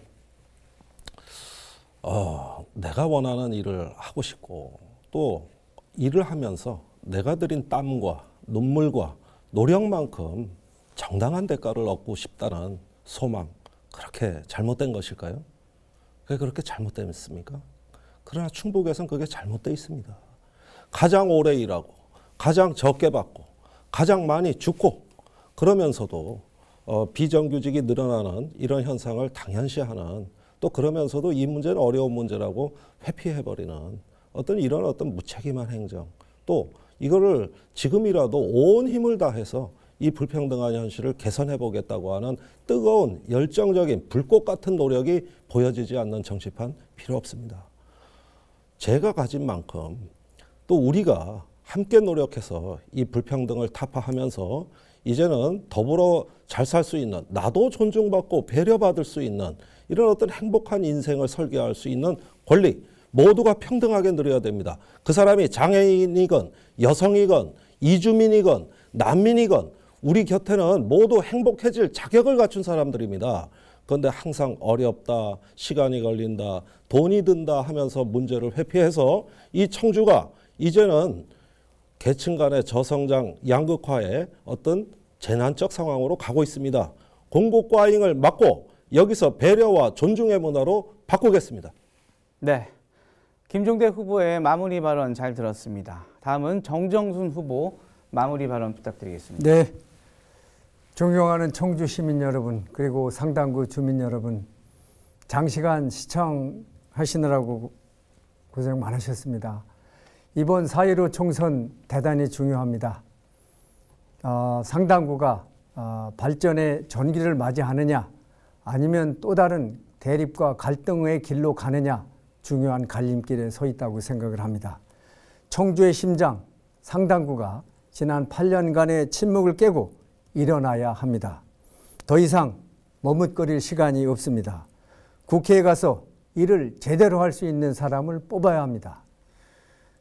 내가 원하는 일을 하고 싶고 또 일을 하면서 내가 들인 땀과 눈물과 노력만큼 정당한 대가를 얻고 싶다는 소망, 그렇게 잘못된 것일까요? 그게 그렇게 잘못됐습니까? 그러나 충북에서는 그게 잘못되어 있습니다. 가장 오래 일하고 가장 적게 받고 가장 많이 죽고 그러면서도 비정규직이 늘어나는 이런 현상을 당연시하는, 또 그러면서도 이 문제는 어려운 문제라고 회피해버리는 어떤 무책임한 행정, 또 이거를 지금이라도 온 힘을 다해서 이 불평등한 현실을 개선해보겠다고 하는 뜨거운 열정적인 불꽃 같은 노력이 보여지지 않는 정치판 필요 없습니다. 제가 가진 만큼 또 우리가 함께 노력해서 이 불평등을 타파하면서 이제는 더불어 잘 살 수 있는, 나도 존중받고 배려받을 수 있는 이런 어떤 행복한 인생을 설계할 수 있는 권리, 모두가 평등하게 누려야 됩니다. 그 사람이 장애인이건 여성이건 이주민이건 난민이건 우리 곁에는 모두 행복해질 자격을 갖춘 사람들입니다. 그런데 항상 어렵다, 시간이 걸린다, 돈이 든다 하면서 문제를 회피해서 이 청주가 이제는 계층 간의 저성장 양극화의 어떤 재난적 상황으로 가고 있습니다. 공고과잉을 막고 여기서 배려와 존중의 문화로 바꾸겠습니다. 네, 김종대 후보의 마무리 발언 잘 들었습니다. 다음은 정정순 후보 마무리 발언 부탁드리겠습니다. 네, 존경하는 청주 시민 여러분, 그리고 상당구 주민 여러분, 장시간 시청하시느라고 고생 많으셨습니다. 이번 4.15 총선 대단히 중요합니다. 상당구가 발전의 전기를 맞이하느냐 아니면 또 다른 대립과 갈등의 길로 가느냐, 중요한 갈림길에 서 있다고 생각을 합니다. 청주의 심장 상당구가 지난 8년간의 침묵을 깨고 일어나야 합니다. 더 이상 머뭇거릴 시간이 없습니다. 국회에 가서 일을 제대로 할 수 있는 사람을 뽑아야 합니다.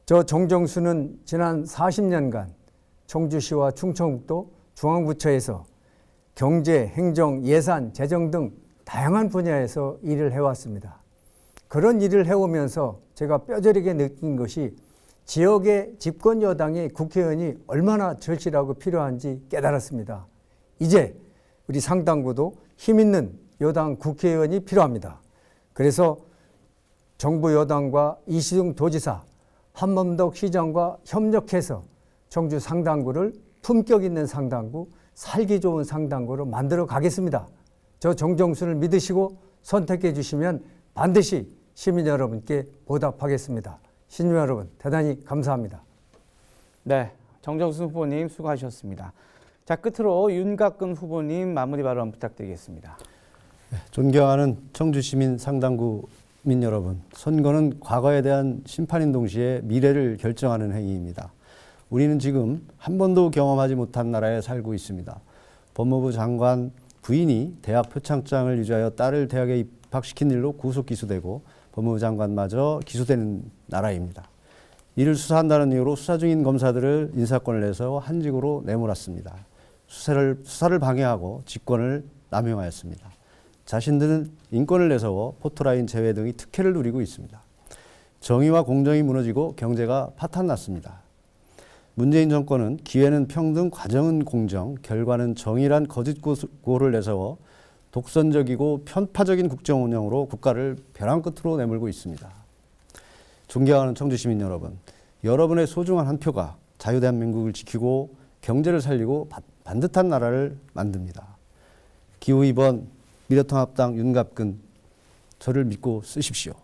저 정정수는 지난 40년간 청주시와 충청북도 중앙부처에서 경제, 행정, 예산, 재정 등 다양한 분야에서 일을 해왔습니다. 그런 일을 해오면서 제가 뼈저리게 느낀 것이 지역의 집권 여당의 국회의원이 얼마나 절실하고 필요한지 깨달았습니다. 이제 우리 상당구도 힘있는 여당 국회의원이 필요합니다. 그래서 정부 여당과 이시중 도지사, 한범덕 시장과 협력해서 청주 상당구를 품격 있는 상당구, 살기 좋은 상당구로 만들어 가겠습니다. 저 정정순을 믿으시고 선택해 주시면 반드시 시민 여러분께 보답하겠습니다. 시민 여러분 대단히 감사합니다. 네, 정정순 후보님 수고하셨습니다. 자, 끝으로 윤갑근 후보님 마무리 발언 부탁드리겠습니다. 존경하는 청주시민 상당구 민 여러분, 선거는 과거에 대한 심판인 동시에 미래를 결정하는 행위입니다. 우리는 지금 한 번도 경험하지 못한 나라에 살고 있습니다. 법무부 장관 부인이 대학 표창장을 유지하여 딸을 대학에 입학시킨 일로 구속 기소되고 법무부 장관마저 기소되는 나라입니다. 이를 수사한다는 이유로 수사 중인 검사들을 인사권을 내서 한직으로 내몰았습니다. 수사를 방해하고 직권을 남용하였습니다. 자신들은 인권을 내세워 포토라인 제외 등의 특혜를 누리고 있습니다. 정의와 공정이 무너지고 경제가 파탄났습니다. 문재인 정권은 기회는 평등, 과정은 공정, 결과는 정의란 거짓 고를 내세워 독선적이고 편파적인 국정 운영으로 국가를 벼랑 끝으로 내몰고 있습니다. 존경하는 청주시민 여러분, 여러분의 소중한 한 표가 자유대한민국을 지키고 경제를 살리고 반듯한 나라를 만듭니다. 기호 2번 미래통합당 윤갑근, 저를 믿고 쓰십시오.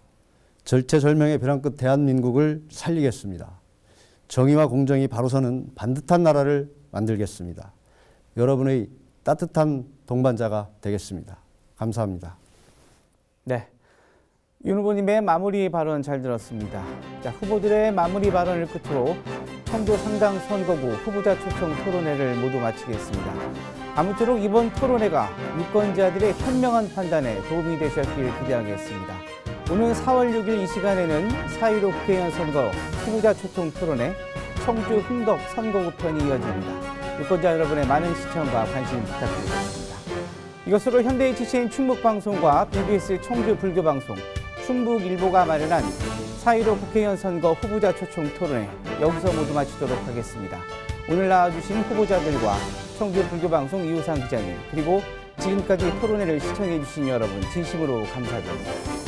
절체절명의 벼랑 끝 대한민국을 살리겠습니다. 정의와 공정이 바로 서는 반듯한 나라를 만들겠습니다. 여러분의 따뜻한 동반자가 되겠습니다. 감사합니다. 네. 윤 후보님의 마무리 발언 잘 들었습니다. 자, 후보들의 마무리 발언을 끝으로 청주 상당 선거구 후보자 초청 토론회를 모두 마치겠습니다. 아무쪼록 이번 토론회가 유권자들의 현명한 판단에 도움이 되셨길 기대하겠습니다. 오는 4월 6일 이 시간에는 4.15 국회의원 선거 후보자 초청 토론회 청주 흥덕 선거구 편이 이어집니다. 유권자 여러분의 많은 시청과 관심 부탁드리겠습니다. 이것으로 현대HCN 충북방송과 BBS 청주 불교방송, 충북일보가 마련한 4.15 국회의원 선거 후보자 초청 토론회 여기서 모두 마치도록 하겠습니다. 오늘 나와주신 후보자들과 청주 불교방송 이우상 기자님, 그리고 지금까지 토론회를 시청해 주신 여러분 진심으로 감사드립니다.